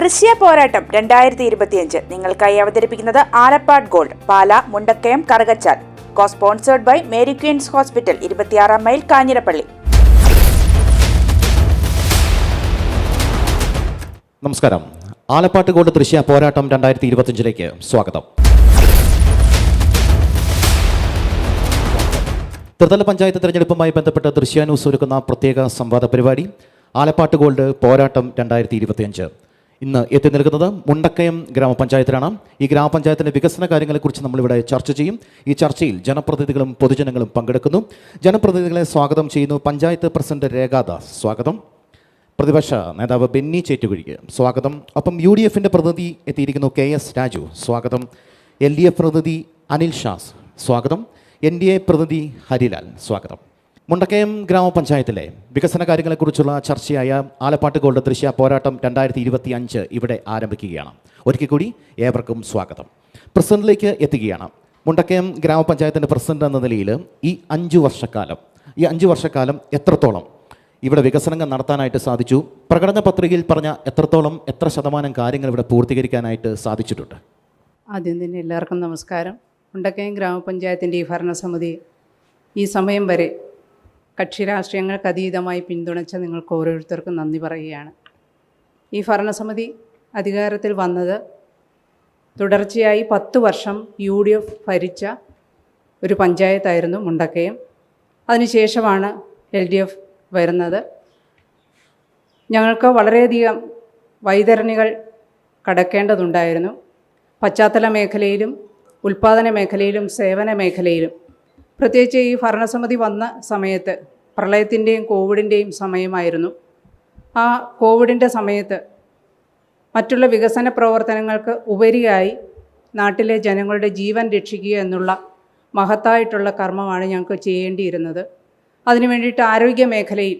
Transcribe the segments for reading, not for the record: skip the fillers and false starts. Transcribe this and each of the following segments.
ദൃശ്യ പോരാട്ടം 2025 നിങ്ങൾക്കായി അവതരിപ്പിക്കുന്നത് Alappad Gold, Pala, Mundakayam, Karukachal. Sponsored by Mary Queens Hospital, 26 Mile, Kanjirappally. നമസ്കാരം. ആലപ്പാട് ഗോൾഡ് ദൃശ്യ പോരാട്ടം 2025 സ്വാഗതം. ത്രിതല പഞ്ചായത്ത് തെരഞ്ഞെടുപ്പുമായി ബന്ധപ്പെട്ട ദൃശ്യ ന്യൂസ് ഒരുക്കുന്ന പ്രത്യേക സംവാദ പരിപാടി ആലപ്പാട് ഗോൾഡ് പോരാട്ടം 2025 ഇന്ന് എത്തി നിൽക്കുന്നത് മുണ്ടക്കയം ഗ്രാമപഞ്ചായത്തിലാണ്. ഈ ഗ്രാമപഞ്ചായത്തിൻ്റെ വികസന കാര്യങ്ങളെക്കുറിച്ച് നമ്മളിവിടെ ചർച്ച ചെയ്യും. ഈ ചർച്ചയിൽ ജനപ്രതിനിധികളും പൊതുജനങ്ങളും പങ്കെടുക്കുന്നു. ജനപ്രതിനിധികളെ സ്വാഗതം ചെയ്യുന്നു പഞ്ചായത്ത് പ്രസിഡന്റ് രേഖാദാസ്, സ്വാഗതം. പ്രതിപക്ഷ നേതാവ് ബെന്നി ചേറ്റുകുഴിക്ക് സ്വാഗതം. ഒപ്പം UDFിൻ്റെ പ്രതിനിധി എത്തിയിരിക്കുന്നു KS രാജു, സ്വാഗതം. LDF പ്രതിനിധി അനിൽ ഷാസ്, സ്വാഗതം. NDA പ്രതിനിധി ഹരിലാൽ, സ്വാഗതം. മുണ്ടക്കയം ഗ്രാമപഞ്ചായത്തിലെ വികസന കാര്യങ്ങളെക്കുറിച്ചുള്ള ചർച്ചയായ ആലപ്പാട് ഗോൾഡ് ദൃശ്യ പോരാട്ടം 2025 ഇവിടെ ആരംഭിക്കുകയാണ്. ഒരിക്കൽ കൂടി ഏവർക്കും സ്വാഗതം. പ്രസിഡന്റിലേക്ക് എത്തുകയാണ്. മുണ്ടക്കയം ഗ്രാമപഞ്ചായത്തിൻ്റെ പ്രസിഡന്റ് എന്ന നിലയിൽ ഈ 5 വർഷക്കാലം എത്രത്തോളം ഇവിടെ വികസനങ്ങൾ നടത്താനായിട്ട് സാധിച്ചു? പ്രകടന പത്രികയിൽ പറഞ്ഞ എത്ര ശതമാനം കാര്യങ്ങൾ ഇവിടെ പൂർത്തീകരിക്കാനായിട്ട് സാധിച്ചിട്ടുണ്ട്? ആദ്യം തന്നെ എല്ലാവർക്കും നമസ്കാരം. മുണ്ടക്കയം ഗ്രാമപഞ്ചായത്തിൻ്റെ ഈ ഭരണസമിതി ഈ സമയം വരെ കക്ഷി രാഷ്ട്രീയങ്ങൾക്ക് അതീതമായി പിന്തുണച്ച നിങ്ങൾക്ക് ഓരോരുത്തർക്കും നന്ദി പറയുകയാണ്. ഈ ഭരണസമിതി അധികാരത്തിൽ വന്നത് തുടർച്ചയായി 10 വർഷം UDF ഭരിച്ച ഒരു പഞ്ചായത്തായിരുന്നു മുണ്ടക്കയം. അതിനുശേഷമാണ് LDF വരുന്നത്. ഞങ്ങൾക്ക് വളരെയധികം വൈതരണികൾ കടക്കേണ്ടതുണ്ടായിരുന്നു. പശ്ചാത്തല മേഖലയിലും ഉൽപ്പാദന മേഖലയിലും സേവന മേഖലയിലും. പ്രത്യേകിച്ച് ഈ ഭരണസമിതി വന്ന സമയത്ത് പ്രളയത്തിൻ്റെയും കോവിഡിൻ്റെയും സമയമായിരുന്നു. ആ കോവിഡിൻ്റെ സമയത്ത് മറ്റുള്ള വികസന പ്രവർത്തനങ്ങൾക്ക് ഉപരിയായി നാട്ടിലെ ജനങ്ങളുടെ ജീവൻ രക്ഷിക്കുക എന്നുള്ള മഹത്തായിട്ടുള്ള കർമ്മമാണ് ഞങ്ങൾക്ക് ചെയ്യേണ്ടിയിരുന്നത്. അതിനു വേണ്ടിയിട്ട് ആരോഗ്യ മേഖലയിൽ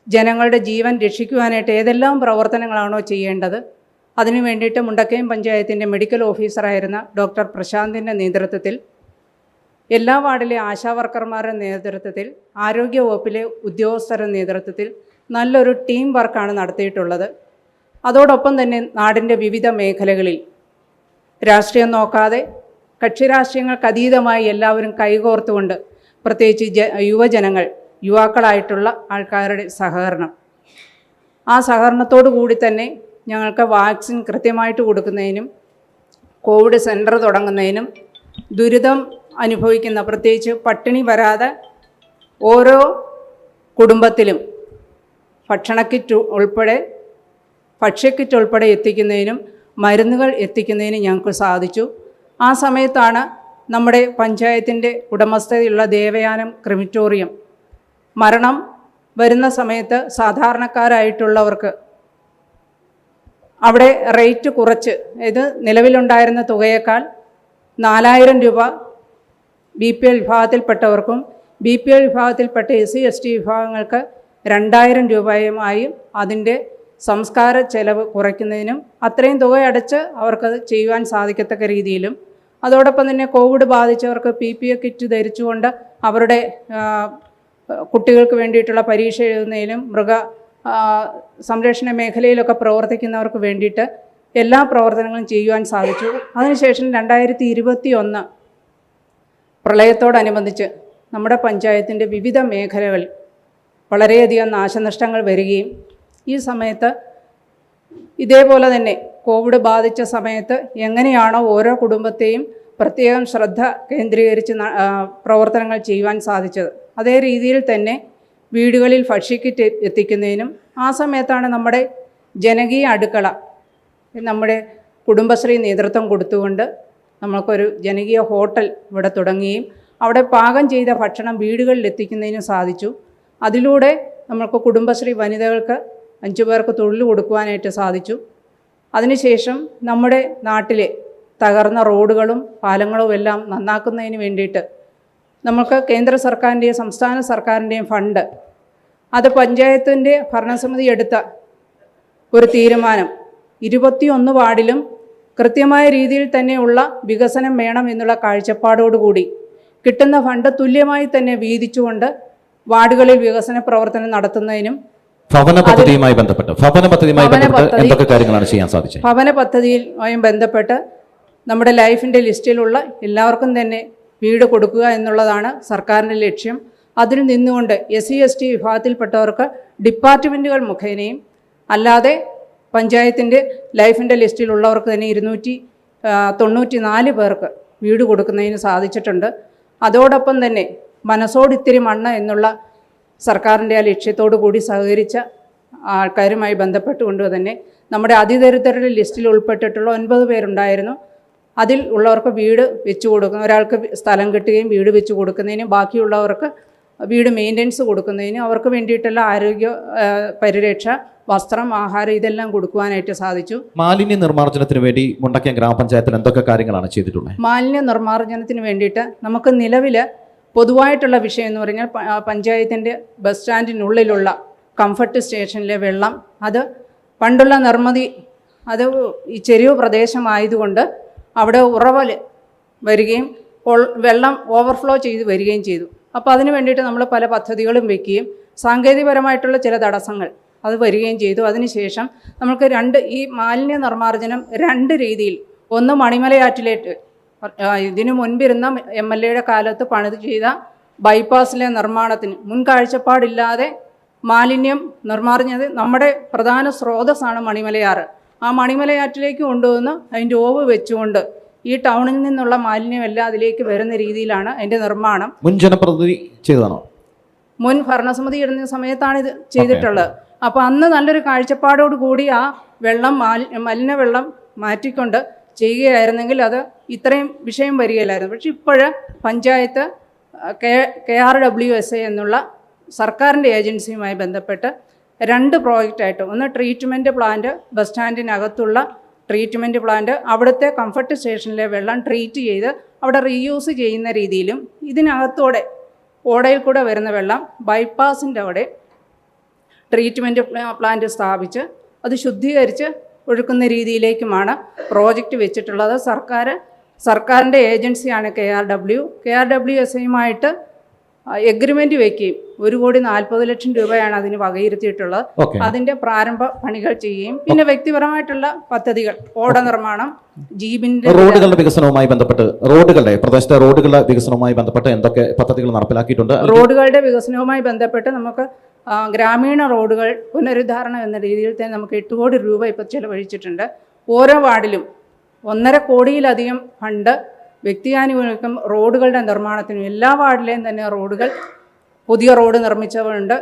ജനങ്ങളുടെ ജീവൻ രക്ഷിക്കുവാനായിട്ട് ഏതെല്ലാം പ്രവർത്തനങ്ങളാണോ ചെയ്യേണ്ടത് അതിനു വേണ്ടിയിട്ട് മുണ്ടക്കയം പഞ്ചായത്തിൻ്റെ മെഡിക്കൽ ഓഫീസറായിരുന്ന ഡോക്ടർ പ്രശാന്തിൻ്റെ നേതൃത്വത്തിൽ, എല്ലാ വാർഡിലെ ആശാവർക്കർമാരുടെ നേതൃത്വത്തിൽ, ആരോഗ്യ വകുപ്പിലെ ഉദ്യോഗസ്ഥരുടെ നേതൃത്വത്തിൽ നല്ലൊരു ടീം വർക്കാണ് നടത്തിയിട്ടുള്ളത്. അതോടൊപ്പം തന്നെ നാടിൻ്റെ വിവിധ മേഖലകളിൽ രാഷ്ട്രീയം നോക്കാതെ കക്ഷി രാഷ്ട്രീയങ്ങൾക്ക് അതീതമായി എല്ലാവരും കൈകോർത്തുകൊണ്ട്, പ്രത്യേകിച്ച് യുവാക്കളായിട്ടുള്ള ആൾക്കാരുടെ സഹകരണം, ആ സഹകരണത്തോടു കൂടി തന്നെ ഞങ്ങൾക്ക് വാക്സിൻ കൃത്യമായിട്ട് കൊടുക്കുന്നതിനും കോവിഡ് സെൻറ്റർ തുടങ്ങുന്നതിനും ദുരിതം അനുഭവിക്കുന്ന, പ്രത്യേകിച്ച് പട്ടിണി വരാതെ ഓരോ കുടുംബത്തിലും ഭക്ഷ്യക്കിറ്റ് ഉൾപ്പെടെ എത്തിക്കുന്നതിനും മരുന്നുകൾ എത്തിക്കുന്നതിനും ഞങ്ങൾക്ക് സാധിച്ചു. ആ സമയത്താണ് നമ്മുടെ പഞ്ചായത്തിൻ്റെ ഉടമസ്ഥതയുള്ള ദേവയാനം ക്രിമിറ്റോറിയം മരണം വരുന്ന സമയത്ത് സാധാരണക്കാരായിട്ടുള്ളവർക്ക് അവിടെ റേറ്റ് കുറച്ച്, ഇത് നിലവിലുണ്ടായിരുന്ന തുകയേക്കാൾ 4000 രൂപ BPL വിഭാഗത്തിൽപ്പെട്ടവർക്കും BPL വിഭാഗത്തിൽപ്പെട്ട SC/ST വിഭാഗങ്ങൾക്ക് 2000 രൂപയുമായും അതിൻ്റെ സംസ്കാര ചെലവ് കുറയ്ക്കുന്നതിനും അത്രയും തുക അടച്ച് അവർക്കത് ചെയ്യുവാൻ സാധിക്കത്തക്ക രീതിയിലും, അതോടൊപ്പം തന്നെ കോവിഡ് ബാധിച്ചവർക്ക് PPE കിറ്റ് ധരിച്ചുകൊണ്ട് അവരുടെ കുട്ടികൾക്ക് വേണ്ടിയിട്ടുള്ള പരീക്ഷ എഴുതുന്നതിനും മൃഗ സംരക്ഷണ മേഖലയിലൊക്കെ പ്രവർത്തിക്കുന്നവർക്ക് വേണ്ടിയിട്ട് എല്ലാ പ്രവർത്തനങ്ങളും ചെയ്യുവാൻ സാധിച്ചു. അതിനുശേഷം 2021 പ്രളയത്തോടനുബന്ധിച്ച് നമ്മുടെ പഞ്ചായത്തിൻ്റെ വിവിധ മേഖലകളിൽ വളരെയധികം നാശനഷ്ടങ്ങൾ വരികയും, ഈ സമയത്ത് ഇതേപോലെ തന്നെ കോവിഡ് ബാധിച്ച സമയത്ത് എങ്ങനെയാണോ ഓരോ കുടുംബത്തെയും പ്രത്യേകം ശ്രദ്ധ കേന്ദ്രീകരിച്ച് പ്രവർത്തനങ്ങൾ ചെയ്യുവാൻ സാധിച്ചത്, അതേ രീതിയിൽ തന്നെ വീടുകളിൽ ഭക്ഷ്യക്കിറ്റ് എത്തിക്കുന്നതിനും, ആ സമയത്താണ് നമ്മുടെ ജനകീയ അടുക്കള നമ്മുടെ കുടുംബശ്രീ നേതൃത്വം കൊടുത്തുകൊണ്ട് നമ്മൾക്കൊരു ജനകീയ ഹോട്ടൽ ഇവിടെ തുടങ്ങുകയും അവിടെ പാകം ചെയ്ത ഭക്ഷണം വീടുകളിൽ എത്തിക്കുന്നതിനും സാധിച്ചു. അതിലൂടെ നമ്മൾക്ക് കുടുംബശ്രീ വനിതകൾക്ക് 5 പേർക്ക് തൊഴിൽ കൊടുക്കുവാനായിട്ട് സാധിച്ചു. അതിനുശേഷം നമ്മുടെ നാട്ടിലെ തകർന്ന റോഡുകളും പാലങ്ങളും എല്ലാം നന്നാക്കുന്നതിന് വേണ്ടിയിട്ട് നമുക്ക് കേന്ദ്ര സർക്കാരിൻ്റെയും സംസ്ഥാന സർക്കാരിൻ്റെയും ഫണ്ട്, അത് പഞ്ചായത്തിൻ്റെ ഭരണസമിതി എടുത്ത ഒരു തീരുമാനം, 21 വാർഡിലും കൃത്യമായ രീതിയിൽ തന്നെയുള്ള വികസനം വേണം എന്നുള്ള കാഴ്ചപ്പാടോടുകൂടി കിട്ടുന്ന ഫണ്ട് തുല്യമായി തന്നെ വീതിച്ചുകൊണ്ട് വാർഡുകളിൽ വികസന പ്രവർത്തനം നടത്തുന്നതിനും ഭവന പദ്ധതിയുമായി ബന്ധപ്പെട്ട് എന്തൊക്കെ കാര്യങ്ങളാണ് ചെയ്യാൻ സാധിച്ചത്? ഭവന പദ്ധതിയുമായും ബന്ധപ്പെട്ട് നമ്മുടെ ലൈഫിൻ്റെ ലിസ്റ്റിലുള്ള എല്ലാവർക്കും തന്നെ വീട് കൊടുക്കുക എന്നുള്ളതാണ് സർക്കാരിൻ്റെ ലക്ഷ്യം. അതിൽ നിന്നുകൊണ്ട് SC/ST വിഭാഗത്തിൽപ്പെട്ടവർക്ക് ഡിപ്പാർട്ട്മെൻറ്റുകൾ മുഖേനയും അല്ലാതെ പഞ്ചായത്തിൻ്റെ ലൈഫിൻ്റെ ലിസ്റ്റിലുള്ളവർക്ക് തന്നെ 294 പേർക്ക് വീട് കൊടുക്കുന്നതിന് സാധിച്ചിട്ടുണ്ട്. അതോടൊപ്പം തന്നെ മനസ്സോടിത്തിരി മണ്ണ് എന്നുള്ള സർക്കാരിൻ്റെ ആ ലക്ഷ്യത്തോടു കൂടി സഹകരിച്ച ആൾക്കാരുമായി ബന്ധപ്പെട്ടുകൊണ്ട് തന്നെ നമ്മുടെ അതിദരിദ്രരുടെ ലിസ്റ്റിൽ ഉൾപ്പെട്ടിട്ടുള്ള 9 പേരുണ്ടായിരുന്നു. അതിൽ ഉള്ളവർക്ക് വീട് വെച്ച് കൊടുക്കുന്ന, ഒരാൾക്ക് സ്ഥലം കിട്ടുകയും വീട് വെച്ച് കൊടുക്കുന്നതിന്, ബാക്കിയുള്ളവർക്ക് വീട് മെയിൻ്റനൻസ് കൊടുക്കുന്നതിന്, അവർക്ക് വേണ്ടിയിട്ടുള്ള ആരോഗ്യ പരിരക്ഷ, വസ്ത്രം, ആഹാരം ഇതെല്ലാം കൊടുക്കുവാനായിട്ട് സാധിച്ചു. മാലിന്യ നിർമ്മാർജ്ജനത്തിന് വേണ്ടി മുണ്ടക്കയം ഗ്രാമപഞ്ചായത്തിൽ എന്തൊക്കെ കാര്യങ്ങളാണ് ചെയ്തിട്ടുള്ളത്? മാലിന്യ നിർമ്മാർജ്ജനത്തിന് വേണ്ടിയിട്ട് നമുക്ക് നിലവിൽ പൊതുവായിട്ടുള്ള വിഷയം എന്ന് പറഞ്ഞാൽ പഞ്ചായത്തിൻ്റെ ബസ് സ്റ്റാൻഡിനുള്ളിലുള്ള കംഫർട്ട് സ്റ്റേഷനിലെ വെള്ളം, അത് പണ്ടുള്ള നിർമ്മിതി, അത് ഈ ചെരിവ് പ്രദേശമായതുകൊണ്ട് അവിടെ ഉറവൽ വരികയും വെള്ളം ഓവർഫ്ലോ ചെയ്ത് വരികയും ചെയ്തു. അപ്പോൾ അതിന് വേണ്ടിയിട്ട് നമ്മൾ പല പദ്ധതികളും വയ്ക്കുകയും സാങ്കേതികപരമായിട്ടുള്ള ചില തടസ്സങ്ങൾ അത് വരികയും ചെയ്തു. അതിനുശേഷം നമുക്ക് ഈ മാലിന്യ നിർമ്മാർജ്ജനം 2 രീതിയിൽ, ഒന്ന് മണിമലയാറ്റിലേക്ക്, ഇതിനു മുൻപിരുന്ന MLA കാലത്ത് പണിത് ചെയ്ത ബൈപ്പാസിലെ നിർമ്മാണത്തിന് മുൻകാഴ്ചപ്പാടില്ലാതെ മാലിന്യം നിർമ്മാർജ്ജനത് നമ്മുടെ പ്രധാന സ്രോതസ്സാണ് മണിമലയാറ്. ആ മണിമലയാറ്റിലേക്ക് കൊണ്ടുവന്ന് അതിൻ്റെ ഓവ് വെച്ചുകൊണ്ട് ഈ ടൗണിൽ നിന്നുള്ള മാലിന്യമെല്ലാം അതിലേക്ക് വരുന്ന രീതിയിലാണ് അതിൻ്റെ നിർമ്മാണം. മുൻ ജനപ്രതിനിധി ചെയ്തതാണോ? മുൻ ഭരണസമിതി ഇടുന്ന സമയത്താണ് ഇത് ചെയ്തിട്ടുള്ളത്. അപ്പോൾ അന്ന് നല്ലൊരു കാഴ്ചപ്പാടോട് കൂടി ആ വെള്ളം മലിന വെള്ളം മാറ്റിക്കൊണ്ട് ചെയ്യുകയായിരുന്നെങ്കിൽ അത് ഇത്രയും വിഷയം വരികയില്ലായിരുന്നു. പക്ഷെ ഇപ്പോൾ പഞ്ചായത്ത് KRWSA എന്നുള്ള സർക്കാരിൻ്റെ ഏജൻസിയുമായി ബന്ധപ്പെട്ട് 2 പ്രോജക്റ്റായിട്ട്, ഒന്ന് ട്രീറ്റ്മെൻറ്റ് പ്ലാന്റ്, ബസ് സ്റ്റാൻഡിനകത്തുള്ള ട്രീറ്റ്മെൻറ്റ് പ്ലാന്റ്, അവിടുത്തെ കംഫർട്ട് സ്റ്റേഷനിലെ വെള്ളം ട്രീറ്റ് ചെയ്ത് അവിടെ റീയൂസ് ചെയ്യുന്ന രീതിയിലും, ഇതിനകത്തോടെ ഓടയിൽ കൂടെ വരുന്ന വെള്ളം ബൈപ്പാസിൻ്റെ അവിടെ ട്രീറ്റ്മെൻറ്റ് പ്ലാന്റ് സ്ഥാപിച്ച് അത് ശുദ്ധീകരിച്ച് ഒഴുക്കുന്ന രീതിയിലേക്കുമാണ് പ്രോജക്റ്റ് വെച്ചിട്ടുള്ളത്. സർക്കാരിൻ്റെ ഏജൻസിയാണ് KRWSAയുമായിട്ട് എഗ്രിമെൻ്റ് വയ്ക്കുകയും 1,40,00,000 രൂപയാണ് അതിന് വകയിരുത്തിയിട്ടുള്ളത്. അതിൻ്റെ പ്രാരംഭ പണികൾ ചെയ്യുകയും പിന്നെ വ്യക്തിപരമായിട്ടുള്ള പദ്ധതികൾ, ഓട നിർമ്മാണം, ജീബിൻ്റെ റോഡുകളുടെ വികസനവുമായി ബന്ധപ്പെട്ട് പ്രദേശത്തെ റോഡുകളുടെ വികസനവുമായി ബന്ധപ്പെട്ട് എന്തൊക്കെ പദ്ധതികൾ നടപ്പിലാക്കിയിട്ടുണ്ട്? റോഡുകളുടെ വികസനവുമായി ബന്ധപ്പെട്ട് നമുക്ക് ഗ്രാമീണ റോഡുകൾ പുനരുദ്ധാരണം എന്ന രീതിയിൽ തന്നെ നമുക്ക് 8 കോടി രൂപ ഇപ്പോൾ ചെലവഴിച്ചിട്ടുണ്ട്. ഓരോ വാർഡിലും 1.5 കോടിയിലധികം ഫണ്ട് വ്യക്തിയാനുകൂല്യം റോഡുകളുടെ നിർമ്മാണത്തിനും, എല്ലാ വാർഡിലെയും തന്നെ റോഡുകൾ, പുതിയ റോഡ് നിർമ്മിച്ചവരുണ്ട്,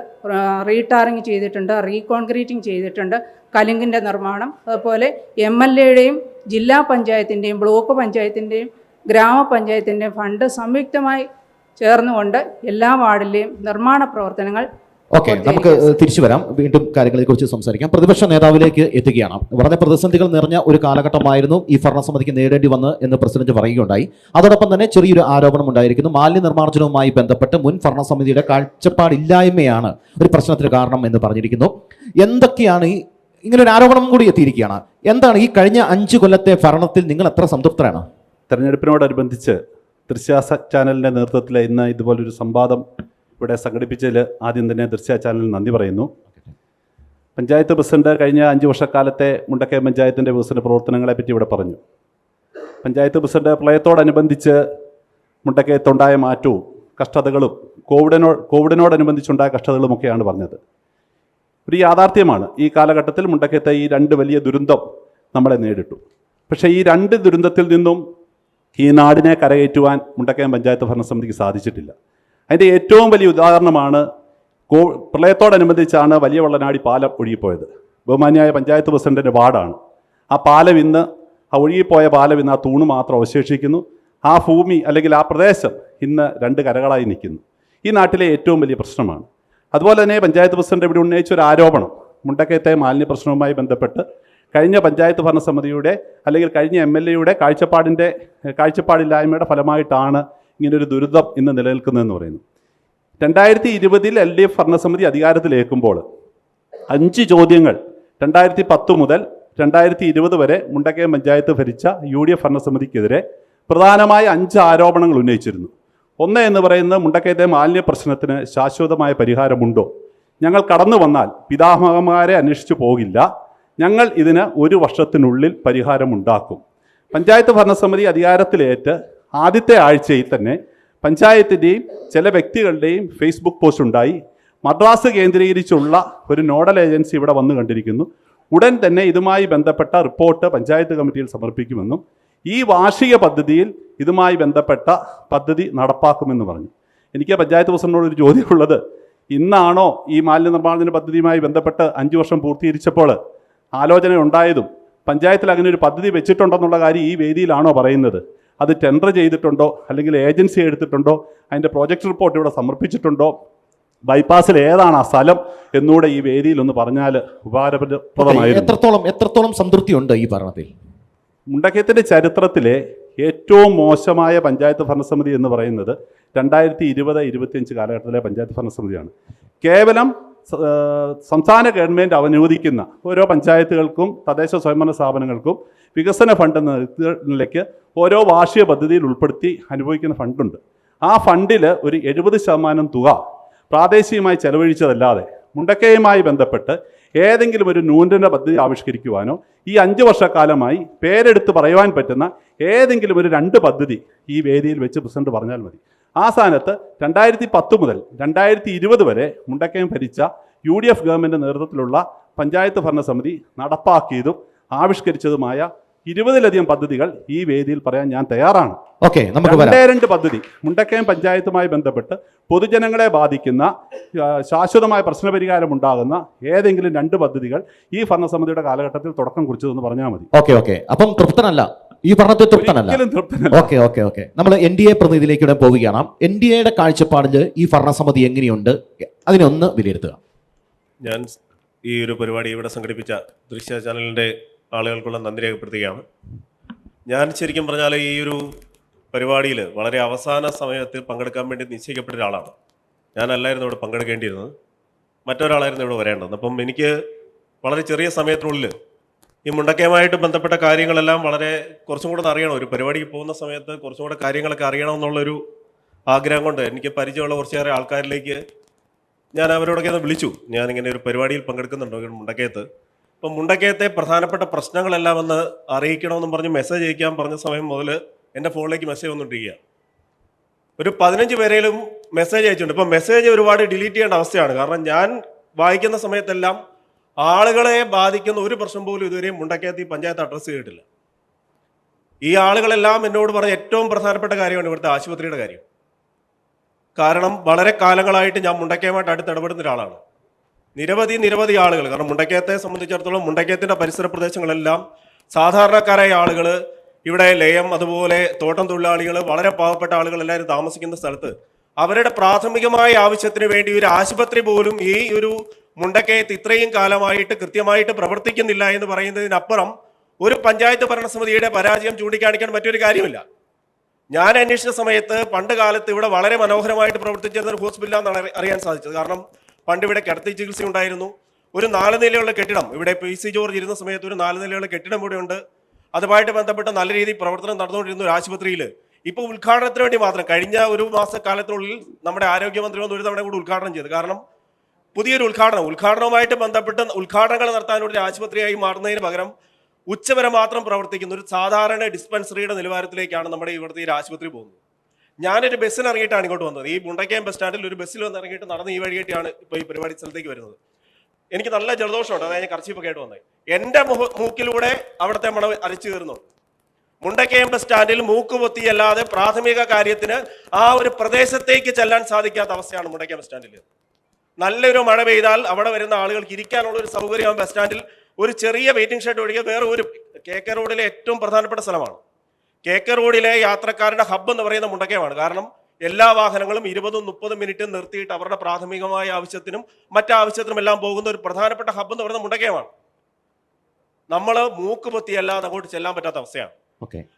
റീടാറിങ് ചെയ്തിട്ടുണ്ട്, റീകോൺക്രീറ്റിംഗ് ചെയ്തിട്ടുണ്ട്, കലുങ്കിൻ്റെ നിർമ്മാണം, അതുപോലെ MLAയുടെയും ജില്ലാ പഞ്ചായത്തിൻ്റെയും ബ്ലോക്ക് പഞ്ചായത്തിൻ്റെയും ഗ്രാമപഞ്ചായത്തിൻ്റെയും ഫണ്ട് സംയുക്തമായി ചേർന്നുകൊണ്ട് എല്ലാ വാർഡിലെയും നിർമ്മാണ പ്രവർത്തനങ്ങൾ. നമുക്ക് തിരിച്ചു വരാം, വീണ്ടും കാര്യങ്ങളെക്കുറിച്ച് സംസാരിക്കാം. പ്രതിപക്ഷ നേതാവിലേക്ക് എത്തുകയാണ്. വളരെ പ്രതിസന്ധികൾ നിറഞ്ഞ ഒരു കാലഘട്ടമായിരുന്നു ഈ ഭരണസമിതിക്ക് നേരിടേണ്ടി വന്ന് എന്ന് പ്രസിഡന്റ് പറയുകയുണ്ടായി. അതോടൊപ്പം തന്നെ ചെറിയൊരു ആരോപണം ഉണ്ടായിരിക്കുന്നു. മാലിന്യ നിർമ്മാർജ്ജനവുമായി ബന്ധപ്പെട്ട് മുൻ ഭരണസമിതിയുടെ കാഴ്ചപ്പാടില്ലായ്മയാണ് ഒരു പ്രശ്നത്തിന് കാരണം എന്ന് പറഞ്ഞിരിക്കുന്നു. എന്തൊക്കെയാണ് ഇങ്ങനൊരു ആരോപണം കൂടി എത്തിയിരിക്കുകയാണ്? എന്താണ് ഈ കഴിഞ്ഞ 5 കൊല്ലത്തെ ഭരണത്തിൽ നിങ്ങൾ എത്ര സംതൃപ്തരാണ്? തെരഞ്ഞെടുപ്പിനോടനുബന്ധിച്ച് ദൃശ്യ ചാനലിൻ്റെ നേതൃത്വത്തിൽ ഇന്ന് ഇതുപോലൊരു സംവാദം ഇവിടെ സംഘടിപ്പിച്ചതിൽ ആദ്യം തന്നെ ദൃശ്യ ചാനലിന് നന്ദി പറയുന്നു. പഞ്ചായത്ത് പ്രസിഡന്റ് കഴിഞ്ഞ 5 വർഷക്കാലത്തെ മുണ്ടക്കയം പഞ്ചായത്തിൻ്റെ വികസന പ്രവർത്തനങ്ങളെപ്പറ്റി ഇവിടെ പറഞ്ഞു. പഞ്ചായത്ത് പ്രസിഡന്റ് പ്രളയത്തോടനുബന്ധിച്ച് മുണ്ടക്കയത്തുണ്ടായ മാറ്റവും കഷ്ടതകളും കോവിഡിനോടനുബന്ധിച്ചുണ്ടായ കഷ്ടതകളുമൊക്കെയാണ് പറഞ്ഞത്. ഒരു യാഥാർത്ഥ്യമാണ്, ഈ കാലഘട്ടത്തിൽ മുണ്ടക്കയത്തെ ഈ 2 വലിയ ദുരന്തം നമ്മളെ നേരിട്ടു. പക്ഷേ ഈ 2 ദുരന്തത്തിൽ നിന്നും ഈ നാടിനെ കരകയറ്റുവാൻ മുണ്ടക്കയം പഞ്ചായത്ത് ഭരണസമിതിക്ക് സാധിച്ചിട്ടില്ല. അതിൻ്റെ ഏറ്റവും വലിയ ഉദാഹരണമാണ് പ്രളയത്തോടനുബന്ധിച്ചാണ് വലിയ വള്ളനാടി പാലം ഒഴുകിപ്പോയത്. ബഹുമാന്യായ പഞ്ചായത്ത് പ്രസിഡന്റിൻ്റെ വാർഡാണ്. ആ പാലം ഇന്ന്, ആ ഒഴുകിപ്പോയ പാലം ഇന്ന് ആ തൂണ് മാത്രം അവശേഷിക്കുന്നു. ആ ഭൂമി അല്ലെങ്കിൽ ആ പ്രദേശം ഇന്ന് 2 കരകളായി നിൽക്കുന്നു. ഈ നാട്ടിലെ ഏറ്റവും വലിയ പ്രശ്നമാണ്. അതുപോലെ തന്നെ പഞ്ചായത്ത് പ്രസിഡന്റ് ഇവിടെ ഉന്നയിച്ച ഒരു ആരോപണം, മുണ്ടക്കയത്തെ മാലിന്യ പ്രശ്നവുമായി ബന്ധപ്പെട്ട് കഴിഞ്ഞ പഞ്ചായത്ത് ഭരണസമിതിയുടെ അല്ലെങ്കിൽ കഴിഞ്ഞ MLAയുടെ കാഴ്ചപ്പാടില്ലായ്മയുടെ ഫലമായിട്ടാണ് ഇങ്ങനൊരു ദുരിതം ഇന്ന് നിലനിൽക്കുന്നതെന്ന് പറയുന്നു. 2020 LDF ഭരണസമിതി അധികാരത്തിലേക്കുമ്പോൾ 5 ചോദ്യങ്ങൾ 2010 മുതൽ 2020 വരെ മുണ്ടക്കയം പഞ്ചായത്ത് ഭരിച്ച UDF ഭരണസമിതിക്കെതിരെ പ്രധാനമായ 5 ആരോപണങ്ങൾ ഉന്നയിച്ചിരുന്നു. ഒന്ന് എന്ന് പറയുന്നത്, മുണ്ടക്കയത്തെ മാലിന്യ പ്രശ്നത്തിന് ശാശ്വതമായ പരിഹാരമുണ്ടോ? ഞങ്ങൾ കടന്നു വന്നാൽ പിതാമഹന്മാരെ അന്വേഷിച്ചു പോകില്ല. ഞങ്ങൾ ഇതിന് 1 വർഷത്തിനുള്ളിൽ പരിഹാരമുണ്ടാക്കും. പഞ്ചായത്ത് ഭരണസമിതി അധികാരത്തിലേറ്റ് ആദ്യത്തെ ആഴ്ചയിൽ തന്നെ പഞ്ചായത്തിൻ്റെയും ചില വ്യക്തികളുടെയും ഫേസ്ബുക്ക് പോസ്റ്റ് ഉണ്ടായി. മദ്രാസ് കേന്ദ്രീകരിച്ചുള്ള ഒരു നോഡൽ ഏജൻസി ഇവിടെ വന്നു കണ്ടിരിക്കുന്നു. ഉടൻ തന്നെ ഇതുമായി ബന്ധപ്പെട്ട റിപ്പോർട്ട് പഞ്ചായത്ത് കമ്മിറ്റിയിൽ സമർപ്പിക്കുമെന്നും ഈ വാർഷിക പദ്ധതിയിൽ ഇതുമായി ബന്ധപ്പെട്ട പദ്ധതി നടപ്പാക്കുമെന്ന് പറഞ്ഞു. എനിക്ക് പഞ്ചായത്ത് പ്രസിഡന്റിനോട് ഒരു ചോദ്യമുള്ളത്, ഇന്നാണോ ഈ മാലിന്യ നിർമ്മാർജ്ജന പദ്ധതിയുമായി ബന്ധപ്പെട്ട് 5 വർഷം പൂർത്തീകരിച്ചപ്പോൾ ആലോചന ഉണ്ടായതും പഞ്ചായത്തിൽ അങ്ങനെ ഒരു പദ്ധതി വെച്ചിട്ടുണ്ടെന്നുള്ള കാര്യം ഈ വേദിയിലാണോ പറയുന്നത്? അത് ടെൻഡർ ചെയ്തിട്ടുണ്ടോ, അല്ലെങ്കിൽ ഏജൻസി എടുത്തിട്ടുണ്ടോ, അതിൻ്റെ പ്രോജക്റ്റ് റിപ്പോർട്ട് ഇവിടെ സമർപ്പിച്ചിട്ടുണ്ടോ, ബൈപ്പാസിൽ ഏതാണ് ആ സ്ഥലം എന്നൂടെ ഈ വേദിയിൽ ഒന്ന് പറഞ്ഞാൽ ഉപകാരപ്രദമായിരുന്നു. എത്രത്തോളം സംതൃപ്തിയുണ്ട് ഈ ഭരണത്തിൽ? മുണ്ടക്കയത്തിൻ്റെ ചരിത്രത്തിലെ ഏറ്റവും മോശമായ പഞ്ചായത്ത് ഭരണസമിതി എന്ന് പറയുന്നത് 2020-25 കാലഘട്ടത്തിലെ പഞ്ചായത്ത് ഭരണസമിതിയാണ്. കേവലം സംസ്ഥാന ഗവൺമെൻറ് അനുവദിക്കുന്ന ഓരോ പഞ്ചായത്തുകൾക്കും തദ്ദേശ സ്വയംഭരണ സ്ഥാപനങ്ങൾക്കും വികസന ഫണ്ട് എന്ന നിലയ്ക്ക് ഓരോ വാർഷിക പദ്ധതിയിൽ ഉൾപ്പെടുത്തി അനുഭവിക്കുന്ന ഫണ്ടുണ്ട്. ആ ഫണ്ടിൽ ഒരു 70% തുക പ്രാദേശികമായി ചെലവഴിച്ചതല്ലാതെ മുണ്ടക്കയുമായി ബന്ധപ്പെട്ട് ഏതെങ്കിലും ഒരു നൂതന പദ്ധതി ആവിഷ്കരിക്കുവാനോ ഈ 5 വർഷക്കാലമായി പേരെടുത്ത് പറയുവാൻ പറ്റുന്ന ഏതെങ്കിലും ഒരു 2 പദ്ധതി ഈ വേദിയിൽ വെച്ച് പ്രസിഡന്റ് പറഞ്ഞാൽ മതി. ആ സ്ഥാനത്ത് 2010 മുതൽ 2020 വരെ മുണ്ടക്കയം ഭരിച്ച UDF ഗവൺമെൻറ് നേതൃത്വത്തിലുള്ള പഞ്ചായത്ത് ഭരണസമിതി നടപ്പാക്കിയതും ആവിഷ്കരിച്ചതുമായ 20ലധികം പദ്ധതികൾ ഈ വേദിയിൽ പറയാൻ ഞാൻ തയ്യാറാണ്. നമുക്ക് 2 പദ്ധതി മുണ്ടക്കയം പഞ്ചായത്തുമായി ബന്ധപ്പെട്ട് പൊതുജനങ്ങളെ ബാധിക്കുന്ന ശാശ്വതമായ പ്രശ്നപരിഹാരം ഉണ്ടാകുന്ന ഏതെങ്കിലും 2 പദ്ധതികൾ ഈ ഭരണസമിതിയുടെ കാലഘട്ടത്തിൽ തുടക്കം കുറിച്ചതെന്ന് പറഞ്ഞാൽ മതി. അപ്പം തൃപ്തനല്ല, ഈ ഭരണത്തിൽ തൃപ്തനല്ല. നമ്മൾ NDA പ്രതിനിധിയിലേക്ക് പോവുകയാണ്. NDAയുടെ കാഴ്ചപ്പാടിൽ ഈ ഭരണസമിതി എങ്ങനെയുണ്ട്, അതിനെ ഒന്ന് വിലയിരുത്തുക. ഞാൻ ഈ ഒരു പരിപാടി ഇവിടെ സംഘടിപ്പിച്ച ദൃശ്യ ചാനലിൻ്റെ ആളുകൾക്കുള്ള നന്ദി രേഖപ്പെടുത്തുകയാണ്. ഞാൻ ശരിക്കും പറഞ്ഞാൽ ഈ ഒരു പരിപാടിയിൽ വളരെ അവസാന സമയത്ത് പങ്കെടുക്കാൻ വേണ്ടി നിശ്ചയിക്കപ്പെട്ട ഒരാളാണ്. ഞാനല്ലായിരുന്നു ഇവിടെ പങ്കെടുക്കേണ്ടിയിരുന്നത്, മറ്റൊരാളായിരുന്നു ഇവിടെ വരേണ്ടത്. അപ്പം എനിക്ക് വളരെ ചെറിയ സമയത്തിനുള്ളിൽ ഈ മുണ്ടക്കയമായിട്ട് ബന്ധപ്പെട്ട കാര്യങ്ങളെല്ലാം വളരെ കുറച്ചും കൂടെ അറിയണം. ഒരു പരിപാടിക്ക് പോകുന്ന സമയത്ത് കുറച്ചും കൂടെ കാര്യങ്ങളൊക്കെ അറിയണമെന്നുള്ളൊരു ആഗ്രഹം കൊണ്ട് എനിക്ക് പരിചയമുള്ള കുറച്ചേറെ ആൾക്കാരിലേക്ക് ഞാൻ അവരോടൊക്കെ ഒന്ന് വിളിച്ചു. ഞാനിങ്ങനെ ഒരു പരിപാടിയിൽ പങ്കെടുക്കുന്നുണ്ടോ മുണ്ടക്കയത്ത്. അപ്പം മുണ്ടക്കയത്തെ പ്രധാനപ്പെട്ട പ്രശ്നങ്ങളെല്ലാം ഒന്ന് അറിയിക്കണമെന്നും പറഞ്ഞ് മെസ്സേജ് അയക്കാൻ പറഞ്ഞ സമയം മുതൽ എൻ്റെ ഫോണിലേക്ക് മെസ്സേജ് വന്നുകൊണ്ടിരിക്കുക. ഒരു 15 പേരേലും മെസ്സേജ് അയച്ചിട്ടുണ്ട്. ഇപ്പം മെസ്സേജ് ഒരുപാട് ഡിലീറ്റ് ചെയ്യേണ്ട അവസ്ഥയാണ്. കാരണം ഞാൻ വായിക്കുന്ന സമയത്തെല്ലാം ആളുകളെ ബാധിക്കുന്ന ഒരു പ്രശ്നം പോലും ഇതുവരെയും മുണ്ടക്കയത്ത് ഈ പഞ്ചായത്ത് അഡ്രസ്സ് ചെയ്തിട്ടില്ല. ഈ ആളുകളെല്ലാം എന്നോട് പറഞ്ഞ ഏറ്റവും പ്രധാനപ്പെട്ട കാര്യമാണ് ഇവിടുത്തെ ആശുപത്രിയുടെ കാര്യം. കാരണം വളരെ കാലങ്ങളായിട്ട് ഞാൻ മുണ്ടക്കയമായിട്ട് അടുത്തിടപെടുന്ന ഒരാളാണ്. നിരവധി ആളുകൾ, കാരണം മുണ്ടക്കയത്തെ സംബന്ധിച്ചിടത്തോളം മുണ്ടക്കയത്തിൻ്റെ പരിസര പ്രദേശങ്ങളെല്ലാം സാധാരണക്കാരായ ആളുകൾ, ഇവിടെ ലയം, അതുപോലെ തോട്ടം തൊഴിലാളികൾ, വളരെ പാവപ്പെട്ട ആളുകൾ എല്ലാവരും താമസിക്കുന്ന സ്ഥലത്ത് അവരുടെ പ്രാഥമികമായ ആവശ്യത്തിന് വേണ്ടി ഒരു ആശുപത്രി പോലും ഈ ഒരു മുണ്ടക്കയത്ത് ഇത്രയും കാലമായിട്ട് കൃത്യമായിട്ട് പ്രവർത്തിക്കുന്നില്ല എന്ന് പറയുന്നതിനപ്പുറം ഒരു പഞ്ചായത്ത് ഭരണസമിതിയുടെ പരാജയം ചൂണ്ടിക്കാണിക്കാൻ മറ്റൊരു കാര്യമില്ല. ഞാൻ അന്വേഷിച്ച സമയത്ത് പണ്ട് കാലത്ത് ഇവിടെ വളരെ മനോഹരമായിട്ട് പ്രവർത്തിച്ചിരുന്ന ഒരു ഹോസ്പിറ്റൽ എന്നാണ് അറിയാൻ സാധിച്ചത്. കാരണം പണ്ട് ഇവിടെ കിടത്തി ചികിത്സ ഉണ്ടായിരുന്നു. ഒരു 4 നിലയുള്ള കെട്ടിടം, ഇവിടെ PC ജോർജ് ഇരുന്ന സമയത്ത് ഒരു 4 നിലയുള്ള കെട്ടിടം ഇവിടെ ഉണ്ട്. അതുമായിട്ട് ബന്ധപ്പെട്ട് നല്ല രീതിയിൽ പ്രവർത്തനം നടന്നുകൊണ്ടിരുന്ന ഒരു ആശുപത്രിയിൽ ഇപ്പോൾ ഉദ്ഘാടനത്തിന് വേണ്ടി മാത്രം കഴിഞ്ഞ ഒരു മാസക്കാലത്തിനുള്ളിൽ നമ്മുടെ ആരോഗ്യമന്ത്രി വന്ന് ഒരു തവണ കൂടി ഉദ്ഘാടനം ചെയ്തു. കാരണം പുതിയൊരു ഉദ്ഘാടനവുമായിട്ട് ബന്ധപ്പെട്ട് ഉദ്ഘാടനങ്ങൾ നടത്താനുള്ള ആശുപത്രിയായി മാറുന്നതിന് പകരം ഉച്ചവരെ മാത്രം പ്രവർത്തിക്കുന്ന ഒരു സാധാരണ ഡിസ്പെൻസറിയുടെ നിലവാരത്തിലേക്കാണ് നമ്മുടെ ഇവിടുത്തെ ഈ ആശുപത്രി പോകുന്നത്. ഞാനൊരു ബസ്സിന് ഇറങ്ങിയിട്ടാണ് ഇങ്ങോട്ട് വന്നത്. ഈ മുണ്ടക്കയം ബസ് സ്റ്റാൻഡിൽ ഒരു ബസ്സിൽ വന്ന് ഇറങ്ങിയിട്ട് നടന്ന് ഈ വഴിയായിട്ടാണ് ഇപ്പോൾ ഈ പരിപാടി സ്ഥലത്തേക്ക് വരുന്നത്. എനിക്ക് നല്ല ജലദോഷമുണ്ട്, അതായത് ഞാൻ കർച്ചീപ്പൊക്കെ ആയിട്ട് വന്നത്. എൻ്റെ മൂക്കിലൂടെ അവിടുത്തെ മണം അരച്ചു കയറുന്നുണ്ട്. മുണ്ടക്കയം ബസ് സ്റ്റാൻഡിൽ മൂക്ക് പൊത്തിയല്ലാതെ പ്രാഥമിക കാര്യത്തിന് ആ ഒരു പ്രദേശത്തേക്ക് ചെല്ലാൻ സാധിക്കാത്ത അവസ്ഥയാണ് മുണ്ടക്കയം ബസ് സ്റ്റാൻഡിൽ. നല്ലൊരു മഴ പെയ്താൽ അവിടെ വരുന്ന ആളുകൾക്ക് ഇരിക്കാനുള്ള ഒരു സൗകര്യം ബസ് സ്റ്റാൻഡിൽ ഒരു ചെറിയ വെയിറ്റിംഗ് ഷെഡ് ഒഴികെ വേറെ ഒരു KK റോഡിലെ ഏറ്റവും പ്രധാനപ്പെട്ട സ്ഥലമാണ്. KK റോഡിലെ യാത്രക്കാരുടെ ഹബ്ബ് എന്ന് പറയുന്ന മുണ്ടക്കയമാണ്. കാരണം എല്ലാ വാഹനങ്ങളും 20-30 മിനിറ്റ് നിർത്തിയിട്ട് അവരുടെ പ്രാഥമികമായ ആവശ്യത്തിനും മറ്റാവശ്യത്തിനും എല്ലാം പോകുന്ന ഒരു പ്രധാനപ്പെട്ട ഹബ്ബ് എന്ന് പറയുന്നത് മുണ്ടക്കയമാണ്. നമ്മൾ മൂക്ക് പൊത്തിയല്ലാതെ അങ്ങോട്ട് ചെല്ലാൻ പറ്റാത്ത അവസ്ഥയാണ്.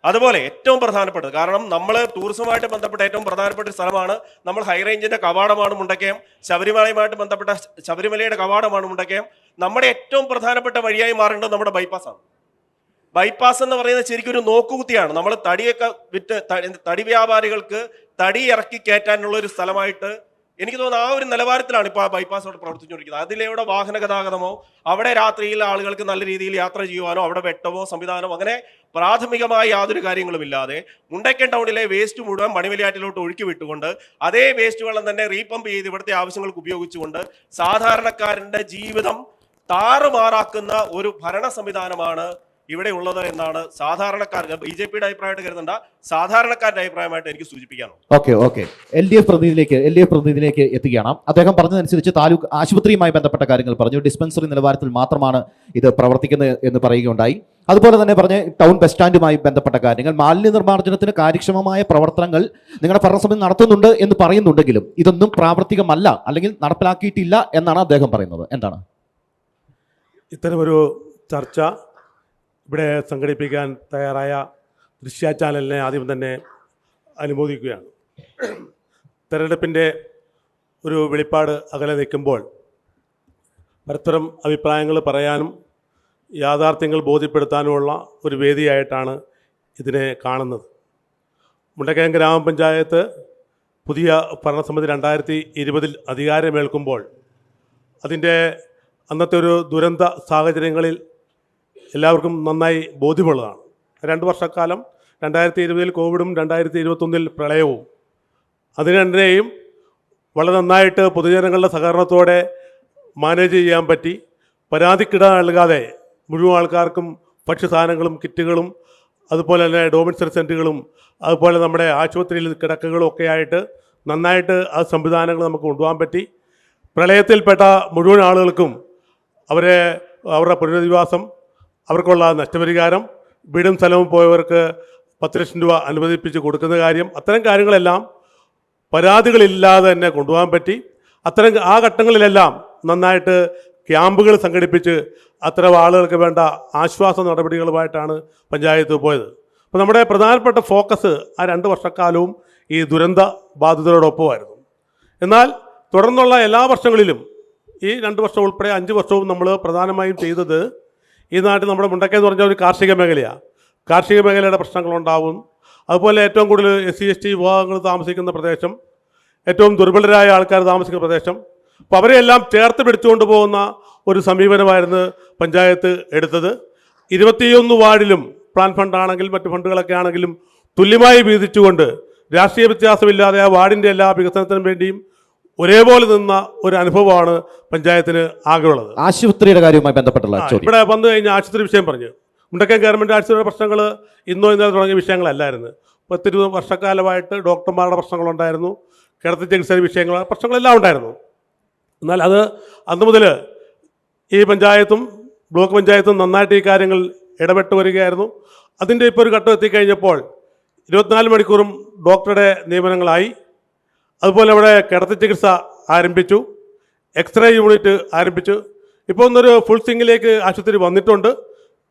അതുപോലെ ഏറ്റവും പ്രധാനപ്പെട്ടത്, കാരണം നമ്മൾ ടൂറിസവുമായിട്ട് ബന്ധപ്പെട്ട ഏറ്റവും പ്രധാനപ്പെട്ട ഒരു സ്ഥലമാണ്. നമ്മൾ ഹൈറേഞ്ചിന്റെ കവാടമാണ് മുണ്ടക്കയം. ശബരിമലയുമായിട്ട് ബന്ധപ്പെട്ട ശബരിമലയുടെ കവാടമാണ് മുണ്ടക്കയം. നമ്മുടെ ഏറ്റവും പ്രധാനപ്പെട്ട വഴിയായി മാറേണ്ടത് നമ്മുടെ ബൈപ്പാസാണ്. ബൈപ്പാസ് എന്ന് പറയുന്നത് ശരിക്കും ഒരു നോക്കുകുത്തിയാണ്. നമ്മൾ തടിയൊക്കെ വിറ്റ് തടി വ്യാപാരികൾക്ക് തടി ഇറക്കി കയറ്റാനുള്ള ഒരു സ്ഥലമായിട്ട് എനിക്ക് തോന്നുന്നു ആ ഒരു നിലവാരത്തിലാണ് ഇപ്പോൾ ആ ബൈപ്പാസ് അവിടെ പ്രവർത്തിച്ചുകൊണ്ടിരിക്കുന്നത്. അതിലൂടെ വാഹന ഗതാഗതമോ അവിടെ രാത്രിയിൽ ആളുകൾക്ക് നല്ല രീതിയിൽ യാത്ര ചെയ്യുവാനോ അവിടെ വെട്ടമോ സംവിധാനമോ അങ്ങനെ പ്രാഥമികമായ യാതൊരു കാര്യങ്ങളുമില്ലാതെ മുണ്ടക്കയം ടൗണിലെ വേസ്റ്റ് മുഴുവൻ മണിമലയാറ്റിലോട്ട് ഒഴുക്കി വിട്ടുകൊണ്ട് അതേ വേസ്റ്റ് വെള്ളം തന്നെ റീപമ്പ് ചെയ്ത് ഇവിടുത്തെ ആവശ്യങ്ങൾക്ക് ഉപയോഗിച്ചുകൊണ്ട് സാധാരണക്കാരൻ്റെ ജീവിതം താറുമാറാക്കുന്ന ഒരു ഭരണ സംവിധാനമാണ് ഇവിടെ ഉള്ളത് എന്നാണ് സാധാരണക്കാർക്ക് BJP യുടെ അഭിപ്രായമായിട്ട് കരുതണ്ട, സാധാരണക്കാരുടെ അഭിപ്രായമായിട്ട് എനിക്ക് സൂചിപ്പിക്കാനുള്ളത്. ഓക്കെ LDF പ്രതിനിധിയിലേക്ക് എത്തുകയാണ്. അദ്ദേഹം പറഞ്ഞതനുസരിച്ച് താലൂക്ക് ആശുപത്രിയുമായി ബന്ധപ്പെട്ട കാര്യങ്ങൾ പറഞ്ഞു. ഡിസ്പെൻസറി നിലവാരത്തിൽ മാത്രമാണ് ഇത് പ്രവർത്തിക്കുന്നത് എന്ന് പറയുകയുണ്ടായി. അതുപോലെ തന്നെ പറഞ്ഞ ടൗൺ ബസ് സ്റ്റാൻഡുമായി ബന്ധപ്പെട്ട കാര്യങ്ങൾ, മാലിന്യ നിർമ്മാർജ്ജനത്തിന് കാര്യക്ഷമമായ പ്രവർത്തനങ്ങൾ നിങ്ങളുടെ ഭരണസമിതി നടത്തുന്നുണ്ട് എന്ന് പറയുന്നുണ്ടെങ്കിലും ഇതൊന്നും പ്രാവർത്തികമല്ല അല്ലെങ്കിൽ നടപ്പിലാക്കിയിട്ടില്ല എന്നാണ് അദ്ദേഹം പറയുന്നത്. എന്താണ് ഇത്തരമൊരു ചർച്ച ഇവിടെ സംഘടിപ്പിക്കാൻ തയ്യാറായ ദൃശ്യ ചാനലിനെ ആദ്യം തന്നെ അനുമോദിക്കുകയാണ്. തെരഞ്ഞെടുപ്പിൻ്റെ ഒരു വെളിപ്പാട് അകലെ നിൽക്കുമ്പോൾ പരസ്പരം അഭിപ്രായങ്ങൾ പറയാനും യാഥാർത്ഥ്യങ്ങൾ ബോധ്യപ്പെടുത്താനുമുള്ള ഒരു വേദിയായിട്ടാണ് ഇതിനെ കാണുന്നത്. മുണ്ടക്കയം ഗ്രാമപഞ്ചായത്ത് പുതിയ ഭരണസമിതി 2020 അധികാരമേൽക്കുമ്പോൾ അതിൻ്റെ അന്നത്തെ ഒരു ദുരന്ത സാഹചര്യങ്ങളിൽ എല്ലാവർക്കും നന്നായി ബോധ്യമുള്ളതാണ്. 2 വർഷക്കാലം 2020 കോവിഡും 2021 പ്രളയവും അതിന് രണ്ടിനെയും വളരെ നന്നായിട്ട് പൊതുജനങ്ങളുടെ സഹകരണത്തോടെ മാനേജ് ചെയ്യാൻ പറ്റി. പരാതിക്കിട നൽകാതെ മുഴുവൻ ആൾക്കാർക്കും ഭക്ഷ്യസാധനങ്ങളും കിറ്റുകളും അതുപോലെ തന്നെ ഡൊമിസറി സെൻറ്ററുകളും അതുപോലെ നമ്മുടെ ആശുപത്രിയിൽ കിടക്കകളും ഒക്കെ ആയിട്ട് നന്നായിട്ട് ആ സംവിധാനങ്ങൾ നമുക്ക് കൊണ്ടുപോകാൻ പറ്റി. പ്രളയത്തിൽപ്പെട്ട മുഴുവൻ ആളുകൾക്കും അവരുടെ പുനരധിവാസം, അവർക്കുള്ള നഷ്ടപരിഹാരം, വീടും സ്ഥലവും പോയവർക്ക് 10 ലക്ഷം രൂപ അനുവദിപ്പിച്ച് കൊടുക്കുന്ന കാര്യം, അത്തരം കാര്യങ്ങളെല്ലാം പരാതികളില്ലാതെ തന്നെ കൊണ്ടുപോകാൻ പറ്റി. ആ ഘട്ടങ്ങളിലെല്ലാം നന്നായിട്ട് ക്യാമ്പുകൾ സംഘടിപ്പിച്ച് അത്തരം ആളുകൾക്ക് വേണ്ട ആശ്വാസ നടപടികളുമായിട്ടാണ് പഞ്ചായത്ത് പോയത്. അപ്പോൾ നമ്മുടെ പ്രധാനപ്പെട്ട ഫോക്കസ് ആ 2 വർഷക്കാലവും ഈ ദുരന്ത ബാധിതരോടൊപ്പമായിരുന്നു. എന്നാൽ തുടർന്നുള്ള എല്ലാ വർഷങ്ങളിലും ഈ 2 വർഷം ഉൾപ്പെടെ 5 വർഷവും നമ്മൾ പ്രധാനമായും ചെയ്തത് ഈ നാട്ടിൽ നമ്മുടെ മുണ്ടക്കയം എന്ന് പറഞ്ഞാൽ ഒരു കാർഷിക മേഖലയാണ്. കാർഷിക മേഖലയുടെ പ്രശ്നങ്ങളുണ്ടാവും. അതുപോലെ ഏറ്റവും കൂടുതൽ SC/ST വിഭാഗങ്ങൾ താമസിക്കുന്ന പ്രദേശം, ഏറ്റവും ദുർബലരായ ആൾക്കാർ താമസിക്കുന്ന പ്രദേശം. അപ്പോൾ അവരെയെല്ലാം ചേർത്ത് പിടിച്ചുകൊണ്ട് പോകുന്ന ഒരു സമീപനമായിരുന്നു പഞ്ചായത്ത് എടുത്തത്. 21 വാർഡിലും പ്ലാൻ ഫണ്ടാണെങ്കിലും മറ്റ് ഫണ്ടുകളൊക്കെ ആണെങ്കിലും തുല്യമായി വീതിച്ചുകൊണ്ട് രാഷ്ട്രീയ വ്യത്യാസമില്ലാതെ ആ വാർഡിൻ്റെ എല്ലാ വികസനത്തിനും വേണ്ടിയും ഒരേപോലെ നിന്ന ഒരു അനുഭവമാണ് പഞ്ചായത്തിന് ആകെയുള്ളത്. ആശുപത്രിയുടെ കാര്യവുമായി ബന്ധപ്പെട്ടുള്ള ഇവിടെ വന്നു കഴിഞ്ഞാൽ ആശുപത്രി വിഷയം പറഞ്ഞു. മുണ്ടക്കയം ഗവൺമെൻറ് ആശുപത്രിയുടെ പ്രശ്നങ്ങൾ ഇന്നോ ഇന്നലെ തുടങ്ങിയ വിഷയങ്ങളല്ലായിരുന്നു. 10-20 വർഷക്കാലമായിട്ട് ഡോക്ടർമാരുടെ പ്രശ്നങ്ങളുണ്ടായിരുന്നു, കിടത്തി ചികിത്സ വിഷയങ്ങൾ, പ്രശ്നങ്ങളെല്ലാം ഉണ്ടായിരുന്നു. എന്നാൽ അത് അന്ന് മുതൽ ഈ പഞ്ചായത്തും ബ്ലോക്ക് പഞ്ചായത്തും നന്നായിട്ട് ഈ കാര്യങ്ങൾ ഇടപെട്ട് വരികയായിരുന്നു. അതിൻ്റെ ഇപ്പോൾ ഒരു ഘട്ടം എത്തിക്കഴിഞ്ഞപ്പോൾ 24 മണിക്കൂറും ഡോക്ടറുടെ നിയമനങ്ങളായി. അതുപോലെ അവിടെ കിടത്തി ചികിത്സ ആരംഭിച്ചു, എക്സ്റേ യൂണിറ്റ് ആരംഭിച്ചു. ഇപ്പോൾ ഒന്നൊരു ഫുൾ സ്വിങ്ങിലേക്ക് ആശുപത്രി വന്നിട്ടുണ്ട്.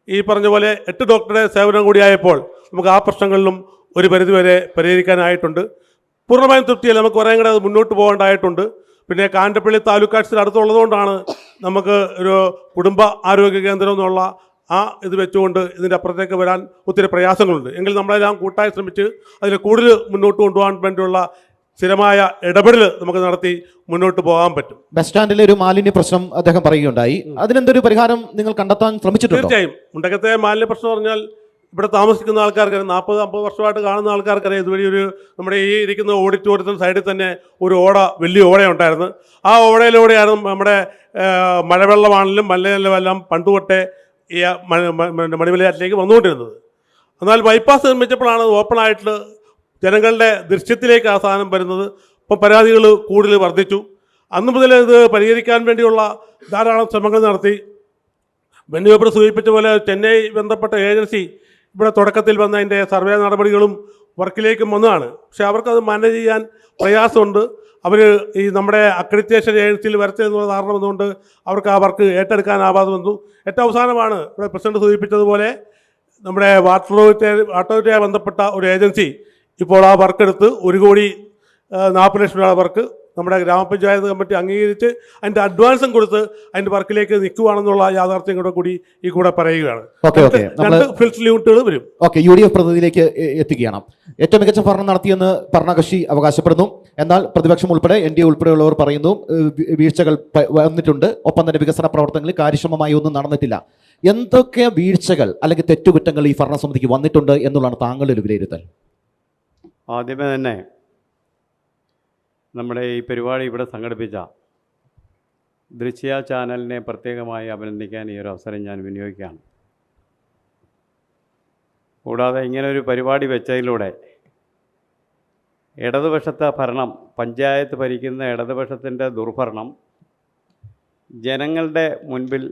ഈ പറഞ്ഞ പോലെ 8 ഡോക്ടറുടെ സേവനം കൂടിയായപ്പോൾ നമുക്ക് ആ പ്രശ്നങ്ങളിലും ഒരു പരിധിവരെ പരിഹരിക്കാനായിട്ടുണ്ട്. പൂർണ്ണമായും തൃപ്തിയല്ല, നമുക്ക് കുറേ കൂടെ അത് മുന്നോട്ട് പോകേണ്ടതായിട്ടുണ്ട്. പിന്നെ കാഞ്ഞിരപ്പള്ളി താലൂക്ക് ആശുപത്രി അടുത്തുള്ളതുകൊണ്ടാണ് നമുക്ക് ഒരു കുടുംബ ആരോഗ്യ കേന്ദ്രം എന്നുള്ള ആ ഇത് വെച്ചുകൊണ്ട് ഇതിൻ്റെ അപ്പുറത്തേക്ക് വരാൻ ഒത്തിരി പ്രയാസങ്ങളുണ്ട്. എങ്കിൽ നമ്മളെല്ലാം കൂട്ടായി ശ്രമിച്ച് അതിനെ കൂടുതൽ മുന്നോട്ട് കൊണ്ടുപോകാൻ വേണ്ടിയുള്ള സ്ഥിരമായ ഇടപെടൽ നമുക്ക് നടത്തി മുന്നോട്ട് പോകാൻ പറ്റും. ബസ് സ്റ്റാൻഡിലെ ഒരു മാലിന്യ പ്രശ്നം അദ്ദേഹം പറയുകയുണ്ടായി. അതിനെന്തൊരു പരിഹാരം നിങ്ങൾ കണ്ടെത്താൻ ശ്രമിച്ചിട്ടുണ്ടോ? തീർച്ചയായും. മുണ്ടക്കത്തെ മാലിന്യ പ്രശ്നം പറഞ്ഞാൽ ഇവിടെ താമസിക്കുന്ന ആൾക്കാർക്കറിയാം, 40-50 വർഷമായിട്ട് കാണുന്ന ആൾക്കാർക്കറിയാം. ഇതുവഴി നമ്മുടെ ഈ ഇരിക്കുന്ന ഓഡിറ്റോറിയത്തിന് സൈഡിൽ തന്നെ ഒരു വലിയ ഓടയുണ്ടായിരുന്നു. ആ ഓടയിലൂടെയാണ് നമ്മുടെ മഴവെള്ളമാണെങ്കിലും മലയെല്ലാം പണ്ടുതൊട്ടേ ഈ മണിമലയാറ്റിലേക്ക് വന്നുകൊണ്ടിരുന്നത്. എന്നാൽ ബൈപ്പാസ് നിർമ്മിച്ചപ്പോഴാണ് ഓപ്പണായിട്ട് ജനങ്ങളുടെ ദൃശ്യത്തിലേക്ക് ആ സാധനം വരുന്നത്. ഇപ്പോൾ പരാതികൾ കൂടുതൽ വർദ്ധിച്ചു. അന്ന് മുതൽ ഇത് പരിഹരിക്കാൻ വേണ്ടിയുള്ള ധാരാളം ശ്രമങ്ങൾ നടത്തി. ബെന്നിവേപ്പർ സൂചിപ്പിച്ച പോലെ ചെന്നൈ ബന്ധപ്പെട്ട ഏജൻസി ഇവിടെ തുടക്കത്തിൽ വന്ന അതിൻ്റെ സർവേ നടപടികളും വർക്കിലേക്കും വന്നതാണ്. പക്ഷേ അവർക്കത് മാനേജ് ചെയ്യാൻ പ്രയാസമുണ്ട്. അവർ ഈ നമ്മുടെ അക്രഡിറ്റേഷൻ ഏജൻസിയിൽ വരച്ചതെന്നുള്ള കാരണം വന്നുകൊണ്ട് അവർക്ക് ആ വർക്ക് ഏറ്റെടുക്കാനാവാതെ വന്നു. ഏറ്റവും അവസാനമാണ് ഇവിടെ പ്രസിഡന്റ് സൂചിപ്പിച്ചതുപോലെ നമ്മുടെ വാട്ടർ അതോറിറ്റിയുമായി ബന്ധപ്പെട്ട ഒരു ഏജൻസി ഇപ്പോൾ ആ വർക്ക് എടുത്ത് 1,40,00,000 രൂപ വർക്ക് നമ്മുടെ ഗ്രാമപഞ്ചായത്ത് കമ്മിറ്റി അംഗീകരിച്ച് അതിൻ്റെ അഡ്വാൻസും കൊടുത്ത് അതിൻ്റെ വർക്കിലേക്ക് നിൽക്കുകയാണെന്നുള്ള യാഥാർത്ഥ്യം കൂടി ഈ കൂടെ പറയുകയാണ്. രണ്ട് ഫിൽട്ടർ യൂണിറ്റുകൾ വരും. ഓക്കെ, UDF പ്രതിനിധിയിലേക്ക് എത്തുകയാണ്. ഏറ്റവും മികച്ച ഭരണം നടത്തിയെന്ന് ഭരണകക്ഷി അവകാശപ്പെടുന്നു. എന്നാൽ പ്രതിപക്ഷം ഉൾപ്പെടെ NDA ഉൾപ്പെടെയുള്ളവർ പറയുന്നു വീഴ്ചകൾ വന്നിട്ടുണ്ട്, ഒപ്പം തന്നെ വികസന പ്രവർത്തനങ്ങളിൽ കാര്യക്ഷമമായി ഒന്നും നടന്നിട്ടില്ല. എന്തൊക്കെ വീഴ്ചകൾ അല്ലെങ്കിൽ തെറ്റുകുറ്റങ്ങൾ ഈ ഭരണസമിതിക്ക് വന്നിട്ടുണ്ട് എന്നുള്ളതാണ് താങ്കളുടെ ഒരു വിലയിരുത്തൽ? ആദ്യമേ തന്നെ നമ്മുടെ ഈ പരിപാടി ഇവിടെ സംഘടിപ്പിച്ച ദൃശ്യ ചാനലിനെ പ്രത്യേകമായി അഭിനന്ദിക്കാൻ ഈ ഒരു അവസരം ഞാൻ വിനിയോഗിക്കുകയാണ്. കൂടാതെ ഇങ്ങനൊരു പരിപാടി വെച്ചതിലൂടെ ഇടതുപക്ഷത്തെ ഭരണം, പഞ്ചായത്ത് ഭരിക്കുന്ന ഇടതുപക്ഷത്തിൻ്റെ ദുർഭരണം ജനങ്ങളുടെ മുൻപിൽ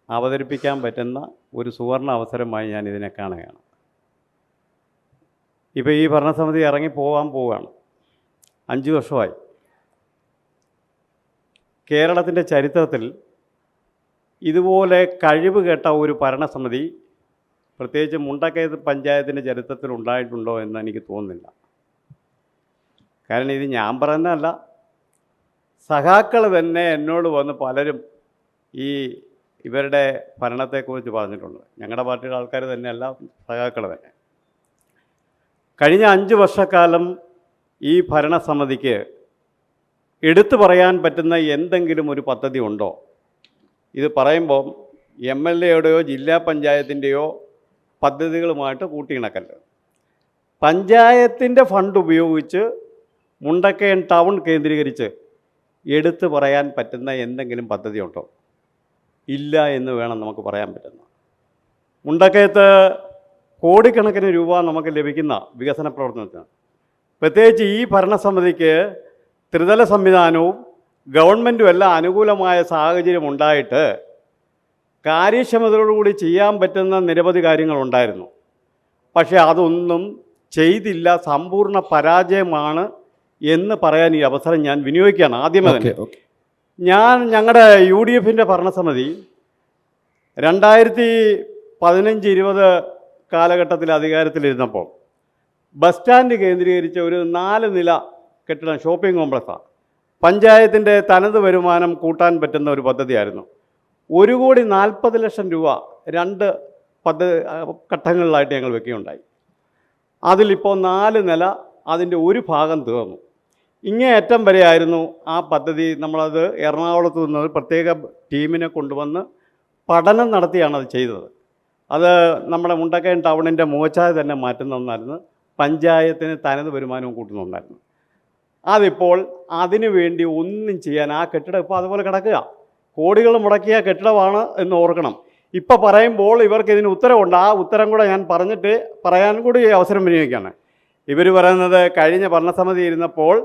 അവതരിപ്പിക്കാൻ പറ്റുന്ന ഒരു സുവർണ അവസരമായി ഞാൻ ഇതിനെ കാണുകയാണ്. ഇപ്പോൾ ഈ ഭരണസമിതി ഇറങ്ങിപ്പോകാൻ പോവുകയാണ്. 5 വർഷമായി. കേരളത്തിൻ്റെ ചരിത്രത്തിൽ ഇതുപോലെ കഴിവ് കേട്ട ഒരു ഭരണസമിതി പ്രത്യേകിച്ച് മുണ്ടക്കയം പഞ്ചായത്തിൻ്റെ ചരിത്രത്തിൽ ഉണ്ടായിട്ടുണ്ടോ എന്ന് എനിക്ക് തോന്നുന്നില്ല. കാരണം ഇത് ഞാൻ പറയുന്നതല്ല, സഖാക്കൾ തന്നെ എന്നോട് വന്ന് പലരും ഇവരുടെ ഭരണത്തെക്കുറിച്ച് പറഞ്ഞിട്ടുണ്ട്. ഞങ്ങളുടെ പാർട്ടിയുടെ ആൾക്കാർ തന്നെയല്ല, സഖാക്കൾ തന്നെ. കഴിഞ്ഞ 5 വർഷക്കാലം ഈ ഭരണസമിതിക്ക് എടുത്തു പറയാൻ പറ്റുന്ന എന്തെങ്കിലും ഒരു പദ്ധതി ഉണ്ടോ? ഇത് പറയുമ്പോൾ MLAയുടെയോ ജില്ലാ പഞ്ചായത്തിൻ്റെയോ പദ്ധതികളുമായിട്ട് കൂട്ടിയിണക്കല്ല. പഞ്ചായത്തിൻ്റെ ഫണ്ട് ഉപയോഗിച്ച് മുണ്ടക്കയം ടൗൺ കേന്ദ്രീകരിച്ച് എടുത്തു പറയാൻ പറ്റുന്ന എന്തെങ്കിലും പദ്ധതി ഉണ്ടോ? ഇല്ല എന്ന് വേണം നമുക്ക് പറയാൻ പറ്റുന്ന. മുണ്ടക്കയത്ത് കോടിക്കണക്കിന് രൂപ നമുക്ക് ലഭിക്കുന്ന വികസന പ്രവർത്തനത്തിന്, പ്രത്യേകിച്ച് ഈ ഭരണസമിതിക്ക് ത്രിതല സംവിധാനവും ഗവൺമെൻറ്റും എല്ലാം അനുകൂലമായ സാഹചര്യം ഉണ്ടായിട്ട് കാര്യക്ഷമതയോടുകൂടി ചെയ്യാൻ പറ്റുന്ന നിരവധി കാര്യങ്ങളുണ്ടായിരുന്നു. പക്ഷേ അതൊന്നും ചെയ്തില്ല, സമ്പൂർണ്ണ പരാജയമാണ് എന്ന് പറയാൻ ഈ അവസരം ഞാൻ വിനിയോഗിക്കുകയാണ്. ആദ്യമേ തന്നെ ഞങ്ങളുടെ UDFൻ്റെ ഭരണസമിതി 2015-20 കാലഘട്ടത്തിൽ അധികാരത്തിലിരുന്നപ്പോൾ ബസ് സ്റ്റാൻഡ് കേന്ദ്രീകരിച്ച ഒരു 4 നില കെട്ടിടം, ഷോപ്പിംഗ് കോംപ്ലക്സാണ്. പഞ്ചായത്തിൻ്റെ തനത് വരുമാനം കൂട്ടാൻ പറ്റുന്ന ഒരു പദ്ധതിയായിരുന്നു. 1,40,00,000 രൂപ 2 ഘട്ടങ്ങളിലായിട്ട് ഞങ്ങൾ വെക്കുകയുണ്ടായി. അതിലിപ്പോൾ 4 നില അതിൻ്റെ ഒരു ഭാഗം തീർന്നു. ഇങ്ങേയറ്റം വരെയായിരുന്നു ആ പദ്ധതി. നമ്മളത് എറണാകുളത്ത് നിന്ന് പ്രത്യേക ടീമിനെ കൊണ്ടുവന്ന് പഠനം നടത്തിയാണ് അത് ചെയ്തത്. അത് നമ്മുടെ മുണ്ടക്കയം ടൗണിൻ്റെ മുഖച്ഛായ തന്നെ മാറ്റുന്ന ഒന്നായിരുന്നു. പഞ്ചായത്തിന് തനത് വരുമാനവും കൂട്ടുന്ന ഒന്നായിരുന്നു. അതിപ്പോൾ അതിനു വേണ്ടി ഒന്നും ചെയ്യാൻ, ആ കെട്ടിടം ഇപ്പോൾ അതുപോലെ കിടക്കുക. കോടികൾ മുടക്കിയ കെട്ടിടമാണ് എന്ന് ഓർക്കണം. ഇപ്പോൾ പറയുമ്പോൾ ഇവർക്ക് ഇതിന് ഉത്തരവുണ്ട്. ആ ഉത്തരം കൂടെ ഞാൻ പറഞ്ഞിട്ട് പറയാൻ കൂടി അവസരം വിനിയോഗിക്കുകയാണ്. ഇവർ പറയുന്നത് കഴിഞ്ഞ ഭരണസമിതി ഇരുന്നപ്പോൾ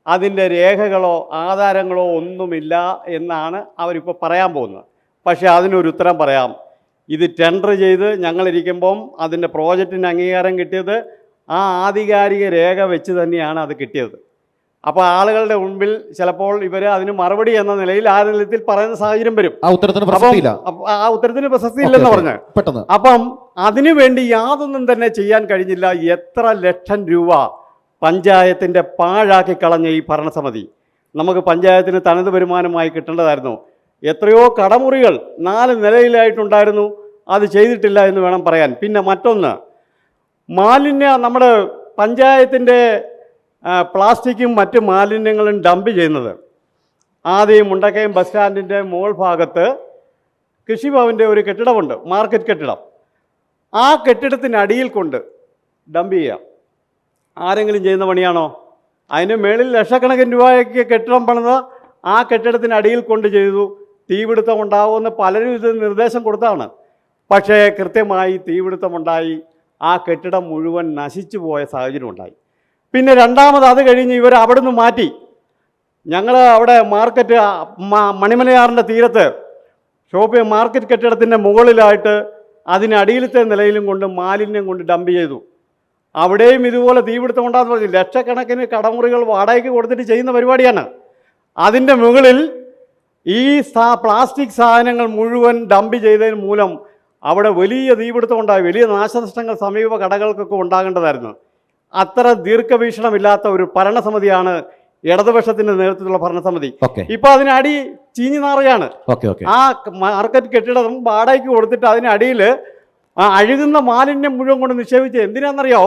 അതിൻ്റെ രേഖകളോ ആധാരങ്ങളോ ഒന്നുമില്ല എന്നാണ് അവരിപ്പോൾ പറയാൻ പോകുന്നത്. പക്ഷേ അതിനൊരു ഉത്തരം പറയാം. ഇത് ടെൻഡർ ചെയ്ത് ഞങ്ങളിരിക്കുമ്പം അതിൻ്റെ പ്രോജക്റ്റിന് അംഗീകാരം കിട്ടിയത് ആ ആധികാരിക രേഖ വെച്ച് തന്നെയാണ് അത് കിട്ടിയത്. അപ്പോൾ ആളുകളുടെ മുൻപിൽ ചിലപ്പോൾ ഇവർ അതിന് മറുപടി എന്ന നിലയിൽ ആ നിലത്തിൽ പറയുന്ന സാഹചര്യം വരും. ആ ഉത്തരത്തിന് പ്രസക്തി ഇല്ലെന്ന് പറഞ്ഞ് അപ്പം അതിനു വേണ്ടി യാതൊന്നും തന്നെ ചെയ്യാൻ കഴിഞ്ഞില്ല. എത്ര ലക്ഷം രൂപ പഞ്ചായത്തിൻ്റെ പാഴാക്കി കളഞ്ഞ ഈ ഭരണസമിതി. നമുക്ക് പഞ്ചായത്തിന് തനത് വരുമാനമായി കിട്ടേണ്ടതായിരുന്നു. എത്രയോ കടമുറികൾ 4 നിലയിലായിട്ടുണ്ടായിരുന്നു, അത് ചെയ്തിട്ടില്ല എന്ന് വേണം പറയാൻ. പിന്നെ മറ്റൊന്ന്, നമ്മുടെ പഞ്ചായത്തിൻ്റെ പ്ലാസ്റ്റിക്കും മറ്റ് മാലിന്യങ്ങളും ഡംപ് ചെയ്യുന്നത് ആദ്യം മുണ്ടക്കയം ബസ് സ്റ്റാൻഡിൻ്റെ മുകൾ ഭാഗത്ത് കൃഷിഭവൻ്റെ ഒരു കെട്ടിടമുണ്ട്, മാർക്കറ്റ് കെട്ടിടം. ആ കെട്ടിടത്തിനടിയിൽ കൊണ്ട് ഡംപ് ചെയ്യാം. ആരെങ്കിലും ചെയ്യുന്ന പണിയാണോ? അതിന് മേളിൽ ലക്ഷക്കണക്കിന് രൂപയ്ക്ക് കെട്ടിടം പണിത് ആ കെട്ടിടത്തിനടിയിൽ കൊണ്ട് ചെയ്തു. തീപിടുത്തം ഉണ്ടാകുമെന്ന് പലരും ഇത് നിർദ്ദേശം കൊടുത്താണ്. പക്ഷേ കൃത്യമായി തീപിടുത്തമുണ്ടായി. ആ കെട്ടിടം മുഴുവൻ നശിച്ചു പോയ സാഹചര്യം ഉണ്ടായി. പിന്നെ രണ്ടാമത് അത് കഴിഞ്ഞ് ഇവർ അവിടെ നിന്ന് മാറ്റി. ഞങ്ങൾ അവിടെ മാർക്കറ്റ് മണിമലയാറിൻ്റെ തീരത്ത് മാർക്കറ്റ് കെട്ടിടത്തിൻ്റെ മുകളിലായിട്ട് അതിനടിയിലത്തെ നിലയിലും കൊണ്ട് മാലിന്യം കൊണ്ട് ഡംപ് ചെയ്തു. അവിടെയും ഇതുപോലെ തീപിടുത്തം ഉണ്ടാകുന്ന പറഞ്ഞു. ലക്ഷക്കണക്കിന് കടമുറികൾ വാടകയ്ക്ക് കൊടുത്തിട്ട് ചെയ്യുന്ന പരിപാടിയാണ്. അതിൻ്റെ മുകളിൽ ഈ പ്ലാസ്റ്റിക് സാധനങ്ങൾ മുഴുവൻ ഡംപ് ചെയ്തതിന് മൂലം അവിടെ വലിയ തീപിടുത്തം ഉണ്ടായി. വലിയ നാശനഷ്ടങ്ങൾ സമീപ കടകൾക്കൊക്കെ ഉണ്ടാകേണ്ടതായിരുന്നു. അത്ര ദീർഘവീക്ഷണമില്ലാത്ത ഒരു ഭരണസമിതിയാണ് ഇടതുപക്ഷത്തിന്റെ നേതൃത്വത്തിലുള്ള ഭരണസമിതി. ഓക്കെ ഇപ്പൊ അതിന് അടി ചീഞ്ഞു നാറുകയാണ്. ഓക്കെ ഓക്കെ ആ മാർക്കറ്റ് കെട്ടിടം വാടകയ്ക്ക് കൊടുത്തിട്ട് അതിനടിയിൽ ആ അഴുകുന്ന മാലിന്യം മുഴുവൻ കൊണ്ട് നിക്ഷേപിച്ച് എന്തിനാണെന്നറിയോ?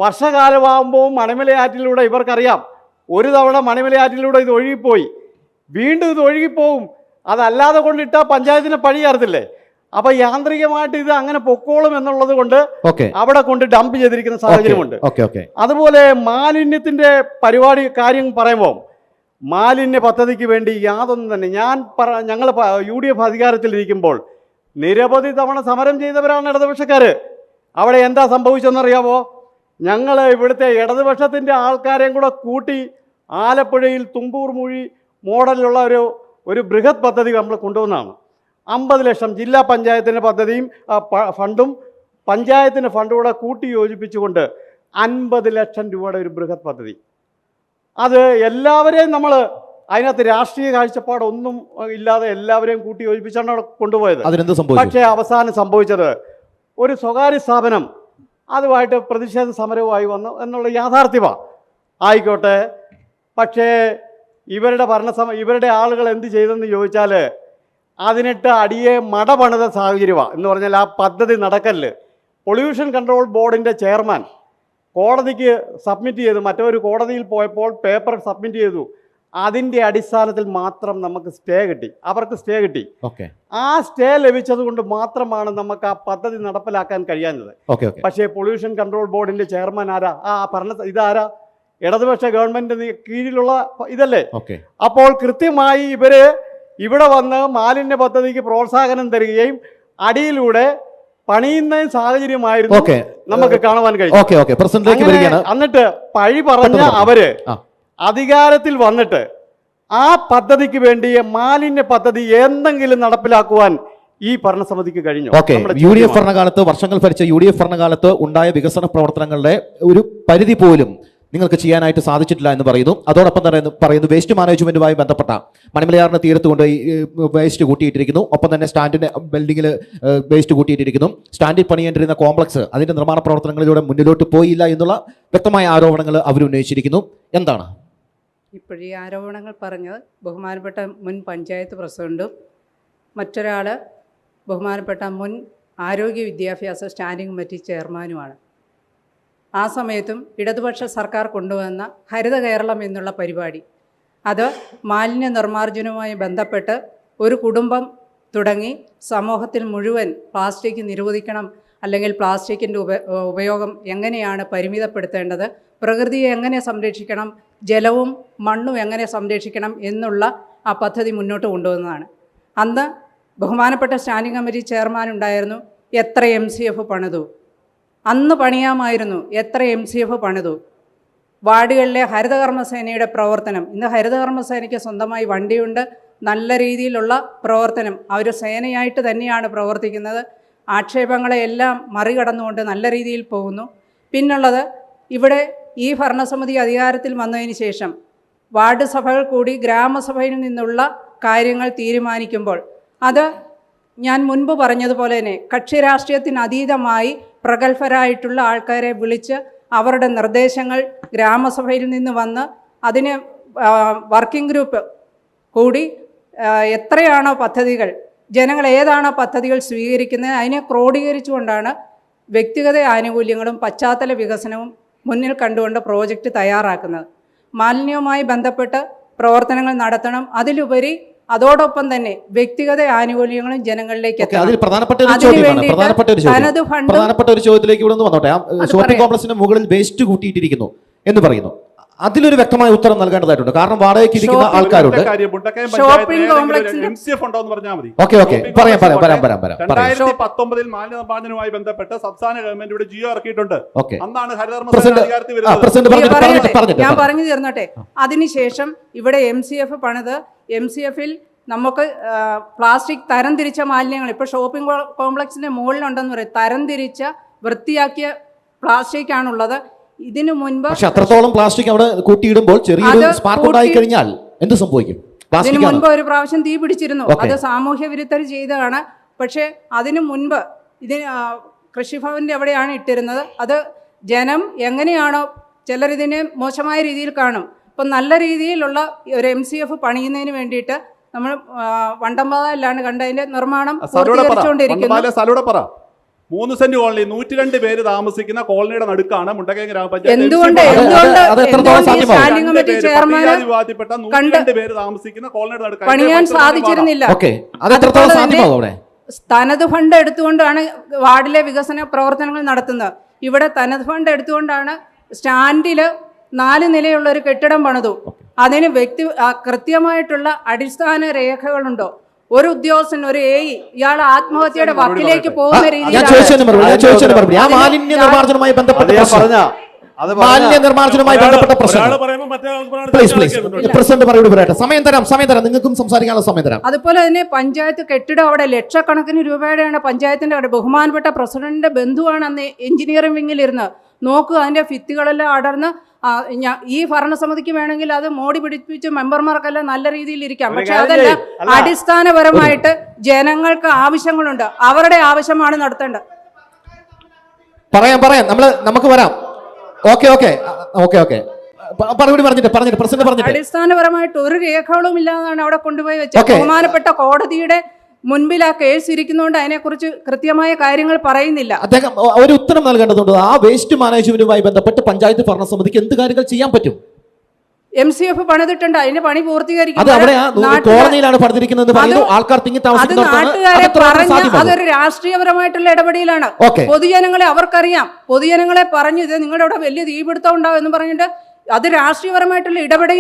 വർഷകാലമാകുമ്പോൾ മണിമലയാറ്റിലൂടെ ഇവർക്കറിയാം, ഒരു തവണ മണിമലയാറ്റിലൂടെ ഇത് ഒഴുകിപ്പോയി, വീണ്ടും ഇത് ഒഴുകിപ്പോവും. അതല്ലാതെ കൊണ്ടിട്ടാൽ പഞ്ചായത്തിന് പണി ചേർത്തില്ലേ? അപ്പൊ യാന്ത്രികമായിട്ട് ഇത് അങ്ങനെ പൊക്കോളും എന്നുള്ളത് കൊണ്ട് അവിടെ കൊണ്ട് ഡംപ് ചെയ്തിരിക്കുന്ന സാഹചര്യമുണ്ട്. അതുപോലെ മാലിന്യത്തിന്റെ കാര്യം പറയുമ്പോൾ മാലിന്യ പദ്ധതിക്ക് വേണ്ടി യാതൊന്നും തന്നെ ഞങ്ങൾ UDF അധികാരത്തിലിരിക്കുമ്പോൾ നിരവധി തവണ സമരം ചെയ്തവരാണ് ഇടതുപക്ഷക്കാര്. അവിടെ എന്താ സംഭവിച്ചെന്നറിയാമോ? ഞങ്ങൾ ഇവിടുത്തെ ഇടതുപക്ഷത്തിൻ്റെ ആൾക്കാരെയും കൂടെ കൂട്ടി ആലപ്പുഴയിൽ തുമ്പൂർ മൂഴി മോഡലിലുള്ള ഒരു ബൃഹത് പദ്ധതി നമ്മൾ കൊണ്ടുവന്നതാണ്. 50 ലക്ഷം ജില്ലാ പഞ്ചായത്തിൻ്റെ പദ്ധതിയും ഫണ്ടും പഞ്ചായത്തിൻ്റെ ഫണ്ടും കൂടെ കൂട്ടി യോജിപ്പിച്ചുകൊണ്ട് 50 ലക്ഷം രൂപയുടെ ഒരു ബൃഹത് പദ്ധതി. അത് എല്ലാവരെയും നമ്മൾ അതിനകത്ത് രാഷ്ട്രീയ കാഴ്ചപ്പാടൊന്നും ഇല്ലാതെ എല്ലാവരെയും കൂട്ടി യോജിപ്പിച്ചാണ് അവിടെ കൊണ്ടുപോയത്. പക്ഷേ അവസാനം സംഭവിച്ചത് ഒരു സ്വകാര്യ സ്ഥാപനം അതുമായിട്ട് പ്രതിഷേധ സമരവുമായി വന്നു എന്നുള്ള യാഥാർത്ഥ്യമാണ്. ആയിക്കോട്ടെ, പക്ഷേ ഇവരുടെ ആളുകൾ എന്ത് ചെയ്തെന്ന് ചോദിച്ചാൽ അതിനിട്ട് അടിയെ മടപണിത സാഹചര്യമാണ്. എന്ന് പറഞ്ഞാൽ ആ പദ്ധതി നടക്കല് പൊല്യൂഷൻ കൺട്രോൾ ബോർഡിൻ്റെ ചെയർമാൻ കോടതിക്ക് സബ്മിറ്റ് ചെയ്തു. മറ്റൊരു കോടതിയിൽ പോയപ്പോൾ പേപ്പർ സബ്മിറ്റ് ചെയ്തു. അതിൻ്റെ അടിസ്ഥാനത്തിൽ മാത്രം നമുക്ക് സ്റ്റേ കിട്ടി, അവർക്ക് സ്റ്റേ കിട്ടി. ആ സ്റ്റേ ലഭിച്ചത് കൊണ്ട് മാത്രമാണ് നമുക്ക് ആ പദ്ധതി നടപ്പിലാക്കാൻ കഴിയാഞ്ഞത്. പക്ഷേ പൊല്യൂഷൻ കൺട്രോൾ ബോർഡിൻ്റെ ചെയർമാൻ ആരാ? ഇതാരാ? ഇടതുപക്ഷ ഗവൺമെൻറ് കീഴിലുള്ള ഇതല്ലേ? അപ്പോൾ കൃത്യമായി ഇവിടെ വന്ന് മാലിന്യ പദ്ധതിക്ക് പ്രോത്സാഹനം തരികയും അടിയിലൂടെ പണിയുന്ന സാഹചര്യമായിരുന്നു നമുക്ക് കാണുവാൻ കഴിയും. എന്നിട്ട് പഴി പറഞ്ഞ അവര് അധികാരത്തിൽ വന്നിട്ട് ആ പദ്ധതിക്ക് വേണ്ടി മാലിന്യ പദ്ധതി എന്തെങ്കിലും നടപ്പിലാക്കുവാൻ ഈ ഭരണസമിതിക്ക് കഴിഞ്ഞു. UDF ഭരണകാലത്ത്, വർഷങ്ങൾ ഭരിച്ച UDF ഭരണകാലത്ത് ഉണ്ടായ വികസന പ്രവർത്തനങ്ങളുടെ ഒരു പരിധി പോലും നിങ്ങൾക്ക് ചെയ്യാനായിട്ട് സാധിച്ചിട്ടില്ല എന്ന് പറയുന്നു. അതോടൊപ്പം തന്നെ പറയുന്നു വേസ്റ്റ് മാനേജ്മെന്റുമായി ബന്ധപ്പെട്ട മണിമലയാറിന് തീരത്ത് കൊണ്ട് വേസ്റ്റ് കൂട്ടിയിട്ടിരിക്കുന്നു. ഒപ്പം തന്നെ സ്റ്റാൻഡിന്റെ ബിൽഡിങ്ങിൽ വേസ്റ്റ് കൂട്ടിയിട്ടിരിക്കുന്നു. സ്റ്റാൻഡിൽ പണിയേണ്ടിരുന്ന കോംപ്ലക്സ് അതിന്റെ നിർമ്മാണ പ്രവർത്തനങ്ങളിലൂടെ മുന്നിലോട്ട് പോയില്ല എന്നുള്ള വ്യക്തമായ ആരോപണങ്ങൾ അവർ ഉന്നയിച്ചിരിക്കുന്നു. എന്താണ് ഇപ്പോഴീ ആരോപണങ്ങൾ പറഞ്ഞത് ബഹുമാനപ്പെട്ട മുൻ പഞ്ചായത്ത് പ്രസിഡന്റും മറ്റൊരാൾ ബഹുമാനപ്പെട്ട മുൻ ആരോഗ്യ വിദ്യാഭ്യാസ സ്റ്റാൻഡിംഗ് കമ്മിറ്റി ചെയർമാനുമാണ്. ആ സമയത്തും ഇടതുപക്ഷ സർക്കാർ കൊണ്ടുവന്ന ഹരിത കേരളം എന്നുള്ള പരിപാടി, അത് മാലിന്യ നിർമ്മാർജ്ജനവുമായി ബന്ധപ്പെട്ട് ഒരു കുടുംബം തുടങ്ങി സമൂഹത്തിൽ മുഴുവൻ പ്ലാസ്റ്റിക് നിരോധിക്കണം, അല്ലെങ്കിൽ പ്ലാസ്റ്റിക്കിൻ്റെ ഉപയോഗം എങ്ങനെയാണ് പരിമിതപ്പെടുത്തേണ്ടത്, പ്രകൃതിയെ എങ്ങനെ സംരക്ഷിക്കണം, ജലവും മണ്ണും എങ്ങനെ സംരക്ഷിക്കണം എന്നുള്ള ആ പദ്ധതി മുന്നോട്ട് കൊണ്ടുവന്നതാണ്. അന്ന് ബഹുമാനപ്പെട്ട സ്റ്റാൻഡിംഗ് കമ്മിറ്റി ചെയർമാൻ ഉണ്ടായിരുന്നു. എത്ര MCF പണിതു? അന്ന് പണിയാമായിരുന്നു. എത്ര MCF പണിതു? വാർഡുകളിലെ ഹരിതകർമ്മസേനയുടെ പ്രവർത്തനം, ഇന്ന് ഹരിതകർമ്മസേനയ്ക്ക് സ്വന്തമായി വണ്ടിയുണ്ട്. നല്ല രീതിയിലുള്ള പ്രവർത്തനം, അവർ സേനയായിട്ട് തന്നെയാണ് പ്രവർത്തിക്കുന്നത്. ആക്ഷേപങ്ങളെയെല്ലാം മറികടന്നുകൊണ്ട് നല്ല രീതിയിൽ പോകുന്നു. പിന്നുള്ളത്, ഇവിടെ ഈ ഭരണസമിതി അധികാരത്തിൽ വന്നതിന് ശേഷം വാർഡ് സഭകൾ കൂടി ഗ്രാമസഭയിൽ നിന്നുള്ള കാര്യങ്ങൾ തീരുമാനിക്കുമ്പോൾ അത് ഞാൻ മുൻപ് പറഞ്ഞതുപോലെ തന്നെ കക്ഷി രാഷ്ട്രീയത്തിന് അതീതമായി പ്രഗത്ഭരായിട്ടുള്ള ആൾക്കാരെ വിളിച്ച് അവരുടെ നിർദ്ദേശങ്ങൾ ഗ്രാമസഭയിൽ നിന്ന് വന്ന് അതിന് വർക്കിംഗ് ഗ്രൂപ്പ് കൂടി എത്രയാണോ പദ്ധതികൾ, ജനങ്ങൾ ഏതാണോ പദ്ധതികൾ സ്വീകരിക്കുന്നത് അതിനെ ക്രോഡീകരിച്ചുകൊണ്ടാണ് വ്യക്തിഗത ആനുകൂല്യങ്ങളും പശ്ചാത്തല വികസനവും മുന്നിൽ കണ്ടുകൊണ്ട് പ്രോജക്റ്റ് തയ്യാറാക്കുന്നത്. മാലിന്യവുമായി ബന്ധപ്പെട്ട് പ്രവർത്തനങ്ങൾ നടത്തണം. അതിലുപരി അതോടൊപ്പം തന്നെ വ്യക്തിഗത ആനുകൂല്യങ്ങളും ജനങ്ങളിലേക്ക് അതിൽ പ്രധാനപ്പെട്ട ഒരു ചോദ്യത്തിലേക്ക് ഇവിടെ വന്നോട്ടെ. ഷോപ്പിംഗ് കോംപ്ലക്സിന്റെ മുകളിൽ വേസ്റ്റ് കൂട്ടിയിട്ടിരിക്കുന്നു എന്ന് പറയുന്നു. അതിലൊരു വ്യക്തമായ ഉത്തരം നൽകേണ്ടതായിട്ടുണ്ട്. കാരണം വാടകയ്ക്ക് ഇരിക്കുന്ന ആൾക്കാരുണ്ട്. ഷോപ്പിംഗ് കോംപ്ലക്സിന്റെ മാലിന്യ നിർമ്മാർജ്ജനവുമായി ബന്ധപ്പെട്ട് സംസ്ഥാന ഗവൺമെന്റ് ഇവിടെ ജിയോ ഇറക്കിയിട്ടുണ്ട്. അന്നാണ് ഞാൻ പറഞ്ഞു തീർന്നോട്ടെ. അതിനുശേഷം ഇവിടെ MCF പണിത് MCFൽ നമുക്ക് പ്ലാസ്റ്റിക് തരംതിരിച്ച മാലിന്യങ്ങൾ ഇപ്പോൾ ഷോപ്പിംഗ് കോംപ്ലക്സിന്റെ മുകളിലുണ്ടെന്ന് പറയും. തരംതിരിച്ച വൃത്തിയാക്കിയ പ്ലാസ്റ്റിക് ആണുള്ളത്. ഇതിനു മുൻപ് അത്രത്തോളം പ്ലാസ്റ്റിക് അവിടെ കൂട്ടിയിടുമ്പോൾ ചെറിയൊരു സ്പാർക്ക് ഉണ്ടായി കഴിഞ്ഞാൽ എന്ത് സംഭവിക്കും? ഇതിനു മുൻപ് ഒരു പ്രാവശ്യം തീ പിടിച്ചിരുന്നു. അത് സാമൂഹ്യ വിരുദ്ധർ ചെയ്തതാണ്. പക്ഷേ അതിനു മുൻപ് ഇതിന് കൃഷിഭവന്റെ എവിടെയാണ് ഇട്ടിരുന്നത്. അത് ജനം എങ്ങനെയാണോ, ചിലരിതിനെ മോശമായ രീതിയിൽ കാണും, ഇപ്പം നല്ല രീതിയിലുള്ള ഒരു MCF പണിയുന്നതിന് വേണ്ടിയിട്ട് നമ്മൾ വണ്ടമ്പാതയിലാണ് കണ്ടതിൻ്റെ നിർമ്മാണം പൂർത്തീകരിച്ചുകൊണ്ടിരിക്കുന്നത്. 3 സെന്റ് കോളനി 102 പേര് താമസിക്കുന്ന കോളനിയുടെ നടുക്കാണ് മുണ്ടക്കയം ഗ്രാമപഞ്ചായത്ത്. എന്തുകൊണ്ട് സ്റ്റാൻഡിംഗ് കമ്മിറ്റി ചെയർമാന് പണിയാൻ സാധിച്ചിരുന്നില്ല? തനത് ഫണ്ട് എടുത്തുകൊണ്ടാണ് വാർഡിലെ വികസന പ്രവർത്തനങ്ങൾ നടത്തുന്നത്. ഇവിടെ തനത് ഫണ്ട് എടുത്തുകൊണ്ടാണ് സ്റ്റാൻഡിൽ 4 നിലയുള്ള ഒരു കെട്ടിടം പണിതു. അതിന് കൃത്യമായിട്ടുള്ള അടിസ്ഥാന രേഖകളുണ്ടോ? ഒരു ഉദ്യോഗസ്ഥൻ, ഒരു AE ഇയാൾ ആത്മഹത്യയുടെ വക്കിലേക്ക് പോകുന്ന രീതിയിൽ നിങ്ങൾക്കും സംസാരിക്കാനുള്ള സമയം തരാം. അതുപോലെ തന്നെ പഞ്ചായത്ത് കെട്ടിടം അവിടെ ലക്ഷക്കണക്കിന് രൂപയുടെയാണ് പഞ്ചായത്തിന്റെ ബഹുമാനപ്പെട്ട പ്രസിഡന്റിന്റെ ബന്ധുവാണ് അന്ന് എഞ്ചിനീയറിംഗ് വിങ്ങിലിരുന്നത്. നോക്കുക, അതിന്റെ ഭിത്തികളെല്ലാം അടർന്ന് ഈ ഭരണസമിതിക്ക് വേണമെങ്കിൽ അത് മോടി പിടിപ്പിച്ച് മെമ്പർമാർക്കെല്ലാം നല്ല രീതിയിൽ ഇരിക്കാം. പക്ഷെ അതല്ല, അടിസ്ഥാനപരമായിട്ട് ജനങ്ങൾക്ക് ആവശ്യങ്ങളുണ്ട്, അവരുടെ ആവശ്യമാണ് നടത്തേണ്ടത്. പറയാം നമുക്ക് വരാം. അടിസ്ഥാനപരമായിട്ട് ഒരു രേഖകളും ഇല്ലാതാണ് അവിടെ കൊണ്ടുപോയി വെച്ചത്. ബഹുമാനപ്പെട്ട കോടതിയുടെ മുൻപിൽ ആ കേസ് ഇരിക്കുന്നതുകൊണ്ട് അതിനെക്കുറിച്ച് കൃത്യമായ കാര്യങ്ങൾ പറയുന്നില്ല. അദ്ദേഹം ഒരു ഉത്തരം നൽകേണ്ടതുണ്ട്. ആ വേസ്റ്റ് മാനേജ്മെന്റുമായി ബന്ധപ്പെട്ട് പഞ്ചായത്ത് ഭരണസമിതിക്ക് എന്ത് കാര്യങ്ങൾ ചെയ്യാൻ പറ്റും? MCF പണിതിട്ടുണ്ട്, അതിന്റെ പണി പൂർത്തീകരിക്കും. കോളനിയിലാണ് പണിതിരിക്കുന്നത്. അതൊരു രാഷ്ട്രീയപരമായിട്ടുള്ള ഇടപെടലാണ്. പൊതുജനങ്ങളെ അവർക്കറിയാം. പൊതുജനങ്ങളെ പറഞ്ഞു ഇത് നിങ്ങളുടെ അവിടെ വലിയ തീപിടുത്തം ഉണ്ടാവും എന്ന് പറഞ്ഞിട്ട് അത് രാഷ്ട്രീയപരമായിട്ടുള്ള ഇടപെടൽ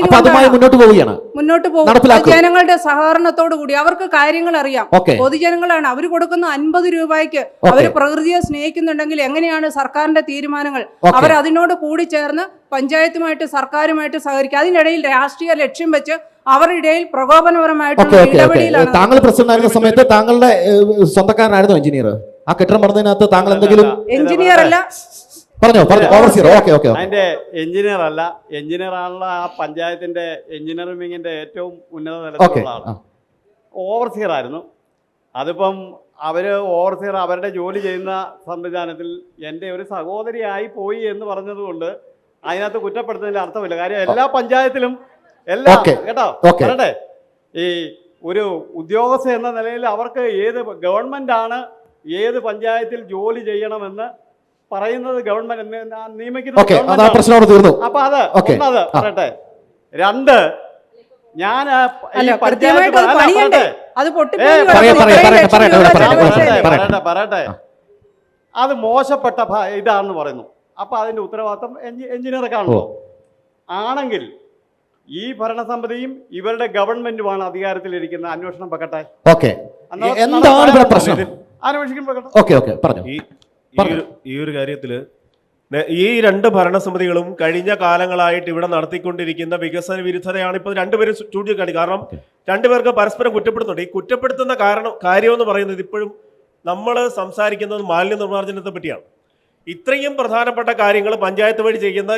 മുന്നോട്ട് പോകും. ജനങ്ങളുടെ സഹകരണത്തോടു കൂടി അവർക്ക് കാര്യങ്ങൾ അറിയാം. പൊതുജനങ്ങളാണ് അവർ കൊടുക്കുന്ന 50 രൂപയ്ക്ക് അവർ പ്രകൃതിയെ സ്നേഹിക്കുന്നുണ്ടെങ്കിൽ എങ്ങനെയാണ് സർക്കാരിന്റെ തീരുമാനങ്ങൾ? അവർ അതിനോട് കൂടി ചേർന്ന് പഞ്ചായത്തുമായിട്ട് സർക്കാരുമായിട്ട് സഹകരിക്കുക. അതിനിടയിൽ രാഷ്ട്രീയ ലക്ഷ്യം വെച്ച് അവരുടെ ഇടയിൽ പ്രകോപനപരമായിട്ടുള്ള ഇടപെടലാണ്. താങ്കൾ പ്രസിഡന്റ് ആയിരുന്ന സമയത്ത് താങ്കളുടെ സ്വന്തക്കാരനായിരുന്നു എഞ്ചിനീയർ. ആ കെട്ടിടം പറഞ്ഞതിനകത്ത് താങ്കൾ എന്തെങ്കിലും എഞ്ചിനീയർ അല്ല, അതിന്റെ എഞ്ചിനീയർ അല്ല. എഞ്ചിനീയർ ആണല്ലോ ആ പഞ്ചായത്തിന്റെ എഞ്ചിനീയറിംഗ് വിങ്ങിന്റെ ഏറ്റവും ഉന്നത തലത്തിലുള്ള ആളാണ്. ഓവർസിയർ ആയിരുന്നു. അതിപ്പം ഓവർസിയർ അവരുടെ ജോലി ചെയ്യുന്ന സംവിധാനത്തിൽ എൻ്റെ ഒരു സഹോദരിയായി പോയി എന്ന് പറഞ്ഞതുകൊണ്ട് അതിനകത്ത് കുറ്റപ്പെടുത്തുന്നതിൽ അർത്ഥമില്ല. കാര്യം എല്ലാ പഞ്ചായത്തിലും കേട്ടോ പറയട്ടെ, ഈ ഒരു ഉദ്യോഗസ്ഥ എന്ന നിലയിൽ അവർക്ക് ഏത് ഗവൺമെന്റാണ് ഏത് പഞ്ചായത്തിൽ ജോലി ചെയ്യണമെന്ന് പറയുന്നത് ഗവൺമെന്റ് നിയമിക്കുന്നത്. അപ്പൊ അത് പറയട്ടെ. 2, ഞാൻ പറയട്ടെ, അത് മോശപ്പെട്ട ഇതാണെന്ന് പറയുന്നു. അപ്പൊ അതിന്റെ ഉത്തരവാദിത്വം എഞ്ചിനീയർക്കാണല്ലോ. ആണെങ്കിൽ ഈ ഭരണസമിതിയും ഇവരുടെ ഗവൺമെന്റുമാണ് അധികാരത്തിലിരിക്കുന്ന. അന്വേഷണം വെക്കട്ടെ. ഈ ഒരു കാര്യത്തില് ഈ 2 ഭരണസമിതികളും കഴിഞ്ഞ കാലങ്ങളായിട്ട് ഇവിടെ നടത്തിക്കൊണ്ടിരിക്കുന്ന വികസന വിരുദ്ധതയാണ് ഇപ്പോൾ 2 പേരും ചൂണ്ടിക്കാണി. കാരണം 2 പേർക്ക് പരസ്പരം കുറ്റപ്പെടുത്തുന്നുണ്ട്. ഈ കുറ്റപ്പെടുത്തുന്ന കാര്യം എന്ന് പറയുന്നത് ഇപ്പോഴും നമ്മൾ സംസാരിക്കുന്നത് മാലിന്യ നിർമ്മാർജ്ജനത്തെ പറ്റിയാണ്. ഇത്രയും പ്രധാനപ്പെട്ട കാര്യങ്ങൾ പഞ്ചായത്ത് വഴി ചെയ്യുന്ന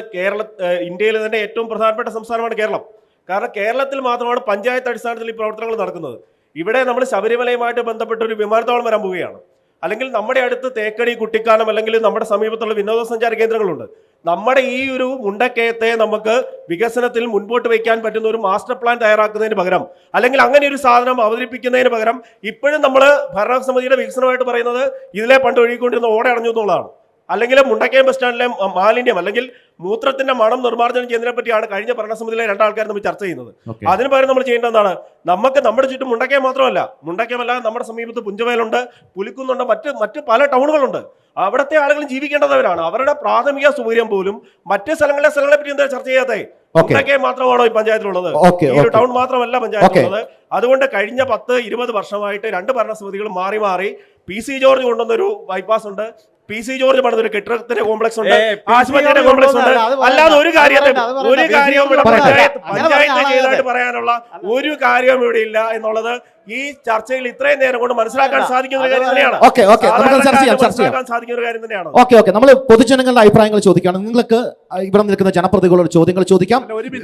ഇന്ത്യയിലെ തന്നെ ഏറ്റവും പ്രധാനപ്പെട്ട സംസ്ഥാനമാണ് കേരളം. കാരണം കേരളത്തിൽ മാത്രമാണ് പഞ്ചായത്ത് അടിസ്ഥാനത്തിൽ ഈ പ്രവർത്തനങ്ങൾ നടക്കുന്നത്. ഇവിടെ നമ്മൾ ശബരിമലയുമായിട്ട് ബന്ധപ്പെട്ട ഒരു വിമാനത്താവളം വരാൻ പോവുകയാണ്. അല്ലെങ്കിൽ നമ്മുടെ അടുത്ത് തേക്കടി, കുട്ടിക്കാനം, അല്ലെങ്കിൽ നമ്മുടെ സമീപത്തുള്ള വിനോദസഞ്ചാര കേന്ദ്രങ്ങളുണ്ട്. നമ്മുടെ ഈ ഒരു മുണ്ടക്കയത്തെ നമുക്ക് വികസനത്തിൽ മുൻപോട്ട് വയ്ക്കാൻ പറ്റുന്ന ഒരു മാസ്റ്റർ പ്ലാൻ തയ്യാറാക്കുന്നതിന് പകരം, അല്ലെങ്കിൽ അങ്ങനെ ഒരു സാധനം അവതരിപ്പിക്കുന്നതിന് പകരം ഇപ്പോഴും നമ്മൾ ഭരണസമിതിയുടെ വികസനമായിട്ട് പറയുന്നത് ഇതിലെ പണ്ട് ഒഴുകിക്കൊണ്ടിരുന്ന ഓടെ അടഞ്ഞു എന്നുള്ളതാണ്. അല്ലെങ്കിൽ മുണ്ടക്കയം ബസ് സ്റ്റാൻഡിലെ മാലിന്യം അല്ലെങ്കിൽ മൂത്രത്തിന്റെ മണം നിർമ്മാർജ്ജനം ചെയ്യുന്നതിനെ പറ്റിയാണ് കഴിഞ്ഞ ഭരണസമിതിയിലെ 2 ആൾക്കാർ നമ്മൾ ചർച്ച ചെയ്യുന്നത്. അതിന് പകരം നമ്മൾ ചെയ്യേണ്ടത് എന്താണ്? നമുക്ക് നമ്മുടെ ചുറ്റും മുണ്ടക്കയം മാത്രമല്ല, നമ്മുടെ സമീപത്ത് പുഞ്ചവയലുണ്ട്, പുലിക്കുന്നുണ്ട്, മറ്റ് പല ടൗണുകളുണ്ട്. അവിടുത്തെ ആളുകൾ ജീവിക്കേണ്ടവരാണ്. അവരുടെ പ്രാഥമിക സൗകര്യം പോലും മറ്റ് സ്ഥലങ്ങളെ പറ്റി എന്താ ചർച്ച ചെയ്യാതെ? മുണ്ടക്കയം മാത്രമാണോ ഈ പഞ്ചായത്തിലുള്ളത്? ഈ ഒരു ടൗൺ മാത്രമല്ല പഞ്ചായത്തിലുള്ളത്. അതുകൊണ്ട് കഴിഞ്ഞ 10-20 വർഷമായിട്ട് 2 ഭരണസമിതികളും മാറി മാറി PC ജോർജ് കൊണ്ടുവന്നൊരു ബൈപ്പാസ് ഉണ്ട്, PC ജോർജ് പണിതൊരു കെട്ടിടത്തിന്റെ കോംപ്ലക്സ് ഉണ്ട്, ആശുപത്രിയുടെ കോംപ്ലക്സ് ഉണ്ട്. അല്ലാതെ ഒരു കാര്യവും ഇവിടെ പഞ്ചായത്ത് ചെയ്തതായിട്ട് പറയാനുള്ള ഒരു കാര്യവും ഇവിടെ ഇല്ല എന്നുള്ളത് ഈ ചർച്ചയിൽ ഇത്രയും നേരം കൊണ്ട് മനസ്സിലാക്കാൻ സാധിക്കുന്ന ഒരു കാര്യം തന്നെയാണ്. നമ്മൾ പൊതുജനങ്ങളുടെ അഭിപ്രായങ്ങൾ ചോദിക്കുകയാണ്. നിങ്ങൾക്ക് ഇവിടെ നിൽക്കുന്ന ജനപ്രതിനിധികളോട് ചോദ്യങ്ങൾ ചോദിക്കാം,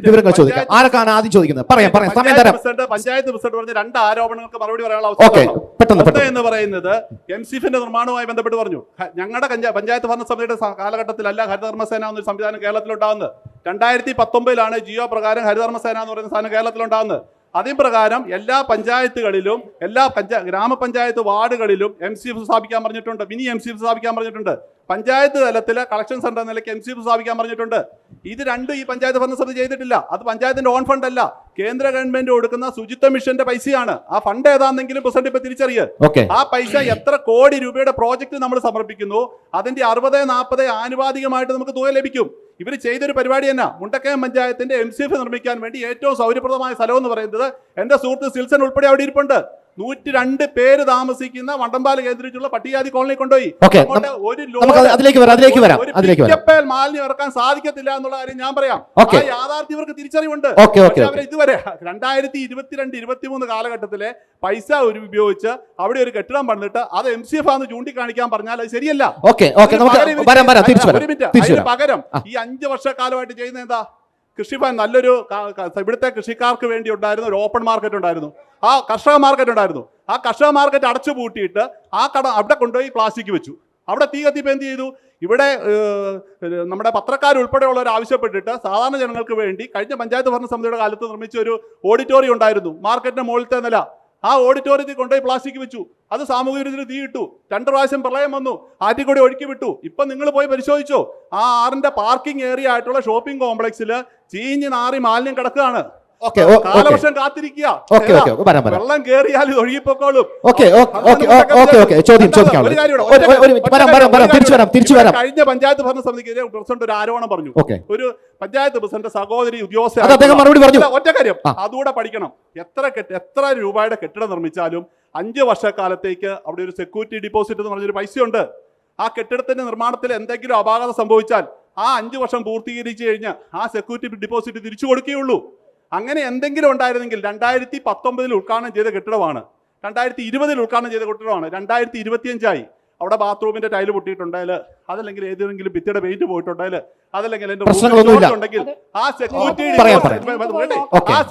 വിവരങ്ങൾ ചോദിക്കാം. ആരൊക്കെയാണ് ആദ്യം ചോദിക്കുന്നത്? പറയാം. സമയം തരാം. പഞ്ചായത്ത് പ്രസിഡന്റ് പറഞ്ഞ 2 ആരോപണങ്ങൾക്ക് മറുപടി പറയാനുള്ള അവസരം എന്ന് പറയുന്നത് MCFന്റെ നിർമ്മാണവുമായി ബന്ധപ്പെട്ട് പറഞ്ഞു. ഞങ്ങളുടെ പഞ്ചായത്ത് ഭരണസമിതിയുടെ കാലഘട്ടത്തിലല്ല ഹരിതകർമ്മസേന എന്നൊരു സംവിധാനം കേരളത്തിലുണ്ടാവുന്നത്. 2019 ജിയോ പ്രകാരം ഹരിതകർമ്മസേന എന്ന് പറയുന്ന സാധനം കേരളത്തിലുണ്ടാകുന്നത്. അതിൻ പ്രകാരം എല്ലാ പഞ്ചായത്തുകളിലും ഗ്രാമപഞ്ചായത്ത് വാർഡുകളിലും MCF സ്ഥാപിക്കാൻ പറഞ്ഞിട്ടുണ്ട്, മിനി MCF സ്ഥാപിക്കാൻ പറഞ്ഞിട്ടുണ്ട്. പഞ്ചായത്ത് തലത്തിൽ കളക്ഷൻ സെന്റർ നിലയ്ക്ക് MCF സ്ഥാപിക്കാൻ പറഞ്ഞിട്ടുണ്ട്. ഇത് രണ്ടും ഈ പഞ്ചായത്ത് ഭരണസമിതി ചെയ്തിട്ടില്ല. അത് പഞ്ചായത്തിന്റെ ഓൺ ഫണ്ട് അല്ല, കേന്ദ്ര ഗവൺമെന്റ് കൊടുക്കുന്ന ശുചിത്വ മിഷന്റെ പൈസയാണ്. ആ ഫണ്ട് ഏതാണെന്നെങ്കിലും പ്രസിഡന്റ് ഇപ്പൊ തിരിച്ചറിയുക. ആ പൈസ എത്ര കോടി രൂപയുടെ പ്രോജക്റ്റ് നമ്മൾ സമർപ്പിക്കുന്നു അതിന്റെ 60-40 ആനുപാതികമായിട്ട് നമുക്ക് തുക ലഭിക്കും. ഇവർ ചെയ്തൊരു പരിപാടി തന്നെ. മുണ്ടക്കയം പഞ്ചായത്തിന്റെ MCF നിർമ്മിക്കാൻ വേണ്ടി ഏറ്റവും സൗകര്യപ്രദമായ സ്ഥലം എന്ന് പറയുന്നത് എന്റെ സുഹൃത്ത് സിൽസൺ ഉൾപ്പെടെ അവിടെ ഇരിപ്പുണ്ട്. 102 പേര് താമസിക്കുന്ന വണ്ടമ്പാല കേന്ദ്രീകരിച്ചുള്ള പട്ടികജാതി കോളനി കൊണ്ടുപോയി. മാലിന്യം ഇറക്കാൻ സാധിക്കത്തില്ല എന്നുള്ള കാര്യം ഞാൻ പറയാം. ആ യാഥാർത്ഥ്യം ഇവർക്ക് തിരിച്ചറിവുണ്ട്. ഇതുവരെ 2022-23 കാലഘട്ടത്തിലെ പൈസ ഉപയോഗിച്ച് അവിടെ ഒരു കെട്ടിടം പണിതിട്ട് അത് MCF ആണെന്ന് ചൂണ്ടിക്കാണിക്കാൻ പറഞ്ഞാൽ അത് ശരിയല്ല. പകരം ഈ 5 വർഷക്കാലമായിട്ട് ചെയ്യുന്ന എന്താ? കൃഷിഭവൻ നല്ലൊരു ഇവിടുത്തെ കൃഷിക്കാർക്ക് വേണ്ടി ഉണ്ടായിരുന്ന ഒരു ഓപ്പൺ മാർക്കറ്റ് ഉണ്ടായിരുന്നു, ആ കർഷക മാർക്കറ്റ് ഉണ്ടായിരുന്നു. ആ കർഷക മാർക്കറ്റ് അടച്ചു പൂട്ടിയിട്ട് ആ കട അവിടെ കൊണ്ടുപോയി പ്ലാസ്റ്റിക് വെച്ചു. അവിടെ തീ കത്തിപ്പോൾ എന്ത് ചെയ്തു? ഇവിടെ നമ്മുടെ പത്രക്കാരുൾപ്പെടെയുള്ളവർ ആവശ്യപ്പെട്ടിട്ട് സാധാരണ ജനങ്ങൾക്ക് വേണ്ടി കഴിഞ്ഞ പഞ്ചായത്ത് ഭരണസമിതിയുടെ കാലത്ത് നിർമ്മിച്ച ഒരു ഓഡിറ്റോറിയം ഉണ്ടായിരുന്നു മാർക്കറ്റിന്റെ മുകളിലത്തെ നില. ആ ഓഡിറ്റോറിയത്തിൽ കൊണ്ടുപോയി പ്ലാസ്റ്റിക് വെച്ചു. അത് സാമൂഹ്യ വിരുദ്ധത്തിന് തീയിട്ടു. 2 പ്രാവശ്യം പ്രളയം വന്നു, ആറ്റിക്കൂടി ഒഴുക്കി വിട്ടു. ഇപ്പൊ നിങ്ങൾ പോയി പരിശോധിച്ചോ, ആ ആറിന്റെ പാർക്കിംഗ് ഏരിയ ആയിട്ടുള്ള ഷോപ്പിംഗ് കോംപ്ലക്സിൽ ചീഞ്ഞ് നാറി മാലിന്യം കിടക്കുകയാണ്. കാലവർഷം കാത്തിരിക്കുക, വെള്ളം കയറിയാൽ ഒഴുകിപ്പോക്കോളും. കഴിഞ്ഞ പഞ്ചായത്ത് ഭരണസമിതിക്കെതിരെ പ്രസിഡന്റ് ഒരു ആരോപണം പറഞ്ഞു. ഒരു പഞ്ചായത്ത് പ്രസിഡന്റ് സഹോദരി ഉദ്യോഗസ്ഥ ഒറ്റ കാര്യം അതുകൂടെ പഠിക്കണം. എത്ര രൂപയുടെ കെട്ടിടം നിർമ്മിച്ചാലും 5 വർഷക്കാലത്തേക്ക് അവിടെ ഒരു സെക്യൂരിറ്റി ഡിപ്പോസിറ്റ് എന്ന് പറഞ്ഞൊരു പൈസയുണ്ട്. ആ കെട്ടിടത്തിന്റെ നിർമ്മാണത്തിൽ എന്തെങ്കിലും അപാകത സംഭവിച്ചാൽ ആ 5 വർഷം പൂർത്തീകരിച്ചു കഴിഞ്ഞ് ആ സെക്യൂരിറ്റി ഡിപ്പോസിറ്റ് തിരിച്ചു കൊടുക്കുകയുള്ളൂ. അങ്ങനെ എന്തെങ്കിലും ഉണ്ടായിരുന്നെങ്കിൽ 2019 ഉദ്ഘാടനം ചെയ്ത കെട്ടിടമാണ്, 2020 ഉദ്ഘാടനം ചെയ്ത കെട്ടിടമാണ്, 2025 അവിടെ ബാത്റൂമിന്റെ ടൈല് പൊട്ടിയിട്ടുണ്ടെങ്കിൽ, അതല്ലെങ്കിൽ ഏതെങ്കിലും ഭിത്തിയുടെ പെയിന്റ് പോയിട്ടുണ്ടെങ്കിൽ, അതല്ലെങ്കിൽ ഉണ്ടെങ്കിൽ ആ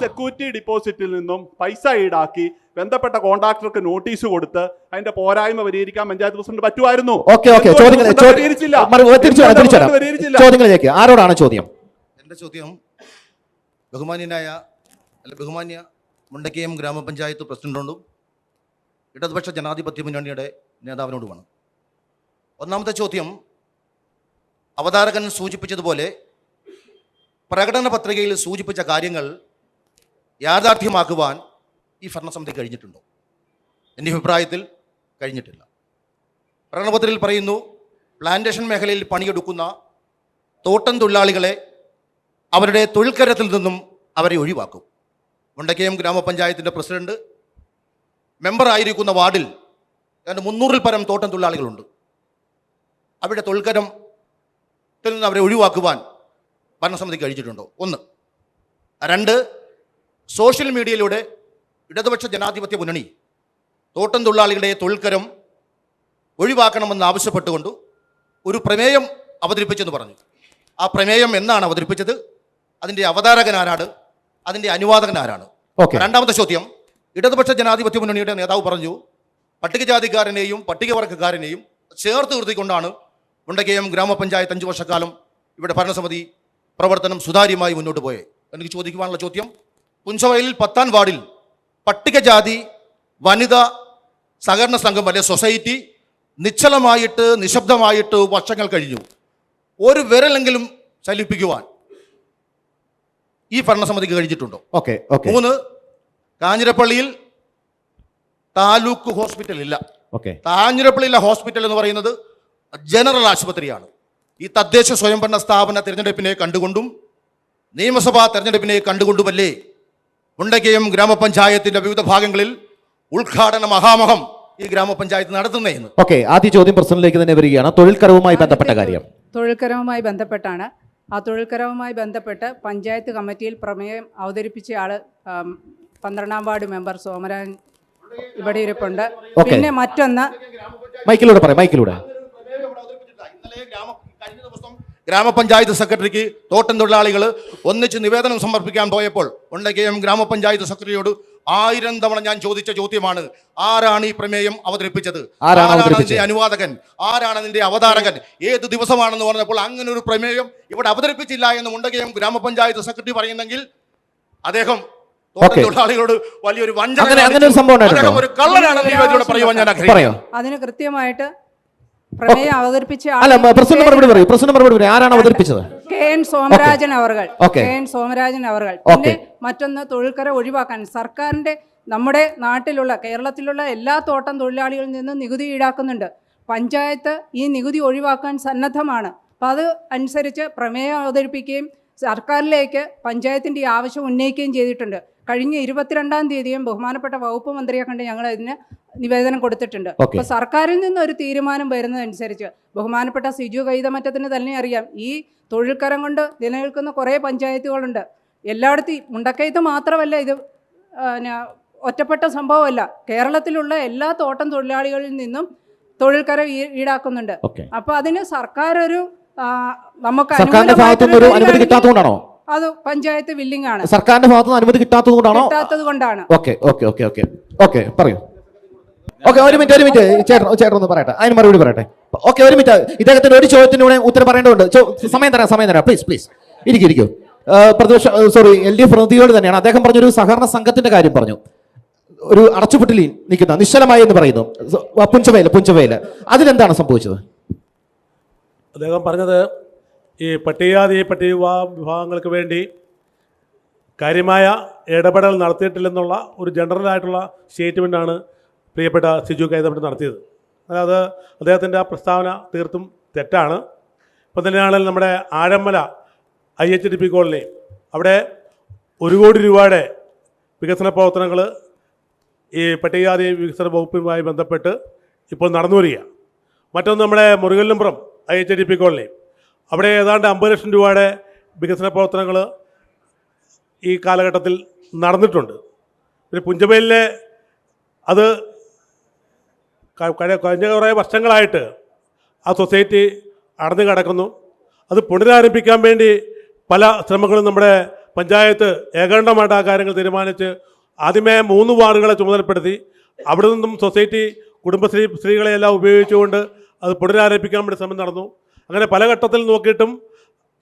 സെക്യൂരിറ്റി ഡിപ്പോസിറ്റിൽ നിന്നും പൈസ ഈടാക്കി ബന്ധപ്പെട്ട കോൺട്രാക്ടർക്ക് നോട്ടീസ് കൊടുത്ത് അതിന്റെ പോരായ്മ പരിഹരിക്കാൻ പഞ്ചായത്ത് പ്രസിഡന്റ് പറ്റുമായിരുന്നു. ആരോടാണ് ചോദ്യം? എന്റെ ചോദ്യം ബഹുമാന്യ മുണ്ടക്കയം ഗ്രാമപഞ്ചായത്ത് പ്രസിഡന്റിനോടും ഇടതുപക്ഷ ജനാധിപത്യ മുന്നണിയുടെ നേതാവിനോടുമാണ്. ഒന്നാമത്തെ ചോദ്യം, അവതാരകൻ സൂചിപ്പിച്ചതുപോലെ പ്രകടന പത്രികയിൽ സൂചിപ്പിച്ച കാര്യങ്ങൾ യാഥാർത്ഥ്യമാക്കുവാൻ ഈ ഭരണസമിതി കഴിഞ്ഞിട്ടുണ്ടോ? എൻ്റെ അഭിപ്രായത്തിൽ കഴിഞ്ഞിട്ടില്ല. പ്രകടനപത്രികയിൽ പറയുന്നു, പ്ലാന്റേഷൻ മേഖലയിൽ പണിയെടുക്കുന്ന തോട്ടം തൊഴിലാളികളെ അവരുടെ തൊഴിൽക്കരത്തിൽ നിന്നും അവരെ ഒഴിവാക്കും. മുണ്ടക്കയം ഗ്രാമപഞ്ചായത്തിൻ്റെ പ്രസിഡന്റ് മെമ്പറായിരിക്കുന്ന വാർഡിൽ 300-ൽ പരം തോട്ടം തൊഴിലാളികളുണ്ട്. അവരുടെ തൊഴിൽക്കരത്തിൽ നിന്ന് അവരെ ഒഴിവാക്കുവാൻ ഭരണസമിതി കഴിച്ചിട്ടുണ്ടോ? 1. 2, സോഷ്യൽ മീഡിയയിലൂടെ ഇടതുപക്ഷ ജനാധിപത്യ മുന്നണി തോട്ടം തൊഴിലാളികളുടെ തൊഴിൽക്കരം ഒഴിവാക്കണമെന്ന് ആവശ്യപ്പെട്ടുകൊണ്ട് ഒരു പ്രമേയം അവതരിപ്പിച്ചെന്ന് പറഞ്ഞു. ആ പ്രമേയം എന്നാണ് അവതരിപ്പിച്ചത്? അതിൻ്റെ അവതാരകൻ ആരാണ്? അതിൻ്റെ അനുവാദകൻ ആരാണ്? രണ്ടാമത്തെ ചോദ്യം, ഇടതുപക്ഷ ജനാധിപത്യ മുന്നണിയുടെ നേതാവ് പറഞ്ഞു പട്ടികജാതിക്കാരനെയും പട്ടികവർഗക്കാരനെയും ചേർത്ത് നിർത്തിക്കൊണ്ടാണ് മുണ്ടക്കയം ഗ്രാമപഞ്ചായത്ത് 5 വർഷക്കാലം ഇവിടെ ഭരണസമിതി പ്രവർത്തനം സുതാര്യമായി മുന്നോട്ട് പോയത്. എനിക്ക് ചോദിക്കുവാനുള്ള ചോദ്യം, പുഞ്ചവയലിൽ 10-ാം വാർഡിൽ പട്ടികജാതി വനിതാ സഹകരണ സംഘം അല്ലെ സൊസൈറ്റി നിശ്ചലമായിട്ട് നിശബ്ദമായിട്ട് വർഷങ്ങൾ കഴിഞ്ഞു. ഒരു വിരലെങ്കിലും ചലിപ്പിക്കുവാൻ ഈ ഭരണസമിതിക്ക് കഴിഞ്ഞിട്ടുണ്ടോ? 3, കാഞ്ഞിരപ്പള്ളിയിൽ താലൂക്ക് ഹോസ്പിറ്റൽ ഇല്ല. കാഞ്ഞിരപ്പള്ളിയിലെ ഹോസ്പിറ്റൽ എന്ന് പറയുന്നത് ജനറൽ ആശുപത്രിയാണ്. ഈ തദ്ദേശ സ്വയംഭരണ സ്ഥാപന തിരഞ്ഞെടുപ്പിനെ കണ്ടുകൊണ്ടും നിയമസഭാ തെരഞ്ഞെടുപ്പിനെ കണ്ടുകൊണ്ടുമല്ലേ മുണ്ടക്കയം ഗ്രാമപഞ്ചായത്തിന്റെ വിവിധ ഭാഗങ്ങളിൽ ഉദ്ഘാടന മഹാമഹം ഈ ഗ്രാമപഞ്ചായത്ത് നടത്തുന്നതെന്ന്. ആദ്യ ചോദ്യം പ്രസിഡന്റിലേക്ക് തന്നെ വരികയാണ്. തൊഴിൽക്കരവുമായി ബന്ധപ്പെട്ട കാര്യം. തൊഴിൽക്കരവുമായി ബന്ധപ്പെട്ടാണ്. ആ തൊഴിൽക്കരവുമായി ബന്ധപ്പെട്ട് പഞ്ചായത്ത് കമ്മിറ്റിയിൽ പ്രമേയം അവതരിപ്പിച്ച ആള് 12-ാം വാർഡ് മെമ്പർ സോമരാജൻ ഇവിടെ ഇരിപ്പുണ്ട്. പിന്നെ മറ്റൊന്ന് മൈക്കിലൂടെ പറയാം. കഴിഞ്ഞ ദിവസം ഗ്രാമപഞ്ചായത്ത് സെക്രട്ടറിക്ക് തോട്ടം തൊഴിലാളികൾ ഒന്നിച്ച് നിവേദനം സമർപ്പിക്കാൻ പോയപ്പോൾ മുണ്ടക്കയം ഗ്രാമപഞ്ചായത്ത് സെക്രട്ടറിയോട് 1000 തവണ ഞാൻ ചോദിച്ച ചോദ്യമാണ്, ആരാണ് ഈ പ്രമേയം അവതരിപ്പിച്ചത്, ആരാണ് അതിന്റെ അനുവാദകൻ, ആരാണ് അതിന്റെ അവതാരകൻ, ഏത് ദിവസമാണെന്ന് പറഞ്ഞപ്പോൾ അങ്ങനെ ഒരു പ്രമേയം ഇവിടെ അവതരിപ്പിച്ചില്ല എന്ന് മുണ്ടക്കയം ഗ്രാമപഞ്ചായത്ത് സെക്രട്ടറി പറയുന്നെങ്കിൽ അദ്ദേഹം തോട്ടം തൊഴിലാളികളോട് വലിയൊരു വഞ്ചന, ഒരു കള്ളനാണെന്ന് ഈ വേദിയോട് പറയുവാൻ ഞാൻ ആഗ്രഹിക്കുന്നു. അതിന് കൃത്യമായിട്ട് പ്രമേയം അവതരിപ്പിച്ച ആരാണ് അവതരിപ്പിച്ചത്? KN സോമരാജൻ അവർകൾ. KN സോമരാജൻ അവർകൾ. പിന്നെ മറ്റൊന്ന്, തൊഴിൽക്കര ഒഴിവാക്കാൻ സർക്കാരിന്റെ നമ്മുടെ നാട്ടിലുള്ള കേരളത്തിലുള്ള എല്ലാ തോട്ടം തൊഴിലാളികളിൽ നിന്നും നികുതി ഈടാക്കുന്നുണ്ട്. പഞ്ചായത്ത് ഈ നികുതി ഒഴിവാക്കാൻ സന്നദ്ധമാണ്. അപ്പം അത് അനുസരിച്ച് പ്രമേയം അവതരിപ്പിക്കുകയും സർക്കാരിലേക്ക് പഞ്ചായത്തിൻ്റെ ഈ ആവശ്യം ഉന്നയിക്കുകയും ചെയ്തിട്ടുണ്ട്. കഴിഞ്ഞ 22-ാം തീയതിയും ബഹുമാനപ്പെട്ട വകുപ്പ് മന്ത്രിയെ കണ്ട് ഞങ്ങൾ ഇതിന് നിവേദനം കൊടുത്തിട്ടുണ്ട്. അപ്പോൾ സർക്കാരിൽ നിന്ന് ഒരു തീരുമാനം വരുന്നതനുസരിച്ച് ബഹുമാനപ്പെട്ട സിജു കൈതമറ്റത്തിന് തന്നെ അറിയാം, ഈ തൊഴിൽക്കരം കൊണ്ട് നിലനിൽക്കുന്ന കുറേ പഞ്ചായത്തുകളുണ്ട്. എല്ലായിടത്തും മുണ്ടക്കയത്ത് മാത്രമല്ല, ഇത് ഒറ്റപ്പെട്ട സംഭവമല്ല, കേരളത്തിലുള്ള എല്ലാ തോട്ടം തൊഴിലാളികളിൽ നിന്നും തൊഴിൽക്കര ഈടാക്കുന്നുണ്ട്. അപ്പോൾ അതിന് സർക്കാർ ഒരു നമുക്ക് അനുമതി കിട്ടാത്തതുകൊണ്ടാണോ? അത് പഞ്ചായത്ത് വില്ലിംഗ് ആണ്. സർക്കാരിന്റെ ഭാഗത്ത് നിന്ന് അനുമതി കിട്ടാത്തത് കൊണ്ടാണ്. പറയൂ. ഒരു മിനിറ്റ് ചേട്ടൻ ഒന്ന് പറയട്ടെ, അതിന് മറുപടി പറയട്ടെ. ഒരു മിനിറ്റ്, ഇദ്ദേഹത്തിന്റെ ഒരു ചോദ്യത്തിനൂടെ ഉത്തരം പറയേണ്ടതുണ്ട്. സമയം തരാം. പ്ലീസ് ഇരിക്കൂ. പ്രതിപക്ഷ LDF പ്രതിനിധിയോട് തന്നെയാണ്. അദ്ദേഹം പറഞ്ഞൊരു സഹകരണ സംഘത്തിന്റെ കാര്യം പറഞ്ഞു. ഒരു അടച്ചുപുട്ടിൽ നിൽക്കുന്ന നിശ്ചലമായി എന്ന് പറയുന്നു, പുഞ്ചവയൽ, അതിലെന്താണ് സംഭവിച്ചത്? അദ്ദേഹം പറഞ്ഞത് ഈ പട്ടികജാതി വിഭാഗങ്ങൾക്ക് വേണ്ടി കാര്യമായ ഇടപെടൽ നടത്തിയിട്ടില്ലെന്നുള്ള ഒരു ജനറലായിട്ടുള്ള സ്റ്റേറ്റ്മെൻറ്റാണ് പ്രിയപ്പെട്ട സിജു കൈതമറ്റം നടത്തിയത്. അതായത് അദ്ദേഹത്തിൻ്റെ ആ പ്രസ്താവന തീർത്തും തെറ്റാണ്. ഇപ്പം തന്നെയാണെങ്കിൽ നമ്മുടെ ആഴമല IHDP കോളനി, അവിടെ 1 കോടി രൂപയുടെ വികസന പ്രവർത്തനങ്ങൾ ഈ പട്ടികജാതി വികസന വകുപ്പുമായി ബന്ധപ്പെട്ട് ഇപ്പോൾ നടന്നു വരിക. മറ്റൊന്ന് നമ്മുടെ മുരുകല്ലുംപുറം IHDP കോളനി, അവിടെ ഏതാണ്ട് 50 ലക്ഷം രൂപയുടെ വികസന പ്രവർത്തനങ്ങൾ ഈ കാലഘട്ടത്തിൽ നടന്നിട്ടുണ്ട്. പിന്നെ പുഞ്ചവയലിലെ അത് കഴിഞ്ഞ കുറേ വർഷങ്ങളായിട്ട് ആ സൊസൈറ്റി അടഞ്ഞു കിടക്കുന്നു. അത് പുനരാരംഭിക്കാൻ വേണ്ടി പല ശ്രമങ്ങളും നമ്മുടെ പഞ്ചായത്ത് ഏകാണ്ടമായിട്ട് ആ കാര്യങ്ങൾ തീരുമാനിച്ച് ആദ്യമേ 3 വാർഡുകളെ ചുമതലപ്പെടുത്തി അവിടെ നിന്നും സൊസൈറ്റി കുടുംബശ്രീ സ്ത്രീകളെയെല്ലാം ഉപയോഗിച്ചുകൊണ്ട് അത് പുനരാരംഭിക്കാൻ വേണ്ടി ശ്രമം നടന്നു. അങ്ങനെ പല ഘട്ടത്തിൽ നോക്കിയിട്ടും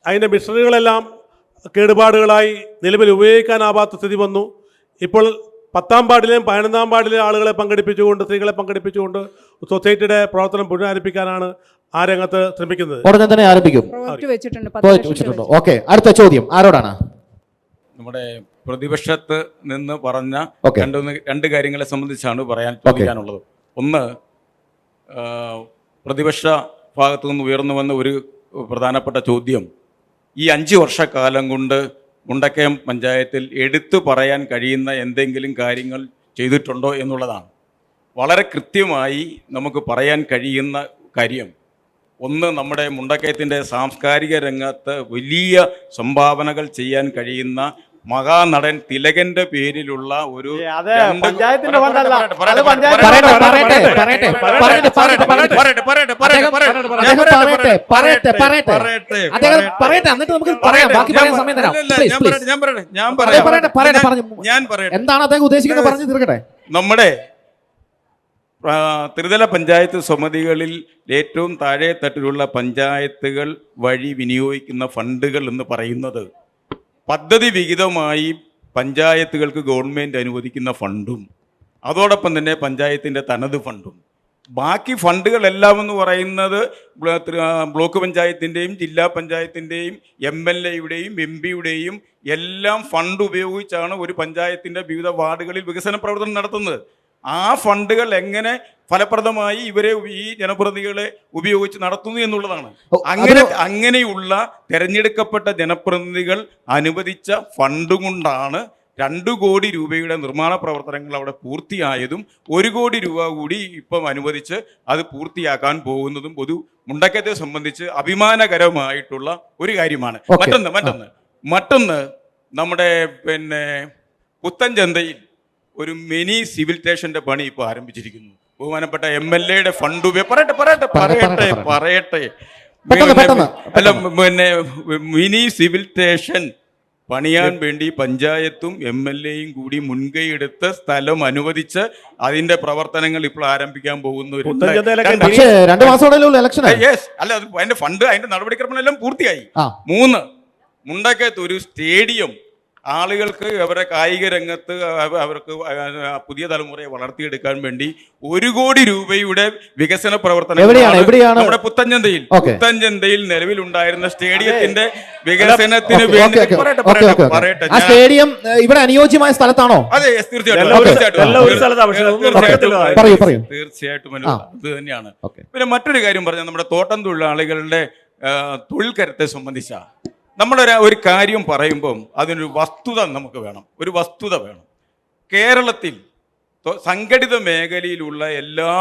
അതിൻ്റെ മിഷനറികളെല്ലാം കേടുപാടുകളായി നിലവിൽ ഉപയോഗിക്കാനാവാത്ത സ്ഥിതി വന്നു. ഇപ്പോൾ 10-ാം വാർഡിലെയും 11-ാം വാർഡിലെ ആളുകളെ പങ്കെടുപ്പിച്ചുകൊണ്ട്, സ്ത്രീകളെ പങ്കെടുപ്പിച്ചുകൊണ്ട് സൊസൈറ്റിയുടെ പ്രവർത്തനം പുനരാരംഭിക്കാനാണ് ആ രംഗത്ത് ശ്രമിക്കുന്നത്. ഉടനെ തന്നെ ആരംഭിക്കും. അടുത്ത ചോദ്യം ആരോടാണ്? നമ്മുടെ പ്രതിപക്ഷത്ത് നിന്ന് പറഞ്ഞ രണ്ട് കാര്യങ്ങളെ സംബന്ധിച്ചാണ് ചോദിക്കാനുള്ളത്. ഒന്ന്, പ്രതിപക്ഷ ഭാഗത്തു നിന്ന് ഉയർന്നു വന്ന ഒരു പ്രധാനപ്പെട്ട ചോദ്യം, ഈ 5 വർഷക്കാലം കൊണ്ട് മുണ്ടക്കയം പഞ്ചായത്തിൽ എടുത്തു പറയാൻ കഴിയുന്ന എന്തെങ്കിലും കാര്യങ്ങൾ ചെയ്തിട്ടുണ്ടോ എന്നുള്ളതാണ്. വളരെ കൃത്യമായി നമുക്ക് പറയാൻ കഴിയുന്ന കാര്യം, ഒന്ന്, നമ്മുടെ മുണ്ടക്കയത്തിൻ്റെ സാംസ്കാരിക രംഗത്ത് വലിയ സംഭാവനകൾ ചെയ്യാൻ കഴിയുന്ന മഹാനടൻ തിലകന്റെ പേരിലുള്ള ഒരു എന്താണ് അദ്ദേഹം ഉദ്ദേശിക്കുന്നത് പറഞ്ഞു തീർക്കട്ടെ. നമ്മുടെ ത്രിതല പഞ്ചായത്ത് സമിതികളിൽ ഏറ്റവും താഴെ തട്ടിലുള്ള പഞ്ചായത്തുകൾ വഴി വിനിയോഗിക്കുന്ന ഫണ്ടുകൾ എന്ന് പറയുന്നത് പദ്ധതി വിഹിതമായി പഞ്ചായത്തുകൾക്ക് ഗവൺമെൻറ് അനുവദിക്കുന്ന ഫണ്ടും അതോടൊപ്പം തന്നെ പഞ്ചായത്തിൻ്റെ തനത് ഫണ്ടും, ബാക്കി ഫണ്ടുകളെല്ലാം എന്ന് പറയുന്നത് ബ്ലോക്ക് പഞ്ചായത്തിൻ്റെയും ജില്ലാ പഞ്ചായത്തിൻ്റെയും MLA-യുടെയും MP-യുടെയും എല്ലാം ഫണ്ട് ഉപയോഗിച്ചാണ് ഒരു പഞ്ചായത്തിൻ്റെ വിവിധ വാർഡുകളിൽ വികസന പ്രവർത്തനം നടത്തുന്നത്. ആ ഫണ്ടുകൾ എങ്ങനെ ഫലപ്രദമായി ഇവരെ ഈ ജനപ്രതിനിധികളെ ഉപയോഗിച്ച് നടത്തുന്നു എന്നുള്ളതാണ്. അങ്ങനെയുള്ള തിരഞ്ഞെടുക്കപ്പെട്ട ജനപ്രതിനിധികൾ അനുവദിച്ച ഫണ്ട് കൊണ്ടാണ് 2 കോടി രൂപയുടെ നിർമ്മാണ പ്രവർത്തനങ്ങൾ അവിടെ പൂർത്തിയായതും 1 കോടി രൂപ കൂടി ഇപ്പം അനുവദിച്ച് അത് പൂർത്തിയാക്കാൻ പോകുന്നതും മുണ്ടക്കയത്തെ സംബന്ധിച്ച് അഭിമാനകരമായിട്ടുള്ള ഒരു കാര്യമാണ്. മറ്റൊന്ന് നമ്മുടെ പുത്തൻചന്തയിൽ ഒരു മിനി സിവിൽ സ്റ്റേഷന്റെ പണി ഇപ്പോൾ ആരംഭിച്ചിരിക്കുന്നു. ബഹുമാനപ്പെട്ട MLA-യുടെ ഫണ്ട് പറയട്ടെ പെട്ടെന്ന്. അല്ല, പിന്നെ മിനി സിവിൽ സ്റ്റേഷൻ പണിയാൻ വേണ്ടി പഞ്ചായത്തും MLAയും കൂടി മുൻകൈയെടുത്ത് സ്ഥലം അനുവദിച്ച് അതിന്റെ പ്രവർത്തനങ്ങൾ ഇപ്പോൾ ആരംഭിക്കാൻ പോകുന്നു. പക്ഷേ 2 മാസത്തോടെ ഇലക്ഷൻ. യെസ്, അല്ല, അതിന്റെ ഫണ്ട്, അതിന്റെ നടപടിക്രമങ്ങളെല്ലാം പൂർത്തിയായി. 3, മുണ്ടക്കയത്ത് ഒരു സ്റ്റേഡിയം ആളുകൾക്ക് അവരുടെ കായിക രംഗത്ത് അവർക്ക് പുതിയ തലമുറയെ വളർത്തിയെടുക്കാൻ വേണ്ടി 1 കോടി രൂപയുടെ വികസന പ്രവർത്തനം നമ്മുടെ പുത്തൻചന്തയിൽ നിലവിലുണ്ടായിരുന്ന സ്റ്റേഡിയത്തിന്റെ വികസനത്തിന് വേണ്ടി പറയട്ടെ. സ്റ്റേഡിയം ഇവിടെ അനുയോജ്യമായ സ്ഥലത്താണോ? അതെ, തീർച്ചയായിട്ടും അത് തന്നെയാണ്. പിന്നെ മറ്റൊരു കാര്യം പറഞ്ഞാൽ നമ്മുടെ തോട്ടം തൊഴിലാളികളുടെ തൊഴിൽ കരുത്തെ സംബന്ധിച്ച ഒരു കാര്യം പറയുമ്പം അതിനൊരു വസ്തുത നമുക്ക് വേണം, ഒരു വസ്തുത വേണം. കേരളത്തിൽ സംഘടിത മേഖലയിലുള്ള എല്ലാ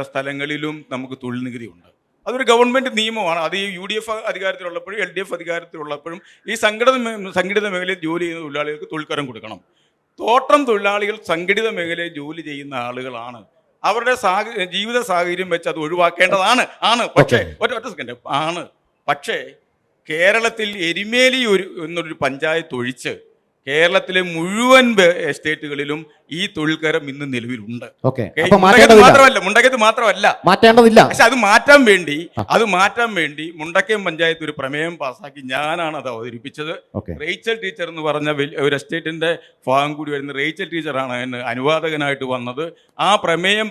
സ്ഥലങ്ങളിലും നമുക്ക് തൊഴിൽ നികുതി ഉണ്ട്. അതൊരു ഗവൺമെൻറ് നിയമമാണ്. അത് ഈ UDF അധികാരത്തിലുള്ളപ്പോഴും LDF അധികാരത്തിലുള്ളപ്പോഴും ഈ സംഘടിത മേഖലയിൽ ജോലി ചെയ്യുന്ന തൊഴിലാളികൾക്ക് തൊഴിൽക്കരം കൊടുക്കണം. തോട്ടം തൊഴിലാളികൾ സംഘടിത മേഖലയിൽ ജോലി ചെയ്യുന്ന ആളുകളാണ്. അവരുടെ ജീവിത സാഹചര്യം വെച്ച് അത് ഒഴിവാക്കേണ്ടതാണ്. പക്ഷേ കേരളത്തിൽ എരുമേലി എന്നൊരു പഞ്ചായത്ത് ഒഴിച്ച് കേരളത്തിലെ മുഴുവൻ എസ്റ്റേറ്റുകളിലും ഈ തൊഴിൽക്കരം ഇന്ന് നിലവിലുണ്ട്. മുണ്ടക്കയത്ത് മാത്രമല്ല, മാറ്റേണ്ടതില്ല. പക്ഷെ അത് മാറ്റാൻ വേണ്ടി മുണ്ടക്കയം പഞ്ചായത്ത് ഒരു പ്രമേയം പാസ്സാക്കി. ഞാനാണ് അത് അവതരിപ്പിച്ചത്. റേച്ചൽ ടീച്ചർ എന്ന് പറഞ്ഞ ഒരു എസ്റ്റേറ്റിന്റെ ഭാഗം കൂടി വരുന്ന റേച്ചൽ ടീച്ചറാണ് അതിന് അനുവാദകനായിട്ട് വന്നത്. ആ പ്രമേയം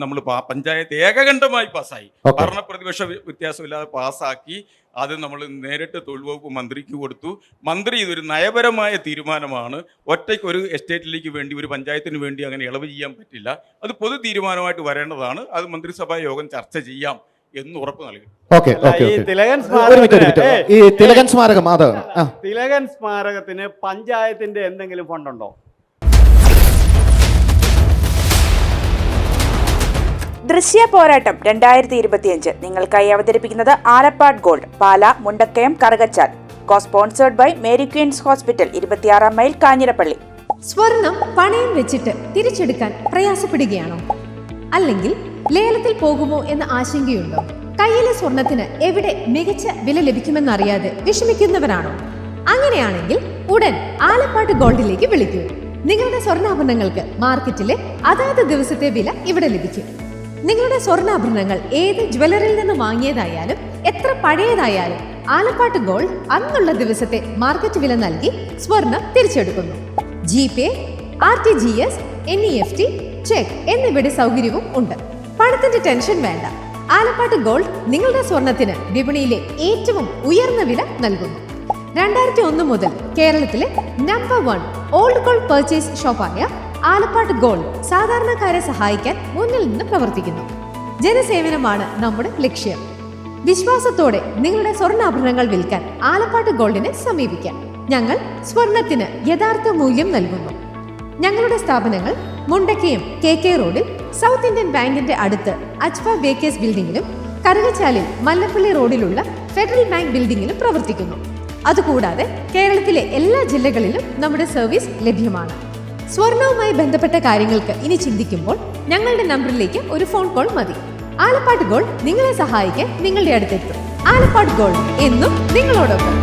നമ്മൾ പഞ്ചായത്ത് ഏകകണ്ഠമായി പാസ്സായി, ഭരണപ്രതിപക്ഷ വ്യത്യാസമില്ലാതെ പാസ്സാക്കി. അത് നമ്മൾ നേരിട്ട് തൊഴിൽ വകുപ്പ് മന്ത്രിക്ക് കൊടുത്തു. മന്ത്രി ഇതൊരു നയപരമായ തീരുമാനമാണ്. ഒറ്റയ്ക്ക് ഒരു എസ്റ്റേറ്റിലേക്ക് വേണ്ടി, ഒരു പഞ്ചായത്തിന് വേണ്ടി അങ്ങനെ ഇളവ് ചെയ്യാൻ പറ്റില്ല. അത് പൊതു തീരുമാനമായിട്ട് വരേണ്ടതാണ്. അത് മന്ത്രിസഭാ യോഗം ചർച്ച ചെയ്യാം എന്ന് ഉറപ്പ് നൽകി. തിലകൻ സ്മാരകത്തിന് പഞ്ചായത്തിന്റെ എന്തെങ്കിലും ഫണ്ടുണ്ടോ? ദൃശ്യ പോരാട്ടം 2025 നിങ്ങൾക്കായി അവതരിപ്പിക്കുന്നത് Alappad Gold, Pala, Mundakayam, Karukachal. Sponsored by Mary Queens Hospital, 26 Mile, Kanjirappally. സ്വർണം പണയം വെച്ചിട്ട് തിരിച്ചെടുക്കാൻ പ്രയാസപ്പെടുകയാണോ? അല്ലെങ്കിൽ ലേലത്തിൽ പോകുമോ എന്ന ആശങ്കയുണ്ടോ? കയ്യിലെ സ്വർണത്തിന് എവിടെ മികച്ച വില ലഭിക്കുമെന്നറിയാതെ വിഷമിക്കുന്നവരാണോ? അങ്ങനെയാണെങ്കിൽ ഉടൻ ആലപ്പാട് ഗോൾഡിലേക്ക് വിളിക്കൂ. നിങ്ങളുടെ സ്വർണ്ണാഭരണങ്ങൾക്ക് മാർക്കറ്റിലെ അതാത് ദിവസത്തെ വില ഇവിടെ ലഭിക്കും. നിങ്ങളുടെ സ്വർണ്ണാഭരണങ്ങൾ ഏത് ജ്വല്ലറിയിൽ നിന്ന് വാങ്ങിയതായാലും എത്ര പഴയതായാലും ആലപ്പാട് ഗോൾഡ് അന്നുള്ള ദിവസത്തെ മാർക്കറ്റ് വില നൽകി സ്വർണം തിരിച്ചെടുക്കുന്നു. GPay, RTGS, NEFT, ചെക്ക് എന്നിവയുടെ സൗകര്യവും ഉണ്ട്. പണത്തിന്റെ ടെൻഷൻ വേണ്ട. ആലപ്പാട് ഗോൾഡ് നിങ്ങളുടെ സ്വർണത്തിന് വിപണിയിലെ ഏറ്റവും ഉയർന്ന വില നൽകുന്നു. 2001 മുതൽ കേരളത്തിലെ നമ്പർ 1 ഓൾഡ് ഗോൾഡ് പർച്ചേസ് ഷോപ്പായ ആലപ്പാട് ഗോൾഡ് സാധാരണക്കാരെ സഹായിക്കാൻ മുന്നിൽ നിന്ന് പ്രവർത്തിക്കുന്നു. ജനസേവനമാണ് നമ്മുടെ ലക്ഷ്യം. വിശ്വാസത്തോടെ നിങ്ങളുടെ സ്വർണ്ണാഭരണങ്ങൾ വിൽക്കാൻ ആലപ്പാട് ഗോൾഡിനെ സമീപിക്കാം. ഞങ്ങൾ സ്വർണത്തിന് യഥാർത്ഥ മൂല്യം നൽകുന്നു. ഞങ്ങളുടെ സ്ഥാപനങ്ങൾ മുണ്ടക്കയം KK റോഡിൽ സൗത്ത് ഇന്ത്യൻ ബാങ്കിന്റെ അടുത്ത് അജ്ഫ ബേക്കേഴ്സ് ബിൽഡിംഗിലും കറുകച്ചാലിൽ മല്ലപ്പള്ളി റോഡിലുള്ള ഫെഡറൽ ബാങ്ക് ബിൽഡിംഗിലും പ്രവർത്തിക്കുന്നു. അതുകൂടാതെ കേരളത്തിലെ എല്ലാ ജില്ലകളിലും നമ്മുടെ സർവീസ് ലഭ്യമാണ്. സ്വർണവുമായി ബന്ധപ്പെട്ട കാര്യങ്ങൾക്ക് ഇനി ചിന്തിക്കുമ്പോൾ ഞങ്ങളുടെ നമ്പറിലേക്ക് ഒരു ഫോൺ കോൾ മതി. ആലപ്പാട് ഗോൾഡ് നിങ്ങളെ സഹായിക്കാൻ നിങ്ങളുടെ അടുത്തെത്തും. ആലപ്പാട് ഗോൾഡ് എന്നും നിങ്ങളോടൊപ്പം.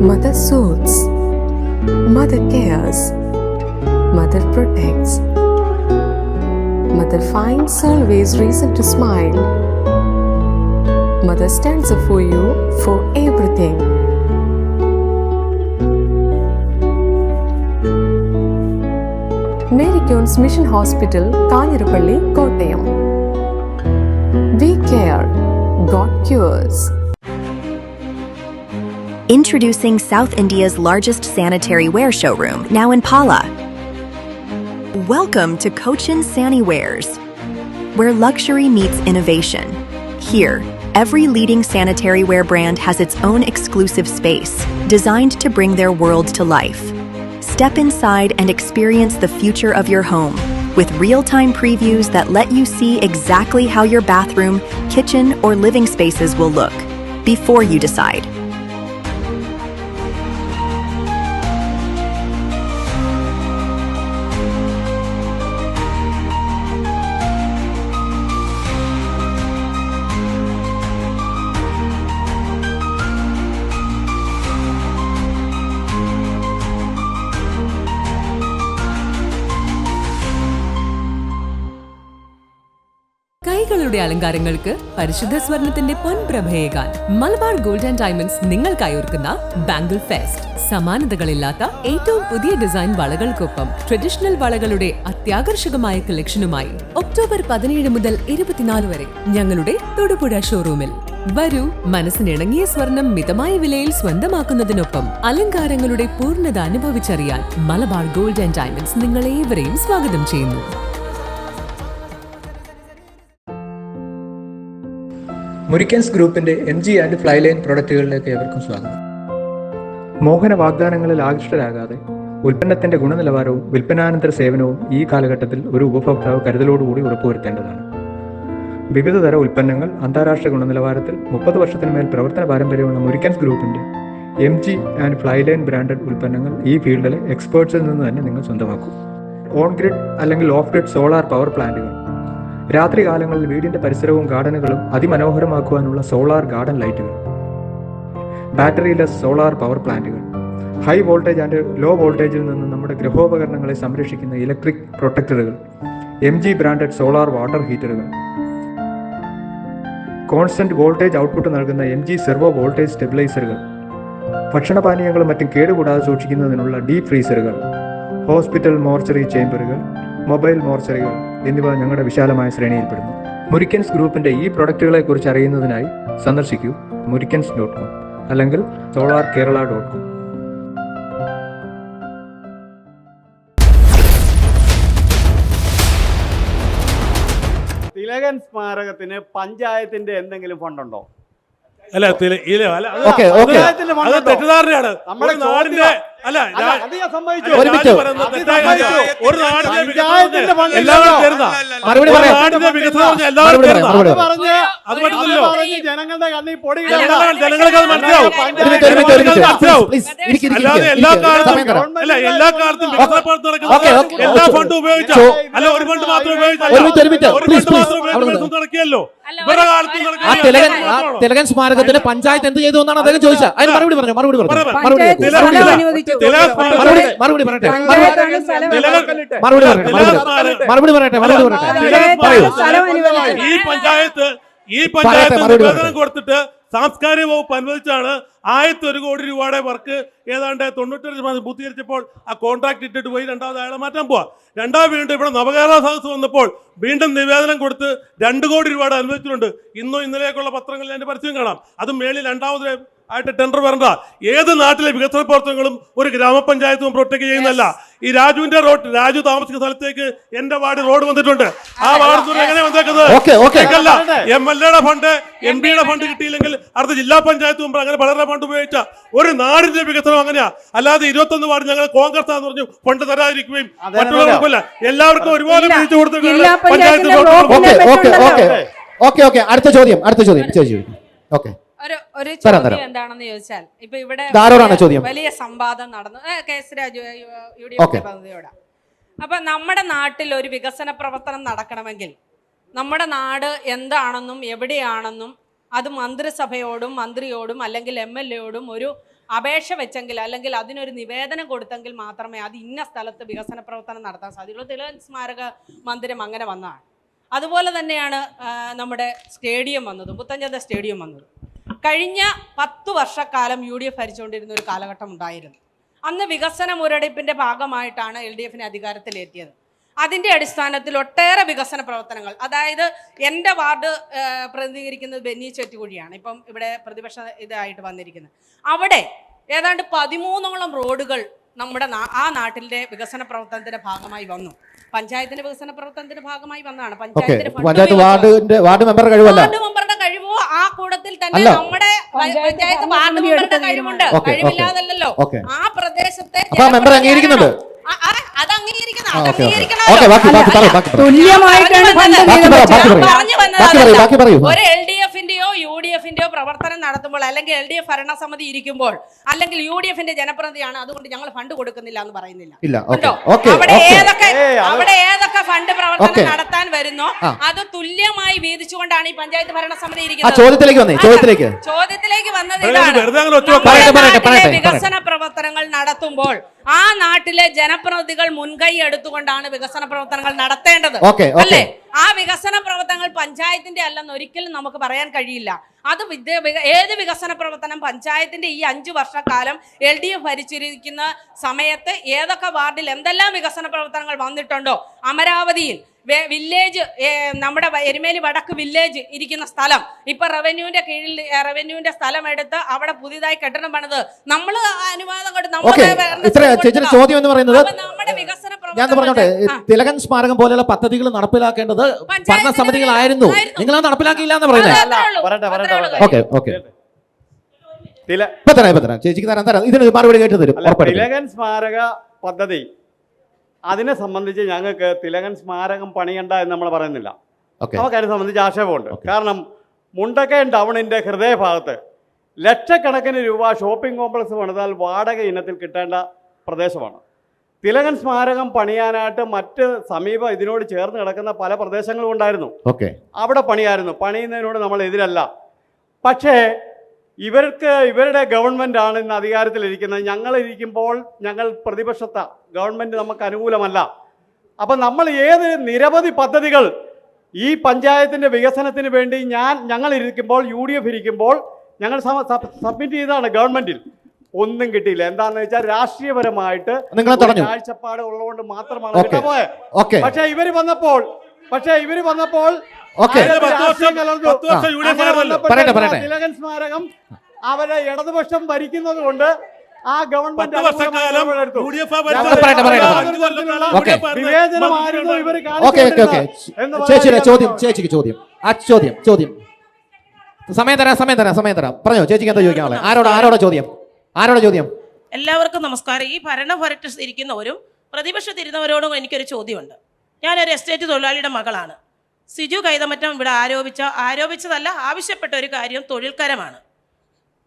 Mother soothes, Mother cares, Mother protects, Mother finds always reason to smile. Mother stands up for you for everything. Mary Queen's Mission Hospital, Kaanyirapalli, Kottayam. We care, God cures. Introducing South India's largest sanitary ware showroom, now in Pala. Welcome to Cochin Saniwares, where luxury meets innovation. Here, every leading sanitary ware brand has its own exclusive space, designed to bring their world to life. Step inside and experience the future of your home, with real-time previews that let you see exactly how your bathroom, kitchen, or living spaces will look before you decide. കൈകളുടെ അലങ്കാരങ്ങൾക്ക് പരിശുദ്ധ സ്വർണത്തിന്റെ പൊൻപ്രഭയേകാൻ Malabar gold and diamonds നിങ്ങൾക്കായി ഒരുക്കുന്ന bangle fest. സമാനതകളില്ലാത്ത ഏറ്റവും പുതിയ design വളകൾക്കൊപ്പം traditional വളകളുടെ അത്യാകർഷകമായ കളക്ഷനുമായി October 17 മുതൽ 24 വരെ ഞങ്ങളുടെ തൊടുപുഴ ഷോറൂമിൽ വരൂ. മനസ്സിനിണങ്ങിയ സ്വർണം മിതമായ വിലയിൽ സ്വന്തമാക്കുന്നതിനൊപ്പം അലങ്കാരങ്ങളുടെ പൂർണ്ണത അനുഭവിച്ചറിയാൻ മലബാർ ഗോൾഡ് ആൻഡ് ഡയമണ്ട്സ് നിങ്ങളേവരെയും സ്വാഗതം ചെയ്യുന്നു. മുരിക്കൻസ് ഗ്രൂപ്പിന്റെ MG ആൻഡ് ഫ്ലൈലൈൻ പ്രൊഡക്റ്റുകളിലേക്ക് ഏവർക്കും സ്വാഗതം. മോഹന വാഗ്ദാനങ്ങളിൽ ആകൃഷ്ടരാകാതെ ഉൽപ്പന്നത്തിന്റെ ഗുണനിലവാരവും വിൽപ്പനാനന്തര സേവനവും ഈ കാലഘട്ടത്തിൽ ഒരു ഉപഭോക്താവ് കരുതലോടുകൂടി ഉറപ്പുവരുത്തേണ്ടതാണ്. വിവിധതര ഉൽപ്പന്നങ്ങൾ അന്താരാഷ്ട്ര ഗുണനിലവാരത്തിൽ 30 വർഷത്തിന് മേൽ പ്രവർത്തന പാരമ്പര്യമുള്ള മുരിക്കൻസ് ഗ്രൂപ്പിന്റെ MG ആൻഡ് ഫ്ലൈലൈൻ ബ്രാൻഡഡ് ഉൽപ്പന്നങ്ങൾ ഈ ഫീൽഡിലെ എക്സ്പേർട്സിൽ നിന്ന് തന്നെ നിങ്ങൾ സ്വന്തമാക്കും. ഓൺ ഗ്രിഡ് അല്ലെങ്കിൽ ഓഫ് ഗ്രിഡ് സോളാർ പവർ പ്ലാന്റുകൾ, രാത്രി കാലങ്ങളിൽ വീടിന്റെ പരിസരവും ഗാർഡനുകളും അതിമനോഹരമാക്കുവാനുള്ള സോളാർ ഗാർഡൻ ലൈറ്റുകൾ, ബാറ്ററിലെസ് സോളാർ പവർ പ്ലാന്റുകൾ, ഹൈ വോൾട്ടേജ് ആൻഡ് ലോ വോൾട്ടേജിൽ നിന്ന് നമ്മുടെ ഗൃഹോപകരണങ്ങളെ സംരക്ഷിക്കുന്ന ഇലക്ട്രിക് പ്രൊട്ടക്ടറുകൾ, MG ബ്രാൻഡഡ് സോളാർ വാട്ടർ ഹീറ്ററുകൾ, കോൺസ്റ്റന്റ് വോൾട്ടേജ് ഔട്ട്പുട്ട് നൽകുന്ന MG സെർവോ വോൾട്ടേജ് സ്റ്റെബിലൈസറുകൾ, ഭക്ഷണപാനീയങ്ങളും മറ്റും കേടുകൂടാതെ സൂക്ഷിക്കുന്നതിനുള്ള ഡീപ് ഫ്രീസറുകൾ, ഹോസ്പിറ്റൽ മോർച്ചറി ചേംബറുകൾ, മൊബൈൽ മോർച്ചറികൾ എന്നിവ ഞങ്ങളുടെ വിശാലമായ ശ്രേണിയിൽപ്പെടുന്നു. മുരിക്കൻസ് ഗ്രൂപ്പിന്റെ ഈ പ്രൊഡക്റ്റുകളെ കുറിച്ച് അറിയുന്നതിനായി സന്ദർശിക്കൂ murikans.com അല്ലെങ്കിൽ solarkerala.com. തിലകൻ സ്മാരകത്തിന് പഞ്ചായത്തിന്റെ എന്തെങ്കിലും ഫണ്ടുണ്ടോ? അല്ല തെറ്റിദ്ധാരണയാണ്. നമ്മുടെ നാടിന്റെ ഒരു നാടിന്റെ വികസനം എല്ലാവരും അത് പറ്റുന്നല്ലോ. ജനങ്ങളുടെ കണ്ണിൽ പൊടി ജനങ്ങൾക്ക് അത് മനസ്സിലാവും. അല്ലാതെ എല്ലാ കാലത്തും വികസന പ്രവർത്തനം നടക്കുന്നത് എല്ലാ ഫണ്ടും ഉപയോഗിച്ചാൽ അല്ല, ഒരു ഫണ്ട് മാത്രം ഉപയോഗിച്ചാൽ നടക്കിയല്ലോ. ഇവരുടെ കാലത്ത് തിലകൻ സ്മാരകത്തിന് പഞ്ചായത്ത് എന്ത് ചെയ്തു എന്നാണ് അദ്ദേഹം ചോദിച്ചത്. അതിന് മറുപടി പറഞ്ഞു. മറുപടി ഈ പഞ്ചായത്ത് നിവേദനം കൊടുത്തിട്ട് സാംസ്കാരിക വകുപ്പ് അനുവദിച്ചാണ് 1 കോടി രൂപയുടെ വർക്ക് ഏതാണ്ട് 95% പൂർത്തീകരിച്ചപ്പോൾ ആ കോൺട്രാക്ട് ഇട്ടിട്ട് പോയി രണ്ടാമത് അയാളെ മാറ്റാൻ പോവാ. വീണ്ടും ഇവിടെ നവകേരള സദസ് വന്നപ്പോൾ വീണ്ടും നിവേദനം കൊടുത്ത് 2 കോടി രൂപയുടെ അനുവദിച്ചിട്ടുണ്ട്. ഇന്നലെയൊക്കെയുള്ള പത്രങ്ങളിൽ അതിന്റെ പരസ്യം കാണാം. അതും മേളിൽ രണ്ടാമത് ആയിട്ട് ടെൻഡർ വരണ്ട. ഏത് നാട്ടിലെ വികസന പ്രവർത്തനങ്ങളും ഒരു ഗ്രാമപഞ്ചായത്തും പ്രൊട്ടക്ട് ചെയ്യുന്നല്ല. ഈ രാജു താമസിക്കുന്ന സ്ഥലത്തേക്ക് എന്റെ വാർഡ് റോഡ് വന്നിട്ടുണ്ട്. ആ വാർഡ് എങ്ങനെ വന്നേക്കുന്നത്? MLA ഫണ്ട് MP ഫണ്ട് കിട്ടിയില്ലെങ്കിൽ അടുത്ത ജില്ലാ പഞ്ചായത്ത് മെമ്പർ അങ്ങനെ വളരെ ഫണ്ട് ഉപയോഗിച്ച ഒരു നാടിന്റെ വികസനം അങ്ങനെയാ. അല്ലാതെ 21 വാർഡ് ഞങ്ങൾ കോൺഗ്രസ് ആണെന്ന് പറഞ്ഞു ഫണ്ട് തരാതിരിക്കുകയും മറ്റുള്ളവർക്കല്ല, എല്ലാവർക്കും ഒരുപോലെ പിരിച്ചു കൊടുത്തിട്ടുണ്ട് പഞ്ചായത്ത്. അടുത്ത ചോദ്യം ഒരു ചോദ്യം എന്താണെന്ന് ചോദിച്ചാൽ, ഇപ്പൊ ഇവിടെ വലിയ സംവാദം നടന്നു KS രാജു UDF പദ്ധതിയോട്. അപ്പൊ നമ്മുടെ നാട്ടിൽ ഒരു വികസന പ്രവർത്തനം നടക്കണമെങ്കിൽ നമ്മുടെ നാട് എന്താണെന്നും എവിടെയാണെന്നും അത് മന്ത്രിസഭയോടും മന്ത്രിയോടും അല്ലെങ്കിൽ MLA ഒരു അപേക്ഷ വെച്ചെങ്കിൽ അല്ലെങ്കിൽ അതിനൊരു നിവേദനം കൊടുത്തെങ്കിൽ മാത്രമേ അത് ഇന്ന സ്ഥലത്ത് വികസന പ്രവർത്തനം നടത്താൻ സാധിക്കുള്ളൂ. തിലകൻ സ്മാരക മന്ദിരം അങ്ങനെ വന്നതാണ്. അതുപോലെ തന്നെയാണ് നമ്മുടെ സ്റ്റേഡിയം വന്നതും, പുത്തഞ്ചന്ത സ്റ്റേഡിയം വന്നതും. കഴിഞ്ഞ 10 വർഷക്കാലം UDF ഭരിച്ചുകൊണ്ടിരുന്ന ഒരു കാലഘട്ടം ഉണ്ടായിരുന്നു. അന്ന് വികസന മുരടിപ്പിന്റെ ഭാഗമായിട്ടാണ് LDFനെ അധികാരത്തിലെത്തിയത്. അതിൻ്റെ അടിസ്ഥാനത്തിൽ ഒട്ടേറെ വികസന പ്രവർത്തനങ്ങൾ, അതായത് എൻ്റെ വാർഡ് പ്രതിനിധീകരിക്കുന്നത് ബെന്നി ചെറ്റുകുഴിയാണ്, ഇപ്പം ഇവിടെ പ്രതിപക്ഷ ഇതായിട്ട് വന്നിരിക്കുന്നത്. അവിടെ ഏതാണ്ട് 13ഓളം റോഡുകൾ നമ്മുടെ ആ നാട്ടിലെ വികസന പ്രവർത്തനത്തിന്റെ ഭാഗമായി വന്നു. പഞ്ചായത്തിന്റെ വികസന പ്രവർത്തനത്തിന്റെ ഭാഗമായി വന്നതാണ്. വാർഡ് മെമ്പറുടെ കഴിവോ ആ കൂട്ടത്തിൽ തന്നെ നമ്മുടെ പഞ്ചായത്ത് വാർഡ് മെമ്പറുടെ കഴിവുണ്ട്. കഴിവില്ലാതല്ലോ. ആ പ്രദേശത്തെ അത് ഒരു LDFന്റെയോ UDFന്റെയോ പ്രവർത്തനം നടത്തുമ്പോൾ അല്ലെങ്കിൽ LDF ഭരണസമിതി ഇരിക്കുമ്പോൾ അല്ലെങ്കിൽ UDFന്റെ ജനപ്രതിനിധിയാണ്, അതുകൊണ്ട് ഞങ്ങൾ ഫണ്ട് കൊടുക്കുന്നില്ല എന്ന് പറയുന്നില്ല. അവിടെ ഏതൊക്കെ ഫണ്ട് പ്രവർത്തനം നടത്താൻ വരുന്നോ അത് തുല്യമായി വീതിച്ചുകൊണ്ടാണ് ഈ പഞ്ചായത്ത് ഭരണസമിതി ഇരിക്കുന്നത്. ചോദ്യത്തിലേക്ക് വന്നത് ഇതാണ്. വികസന പ്രവർത്തനങ്ങൾ നടത്തുമ്പോൾ ആ നാട്ടിലെ ജനപ്രതിനിധികൾ മുൻകൈ എടുത്തുകൊണ്ടാണ് വികസന പ്രവർത്തനങ്ങൾ നടത്തേണ്ടത്, അല്ലേ? ആ വികസന പ്രവർത്തനങ്ങൾ പഞ്ചായത്തിന്റെ അല്ലെന്ന് ഒരിക്കലും നമുക്ക് പറയാൻ കഴിയില്ല. അത് ഏത് വികസന പ്രവർത്തനം പഞ്ചായത്തിന്റെ ഈ 5 വർഷക്കാലം LDF ഭരിച്ചിരിക്കുന്ന സമയത്ത് ഏതൊക്കെ വാർഡിൽ എന്തെല്ലാം വികസന പ്രവർത്തനങ്ങൾ വന്നിട്ടുണ്ടോ, അമരാവതിയിൽ വില്ലേജ്, നമ്മുടെ എരുമേലി വടക്ക് വില്ലേജ് ഇരിക്കുന്ന സ്ഥലം ഇപ്പൊ റവന്യൂവിന്റെ കീഴിൽ റവന്യൂവിന്റെ സ്ഥലം എടുത്ത് അവിടെ പുതിയതായി കെട്ടിടം പണിത് നമ്മൾ അനുവാദം ചേച്ചിയുടെ ചോദ്യം എന്ന് പറയുന്നത്, നമ്മുടെ വികസന ഞാൻ പറഞ്ഞോട്ടെ, തിലകൻ സ്മാരകം പോലെയുള്ള പദ്ധതികൾ നടപ്പിലാക്കേണ്ടത് ഭരണസമിതികളായിരുന്നു, നിങ്ങളത് നടപ്പിലാക്കിയില്ല എന്ന് പറയുന്നത്. ഓക്കെ ഓക്കെ, ചേച്ചിക്ക് തരാം, ഇതിന് മറുപടി കേട്ട് തരും. തിലകൻ സ്മാരക പദ്ധതി അതിനെ സംബന്ധിച്ച് ഞങ്ങൾക്ക് തിലകൻ സ്മാരകം പണിയണ്ട എന്ന് നമ്മൾ പറയുന്നില്ല. നമുക്കതിനെ സംബന്ധിച്ച് ആക്ഷേപമുണ്ട്. കാരണം മുണ്ടക്കയം ടൗണിൻ്റെ ഹൃദയഭാഗത്ത് ലക്ഷക്കണക്കിന് രൂപ ഷോപ്പിംഗ് കോംപ്ലക്സ് പണിതാൽ വാടക ഇനത്തിൽ കിട്ടേണ്ട പ്രദേശമാണ്. തിലകൻ സ്മാരകം പണിയാനായിട്ട് മറ്റ് ഇതിനോട് ചേർന്ന് കിടക്കുന്ന പല പ്രദേശങ്ങളും ഉണ്ടായിരുന്നു. അവിടെ പണിയായിരുന്നു. പണിയുന്നതിനോട് നമ്മൾ എതിരല്ല. പക്ഷേ ഇവരുടെ ഗവൺമെൻറ്റാണ് ഇന്ന് അധികാരത്തിലിരിക്കുന്നത്. ഞങ്ങളിരിക്കുമ്പോൾ ഞങ്ങൾ പ്രതിപക്ഷത്ത ഗവൺമെൻറ് നമുക്ക് അനുകൂലമല്ല. അപ്പം നമ്മൾ നിരവധി പദ്ധതികൾ ഈ പഞ്ചായത്തിൻ്റെ വികസനത്തിന് വേണ്ടി ഞങ്ങളിരിക്കുമ്പോൾ UDF ഇരിക്കുമ്പോൾ ഞങ്ങൾ സബ്മിറ്റ് ചെയ്തതാണ് ഗവൺമെൻറ്റിൽ. ഒന്നും കിട്ടിയില്ല. എന്താണെന്ന് വെച്ചാൽ രാഷ്ട്രീയപരമായിട്ട് കാഴ്ചപ്പാട് ഉള്ളതുകൊണ്ട് മാത്രമാണ് കിട്ടാപോയത്. പക്ഷേ ഇവർ വന്നപ്പോൾ തിലകൻ സ്മാരകം അവരെ ഇടതുപക്ഷം ഭരിക്കുന്നത് കൊണ്ട് ആ ഗവൺമെന്റ് സമയം തരാം. പറഞ്ഞോ, ചേച്ചിക്ക് എന്താ ചോദിക്കാനുള്ളത്? ആരോടാ ചോദ്യം? എല്ലാവർക്കും നമസ്കാരം. ഈ ഭരണഭരട്ട് ഇരിക്കുന്നവരും പ്രതിപക്ഷത്തിരുന്നവരോടും എനിക്കൊരു ചോദ്യമുണ്ട്. ഞാനൊരു എസ്റ്റേറ്റ് തൊഴിലാളിയുടെ മകളാണ്. സിജു കൈതമറ്റം ഇവിടെ ആരോപിച്ചതല്ല, ആവശ്യപ്പെട്ട ഒരു കാര്യം തൊഴിൽക്കരമാണ്.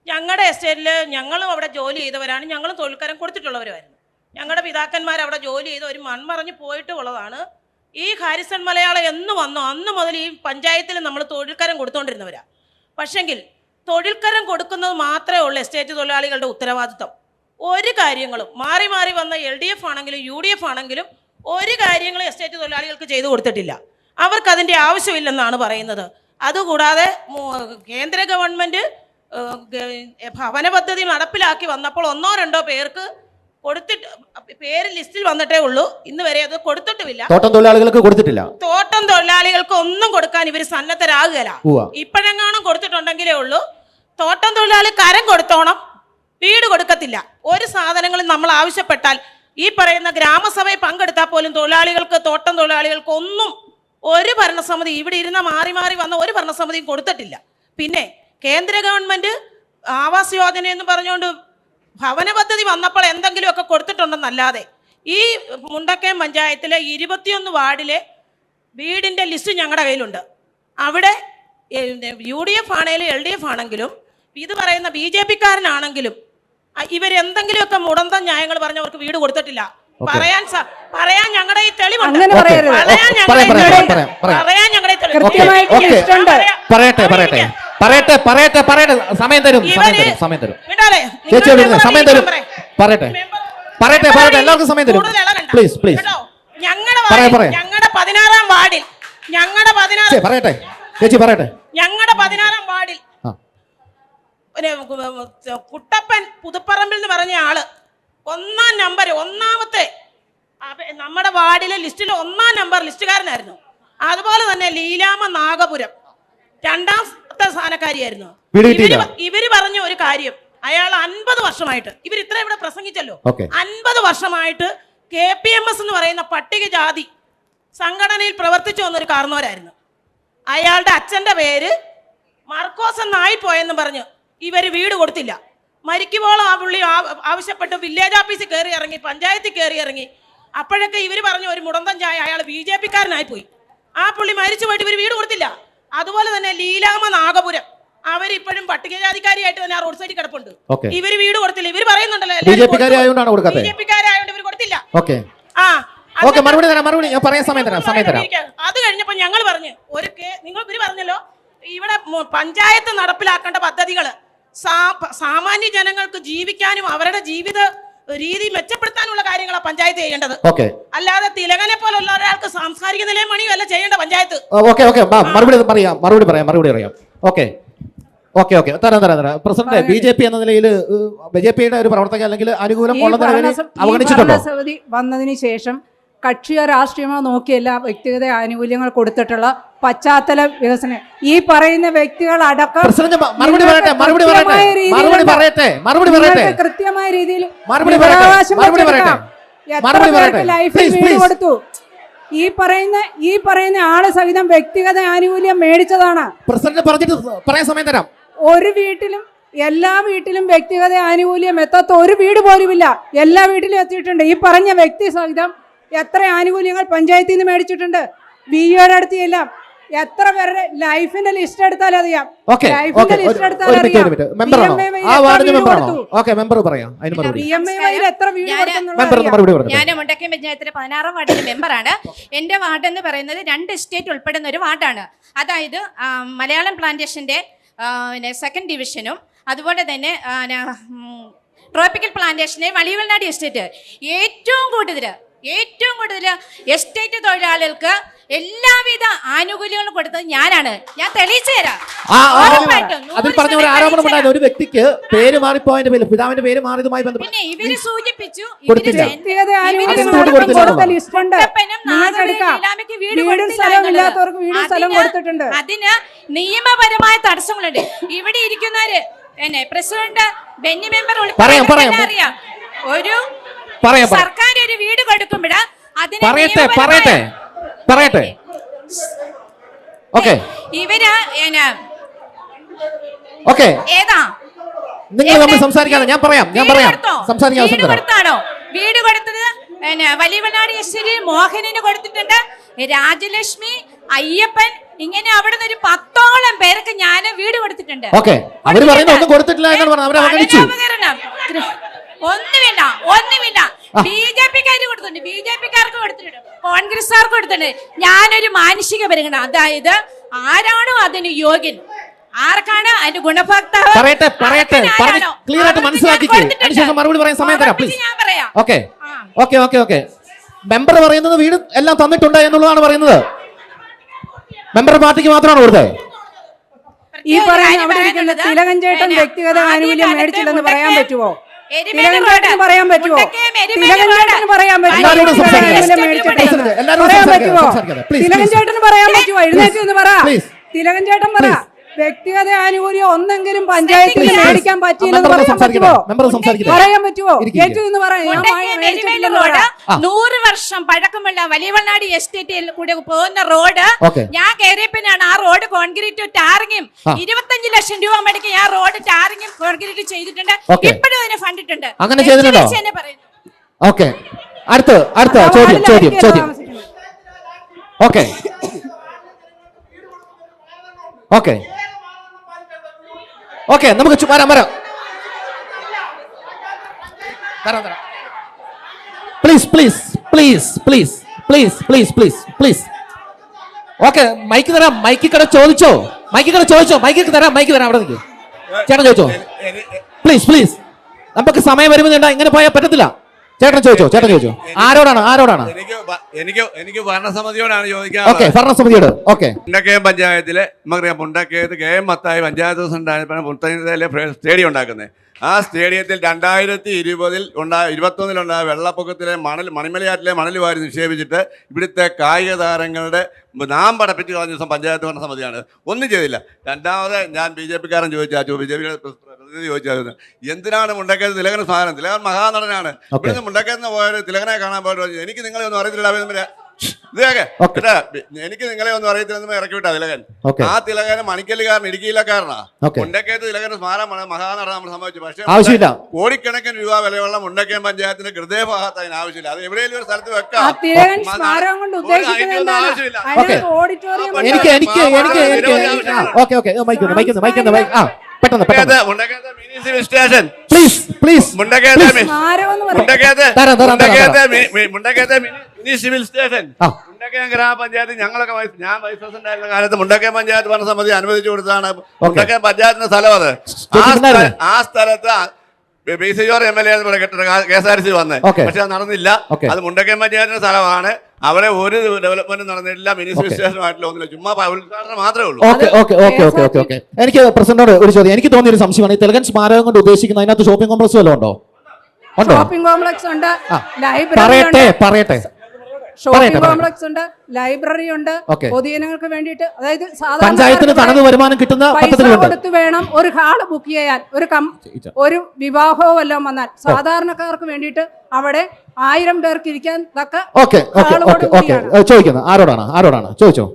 ഞങ്ങളുടെ എസ്റ്റേറ്റിൽ ഞങ്ങളും അവിടെ ജോലി ചെയ്തവരാണ്, ഞങ്ങളും തൊഴിൽക്കരം കൊടുത്തിട്ടുള്ളവരുമായിരുന്നു. ഞങ്ങളുടെ പിതാക്കന്മാർ അവിടെ ജോലി ചെയ്ത് ഒരു മൺമറഞ്ഞ് പോയിട്ടുള്ളതാണ്. ഈ ഹാരിസൺ മലയാളം എന്ന് വന്നോ അന്ന് മുതൽ ഈ പഞ്ചായത്തിൽ നമ്മൾ തൊഴിൽക്കരം കൊടുത്തുകൊണ്ടിരുന്നവരാണ്. പക്ഷെങ്കിൽ തൊഴിൽക്കരം കൊടുക്കുന്നത് മാത്രമേ ഉള്ളൂ എസ്റ്റേറ്റ് തൊഴിലാളികളുടെ ഉത്തരവാദിത്വം. ഒരു കാര്യങ്ങളും മാറി മാറി വന്ന LDF ആണെങ്കിലും UDF ആണെങ്കിലും ഒരു കാര്യങ്ങളും എസ്റ്റേറ്റ് തൊഴിലാളികൾക്ക് ചെയ്തു കൊടുത്തിട്ടില്ല. അവർക്കതിൻ്റെ ആവശ്യമില്ലെന്നാണ് പറയുന്നത്. അതുകൂടാതെ കേന്ദ്ര ഗവൺമെൻറ് ഭവന പദ്ധതി നടപ്പിലാക്കി വന്നപ്പോൾ 1-2 പേർക്ക് കൊടുത്തിട്ട് പേര് ലിസ്റ്റിൽ വന്നിട്ടേ ഉള്ളൂ. ഇന്ന് വരെ അത് കൊടുത്തിട്ടുമില്ല. തോട്ടം തൊഴിലാളികൾക്ക് കൊടുത്തിട്ടില്ല. തോട്ടം തൊഴിലാളികൾക്ക് ഒന്നും കൊടുക്കാൻ ഇവർ സന്നദ്ധരാകുകയില്ല. ഇപ്പോഴെങ്ങാനും കൊടുത്തിട്ടുണ്ടെങ്കിലേ ഉള്ളൂ. തോട്ടം തൊഴിലാളി കരം കൊടുത്തോണം, വീട് കൊടുക്കത്തില്ല. ഒരു സാധനങ്ങളും നമ്മൾ ആവശ്യപ്പെട്ടാൽ ഈ പറയുന്ന ഗ്രാമസഭയിൽ പങ്കെടുത്താൽ പോലും തൊഴിലാളികൾക്ക്, തോട്ടം തൊഴിലാളികൾക്ക് ഒന്നും ഒരു ഭരണസമിതി ഇവിടെ ഇരുന്ന മാറി മാറി വന്ന ഒരു ഭരണസമിതിയും കൊടുത്തിട്ടില്ല. പിന്നെ കേന്ദ്ര ഗവൺമെൻറ് ആവാസ് യോജന എന്ന് പറഞ്ഞുകൊണ്ട് ഭവന പദ്ധതി വന്നപ്പോൾ എന്തെങ്കിലുമൊക്കെ കൊടുത്തിട്ടുണ്ടെന്നല്ലാതെ ഈ മുണ്ടക്കയം പഞ്ചായത്തിലെ 21 വാർഡിലെ വീടിൻ്റെ ലിസ്റ്റ് ഞങ്ങളുടെ കയ്യിലുണ്ട്. അവിടെ UDF ആണെങ്കിലും LDF ആണെങ്കിലും ഇത് പറയുന്ന BJP-കാരനാണെങ്കിലും ഇവരെന്തെങ്കിലുമൊക്കെ മുടന്തം ന്യായങ്ങൾ പറഞ്ഞവർക്ക് വീട് കൊടുത്തിട്ടില്ല. പറയാൻ ഞങ്ങളുടെ ഈ തെളിവുണ്ട്. സമയം തരും. എല്ലാവർക്കും സമയം തരും. Please please. ഞങ്ങളുടെ 16-ാം വാർഡിൽ ഞങ്ങളുടെ 16-ാം വാർഡിൽ കുട്ടപ്പൻ പുതുപ്പറമ്പിൽ എന്ന് പറഞ്ഞ ആള് 1-ാം നമ്പർ, ഒന്നാമത്തെ നമ്മുടെ വാർഡിലെ ലിസ്റ്റിൽ 1-ാം നമ്പർ ലിസ്റ്റുകാരനായിരുന്നു. അതുപോലെ തന്നെ ലീലാമ നാഗപുരം 2-ാമത്തെ സ്ഥാനക്കാരിയായിരുന്നു. ഇവര് പറഞ്ഞ ഒരു കാര്യം, അയാൾ 50 വർഷമായിട്ട് ഇവർ ഇത്ര ഇവിടെ പ്രസംഗിച്ചല്ലോ, 50 വർഷമായിട്ട് KPMS എന്ന് പറയുന്ന പട്ടികജാതി സംഘടനയിൽ പ്രവർത്തിച്ചു വന്നൊരു കാരണവരായിരുന്നു. അയാളുടെ അച്ഛൻ്റെ പേര് മർക്കോസ് എന്നായി പോയെന്ന് പറഞ്ഞ് ഇവർ വീട് കൊടുത്തില്ല. മരിക്കുമ്പോഴും ആ പുള്ളി ആവശ്യപ്പെട്ട് വില്ലേജ് ഓഫീസിൽ കയറി ഇറങ്ങി, പഞ്ചായത്തിൽ കയറി ഇറങ്ങി. അപ്പോഴൊക്കെ ഇവർ പറഞ്ഞു ഒരു മുടന്തൻ ചായ, അയാൾ BJP-കാരനായി പോയി. ആ പുള്ളി മരിച്ചു പോയിട്ട് ഇവർ വീട് കൊടുത്തില്ല. അതുപോലെ തന്നെ ലീലാമ നാഗപുരം, അവരിപ്പോഴും പട്ടികജാതിക്കാരിയായിട്ട് തന്നെ ആ റോഡ് സൈഡിൽ കിടപ്പുണ്ട്. ഇവർ വീട് കൊടുത്തില്ല. ഇവർ പറയുന്നുണ്ടല്ലോ BJP-കാരായോണ്ട് ഇവർ കൊടുത്തില്ല. അത് കഴിഞ്ഞപ്പോൾ ഞങ്ങൾ പറഞ്ഞു ഇവർ പറഞ്ഞല്ലോ ഇവിടെ പഞ്ചായത്ത് നടപ്പിലാക്കേണ്ട പദ്ധതികൾ സാമാന്യ ജനങ്ങൾക്ക് ജീവിക്കാനും അവരുടെ ജീവിത രീതി മെച്ചപ്പെടുത്താനുള്ള കാര്യങ്ങളാണ് പഞ്ചായത്ത് ചെയ്യേണ്ടത്. ഓക്കെ, അല്ലാതെ തിലകനെ പോലുള്ള ഒരാൾക്ക് സാംസ്കാരിക നിലയം പണിയല്ല ചെയ്യേണ്ട പഞ്ചായത്ത്. ഓക്കെ ഓക്കെ, മറുപടി പറയാം. ഓക്കെ ഓക്കെ ഓക്കെ, തരാം. പ്രസിഡന്റ്, BJP എന്ന നിലയിൽ BJPയുടെ ഒരു പ്രവർത്തക അല്ലെങ്കിൽ അനുകൂലം അവഗണിച്ചിട്ടുണ്ടോ? ഭരണസമിതി വന്നതിന് ശേഷം കക്ഷിയോ രാഷ്ട്രീയമോ നോക്കിയല്ല വ്യക്തിഗത ആനുകൂല്യങ്ങൾ കൊടുത്തിട്ടുള്ള പശ്ചാത്തല വികസനം ഈ പറയുന്ന വ്യക്തികൾ അടക്കം കൃത്യമായ രീതിയിൽ ലൈഫിൽ വീട് കൊടുത്തു. ഈ പറയുന്ന ആള് സഹിതം വ്യക്തിഗത ആനുകൂല്യം മേടിച്ചതാണ്. പറയാൻ സമയം തരാം. ഒരു വീട്ടിലും എല്ലാ വീട്ടിലും വ്യക്തിഗത ആനുകൂല്യം എത്താത്ത ഒരു വീട് പോലുമില്ല. എല്ലാ വീട്ടിലും എത്തിയിട്ടുണ്ട്. ഈ പറഞ്ഞ വ്യക്തി സഹിതം എത്ര ആനുകൂല്യങ്ങൾ പഞ്ചായത്തിൽ നിന്ന് മേടിച്ചിട്ടുണ്ട്. BOയുടെ അടുത്ത് എല്ലാം എത്ര പേരുടെ ലൈഫിന്റെ ലിസ്റ്റ് എടുത്താൽ അറിയാം. ലൈഫിന്റെ ലിസ്റ്റ് എടുത്താൽ അറിയാം. ഞാൻ മുണ്ടക്കയം പഞ്ചായത്തിലെ 16-ാം വാർഡിലെ മെമ്പറാണ്. എൻ്റെ വാർഡ് എന്ന് പറയുന്നത് 2 എസ്റ്റേറ്റ് ഉൾപ്പെടുന്ന ഒരു വാർഡാണ്. അതായത് മലയാളം പ്ലാന്റേഷന്റെ സെക്കൻഡ് ഡിവിഷനും അതുപോലെ തന്നെ ട്രോപ്പിക്കൽ പ്ലാന്റേഷന്റെ വലിയവൽനാട് എസ്റ്റേറ്റ് ഏറ്റവും കൂടുതൽ എസ്റ്റേറ്റ് തൊഴിലാളികൾക്ക് എല്ലാവിധ ആനുകൂല്യങ്ങളും കൊടുത്തത് ഞാനാണ്. ഞാൻ തെളിയിച്ചു തരാം. അതിൽ പറഞ്ഞ ഒരു ആരോപണം ഉണ്ടായത് ഒരു വ്യക്തിക്ക് പേര് മാറിപ്പോയതിന്റെ പേര് പിതാവിന്റെ പേര് മാറിയതുമായി ബന്ധപ്പെട്ട് പിന്നെ ഇവര് സൂചിപ്പിച്ചു അതിന് നിയമപരമായ തടസ്സങ്ങളുണ്ട്. ഇവിടെ ഇരിക്കുന്നവര് പ്രസിഡന്റ് ബെന്നി മെമ്പർ അറിയാം. ഒരു സർക്കാർ ഒരു വീട് കൊടുക്കുമ്പോഴ പറയട്ടെ ഇവര് ഏതാ നിങ്ങൾ തമ്മിൽ സംസാരിക്കാതെ ഞാൻ പറയാം കൊടുത്താണോ വീട് കൊടുത്തത്? വലിയവനാട് എസ്റ്റേറ്റിൽ മോഹനന് കൊടുത്തിട്ടുണ്ട്, രാജലക്ഷ്മി, അയ്യപ്പൻ, ഇങ്ങനെ അവിടെ നിന്ന് ഒരു 10ഓളം പേർക്ക് ഞാൻ വീട് കൊടുത്തിട്ടുണ്ട്. ഒന്നുമില്ല. BJPക്കാർക്ക് കൊടുത്തിട്ടുണ്ട്, BJPക്കാർക്ക് കൊടുത്തിട്ടുണ്ട്, കോൺഗ്രസ്സുകാർക്ക് കൊടുത്തിട്ടുണ്ട്. ഞാനൊരു മാനുഷിക പരിഗണന, അതായത് ആരാണോ അതിന് യോഗ്യൻ, ആർക്കാണ് അതിന്റെ ഗുണഭോക്താവ് ഞാൻ പറയാം. മെമ്പർ പറയുന്നത് വീട് എല്ലാം തന്നിട്ടുണ്ട് എന്നുള്ളതാണ് പറയുന്നത്. മെമ്പർ പാർട്ടിക്ക് മാത്രമാണ് കൊടുത്തത്. ഈ പറയുന്ന തിലകൻ ചേട്ടൻ വ്യക്തിഗത ആനുകൂല്യം മേടിച്ചില്ലെന്ന് പറയാൻ പറ്റുമോ? പറയാൻ പറ്റുമോ? തിലകൻ ചേട്ടന് പറയാൻ പറ്റുമോ? എഴുന്നേറ്റ് എന്ന് പറ. തിലകൻ ചേട്ടൻ പറ, വ്യക്തിഗത ആനുകൂല്യം ഒന്നെങ്കിലും പഞ്ചായത്തിൽ മേടിക്കാൻ പറ്റിയില്ലെന്ന് പറയാൻ പറ്റുമോ? പറയാൻ പറ്റുമോ? ഏറ്റവും എന്ന് പറയാം. 100 വർഷം പഴക്കമുള്ള വലിയവൽനാട് എസ്റ്റേറ്റിൽ കൂടെ പോകുന്ന റോഡ് ഞാൻ കയറിയപ്പോഴാണ് ആ റോഡ് കോൺക്രീറ്റ് ടാറിങ്ങും 25 ലക്ഷം രൂപ മുടക്കി ആ റോഡ് ടാറിങ്ങും കോൺക്രീറ്റ് ചെയ്തിട്ടുണ്ട്. ഇപ്പോഴും അതിന് ഫണ്ടിട്ടുണ്ട്. അങ്ങനെ ചെയ്തിട്ടുണ്ടോ? ഓക്കെ, അടുത്ത ചോദ്യം. ഓക്കെ, നമുക്ക് വരാം. പ്ലീസ്. ഓക്കെ, മൈക്ക് തരാം. മൈക്ക് ചോദിച്ചോ. മൈക്ക് തരാം. അവിടെ നിൽക്കും. ചേട്ടൻ ചോദിച്ചോ. പ്ലീസ്. നമുക്ക് സമയം വരുമ്പോൾ ഇങ്ങനെ പോയാൽ പറ്റത്തില്ല. ചേട്ടൻ ചോദിച്ചോ. ആരോടാണ്? എനിക്ക് ഭരണസമിതിയോടാണ് ചോദിക്കാൻ. ഓക്കെ, ഭരണസമിതിയോട്. ഓക്കെ, മുണ്ടക്കയം പഞ്ചായത്തിലെ നമുക്കറിയാം, മുണ്ടക്കയത്ത് KM മത്തായി പഞ്ചായത്ത് പ്രസിഡന്റായപ്പോൾ മുത്തങ്ങയിലെ സ്റ്റേഡിയം ഉണ്ടാക്കുന്നത്. ആ സ്റ്റേഡിയത്തിൽ 2021 വെള്ളപ്പൊക്കത്തിലെ മണിമലയാറ്റിലെ മണൽ വാരി നിക്ഷേപിച്ചിട്ട് ഇവിടുത്തെ കായിക താരങ്ങളുടെ നാം പടപ്പിച്ച് കളഞ്ഞ ദിവസം പഞ്ചായത്ത് ഭരണസമിതിയാണ് ഒന്നും ചെയ്തില്ല. രണ്ടാമത് ഞാൻ BJPക്കാരൻ BJPയുടെ പ്രതിനിധി ചോദിച്ചായിരുന്നു, എന്തിനാണ് മുണ്ടക്കയത്ത് തിലകന് സാധനം? തിലകൻ മഹാനടനാണ്. ഇവിടുന്ന് മുണ്ടക്കയത്ത് പോയാൽ തിലകനെ കാണാൻ പോയിട്ട് എനിക്ക് നിങ്ങളെ ഒന്നും അറിയത്തില്ല. എനിക്ക് നിങ്ങളെ ഒന്നും അറിയത്തില്ലെന്ന് ഇറക്കി വിട്ടാ തിലകൻ. ആ തിലകന് മണിക്കല്ലുകാരൻ ഇടുക്കിയിലക്കാരനാ. മുണ്ടക്കയത്ത് തിലകന് സ്മാരം മഹാനടൻ നമ്മൾ സംഭവിച്ചു. പക്ഷേ കോടിക്കണക്കിന് രൂപ വിലയുള്ള മുണ്ടക്കയം പഞ്ചായത്തിന്റെ ഹൃദയഭാഗത്ത് അതിന് ആവശ്യമില്ല. അത് എവിടെയെങ്കിലും ഒരു സ്ഥലത്ത് വെക്കാം. സിവിൽ സ്റ്റേഷൻ മുണ്ടക്കയം ഗ്രാമപഞ്ചായത്ത് ഞാൻ വൈസ് പ്രസിഡന്റ് ആയിരുന്ന കാലത്ത് മുണ്ടക്കയം പഞ്ചായത്ത് ഭരണസമിതി അനുവദിച്ചു കൊടുത്താണ് മുണ്ടക്കയം പഞ്ചായത്തിന്റെ സ്ഥലം. അത് ആ സ്ഥലത്ത് PCOR MLA KSRTC വന്നത്, പക്ഷെ അത് നടന്നില്ല. അത് മുണ്ടക്കയം പഞ്ചായത്തിന്റെ സ്ഥലമാണ്. അവിടെ ഒരു ഡെവലപ്മെന്റ് നടന്നില്ല, മിനിസ്റ്റർ സ്റ്റേഷനുമായിട്ടില്ല, ഒന്നുമില്ല, ചുമ്മാ ഉദ്ഘാടനം മാത്രമേ ഉള്ളൂ. എനിക്ക് പ്രസിഡന്റോട് ഒരു ചോദ്യം. എനിക്ക് തോന്നിയൊരു സംശയമാണ്, ഈ തിലകൻ സ്മാരകം കൊണ്ട് ഉദ്ദേശിക്കുന്നത് അതിനകത്ത് ഷോപ്പിംഗ് കോംപ്ലക്സ് വല്ലതും ഉണ്ടോ? ഷോപ്പിംഗ് കോംപ്ലക്സ് ഉണ്ട്, പറയട്ടെ ഷോപ്പിംഗ് കോംപ്ലക്സ് ഉണ്ട്, ലൈബ്രറി ഉണ്ട്, പൊതുജനങ്ങൾക്ക് വേണ്ടിയിട്ട്, അതായത് പഞ്ചായത്തിന് തനത് വരുമാനം കിട്ടുന്ന പൈസ കൊടുത്ത് വേണം ഒരു ഹാള് ബുക്ക് ചെയ്യാൻ. ഒരു വിവാഹമോ വല്ലതും വന്നാൽ സാധാരണക്കാർക്ക് വേണ്ടിയിട്ട് അവിടെ 1000 പേർക്ക് ഇരിക്കാൻ തക്ക ചോദിക്കുന്നത് ആരോടാണ് ചോദിച്ചോ.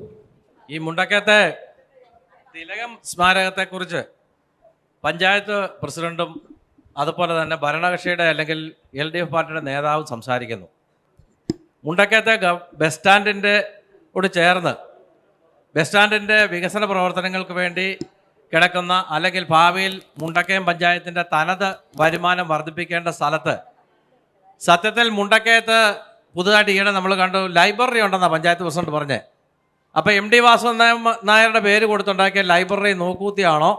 ഈ മുണ്ടക്കയത്തെ തിലകം സ്മാരകത്തെ കുറിച്ച് പഞ്ചായത്ത് പ്രസിഡന്റും അതുപോലെ തന്നെ ഭരണകക്ഷിയുടെ അല്ലെങ്കിൽ LDF പാർട്ടിയുടെ നേതാവും സംസാരിക്കുന്നു. മുണ്ടക്കയത്തെ ബസ് സ്റ്റാൻഡിൻ്റെ കൂടി ചേർന്ന് ബസ് സ്റ്റാൻഡിൻ്റെ വികസന പ്രവർത്തനങ്ങൾക്ക് വേണ്ടി കിടക്കുന്ന അല്ലെങ്കിൽ ഭാവിയിൽ മുണ്ടക്കയം പഞ്ചായത്തിൻ്റെ തനത് വരുമാനം വർദ്ധിപ്പിക്കേണ്ട സ്ഥലത്ത് സത്യത്തിൽ മുണ്ടക്കയത്ത് പുതുതായിട്ട് ഈയിടെ നമ്മൾ കണ്ടു ലൈബ്രറി ഉണ്ടെന്നാണ് പഞ്ചായത്ത് പ്രസിഡന്റ് പറഞ്ഞത്. അപ്പോൾ MD വാസുദേവൻ നായരുടെ പേര് കൊടുത്തുണ്ടാക്കിയ ലൈബ്രറി നോക്കൂത്തിയാണോ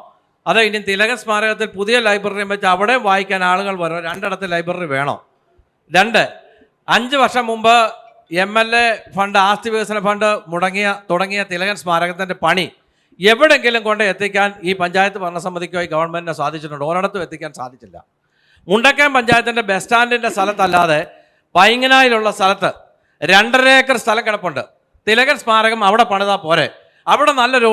അതോ ഇനി തിലകൻ സ്മാരകത്തിൽ പുതിയ ലൈബ്രറി വെച്ച് അവിടെ വായിക്കാൻ ആളുകൾ വരും? രണ്ടിടത്ത് ലൈബ്രറി വേണോ? 2, 5 വർഷം മുമ്പ് MLA ഫണ്ട്, ആസ്തി വികസന ഫണ്ട് തുടങ്ങിയ തിലകൻ സ്മാരകത്തിൻ്റെ പണി എവിടെയെങ്കിലും കൊണ്ട് എത്തിക്കാൻ ഈ പഞ്ചായത്ത് ഭരണസമിതിക്കോ ഈ ഗവൺമെൻറ്റിനോ സാധിച്ചിട്ടുണ്ടോ? ഒരിടത്തും എത്തിക്കാൻ സാധിച്ചില്ല. മുണ്ടക്കയം പഞ്ചായത്തിൻ്റെ ബസ് സ്റ്റാൻഡിൻ്റെ സ്ഥലത്തല്ലാതെ പൈങ്ങനായിലുള്ള സ്ഥലത്ത് 2.5 ഏക്കർ സ്ഥലം കിടപ്പുണ്ട്. തിലകൻ സ്മാരകം അവിടെ പണിതാൽ പോരെ? അവിടെ നല്ലൊരു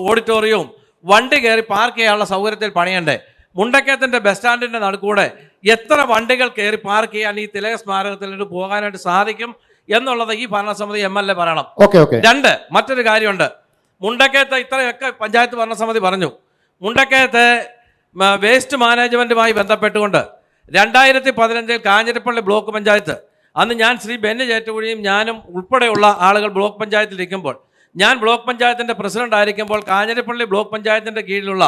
ഓഡിറ്റോറിയവും വണ്ടി കയറി പാർക്ക് ചെയ്യാനുള്ള സൗകര്യത്തിൽ പണിയണ്ടേ? മുണ്ടക്കയത്തിൻ്റെ ബസ് സ്റ്റാൻഡിൻ്റെ നടുക്കൂടെ എത്ര വണ്ടികൾ കയറി പാർക്ക് ചെയ്യാൻ ഈ തിലക സ്മാരകത്തിലേക്ക് പോകാനായിട്ട് സാധിക്കും എന്നുള്ളത് ഈ ഭരണസമിതി MLA പറയണം. 2, മറ്റൊരു കാര്യമുണ്ട്. മുണ്ടക്കയത്ത് ഇത്രയൊക്കെ പഞ്ചായത്ത് ഭരണസമിതി പറഞ്ഞു. മുണ്ടക്കയത്തെ വേസ്റ്റ് മാനേജ്മെൻറ്റുമായി ബന്ധപ്പെട്ടുകൊണ്ട് 2015 കാഞ്ഞിരപ്പള്ളി ബ്ലോക്ക് പഞ്ചായത്ത്, അന്ന് ഞാൻ ശ്രീ ബെന്നി ചേറ്റുകുഴിയും ഞാനും ഉൾപ്പെടെയുള്ള ആളുകൾ ബ്ലോക്ക് പഞ്ചായത്തിലിരിക്കുമ്പോൾ, ഞാൻ ബ്ലോക്ക് പഞ്ചായത്തിൻ്റെ പ്രസിഡന്റ് ആയിരിക്കുമ്പോൾ കാഞ്ഞിരപ്പള്ളി ബ്ലോക്ക് പഞ്ചായത്തിൻ്റെ കീഴിലുള്ള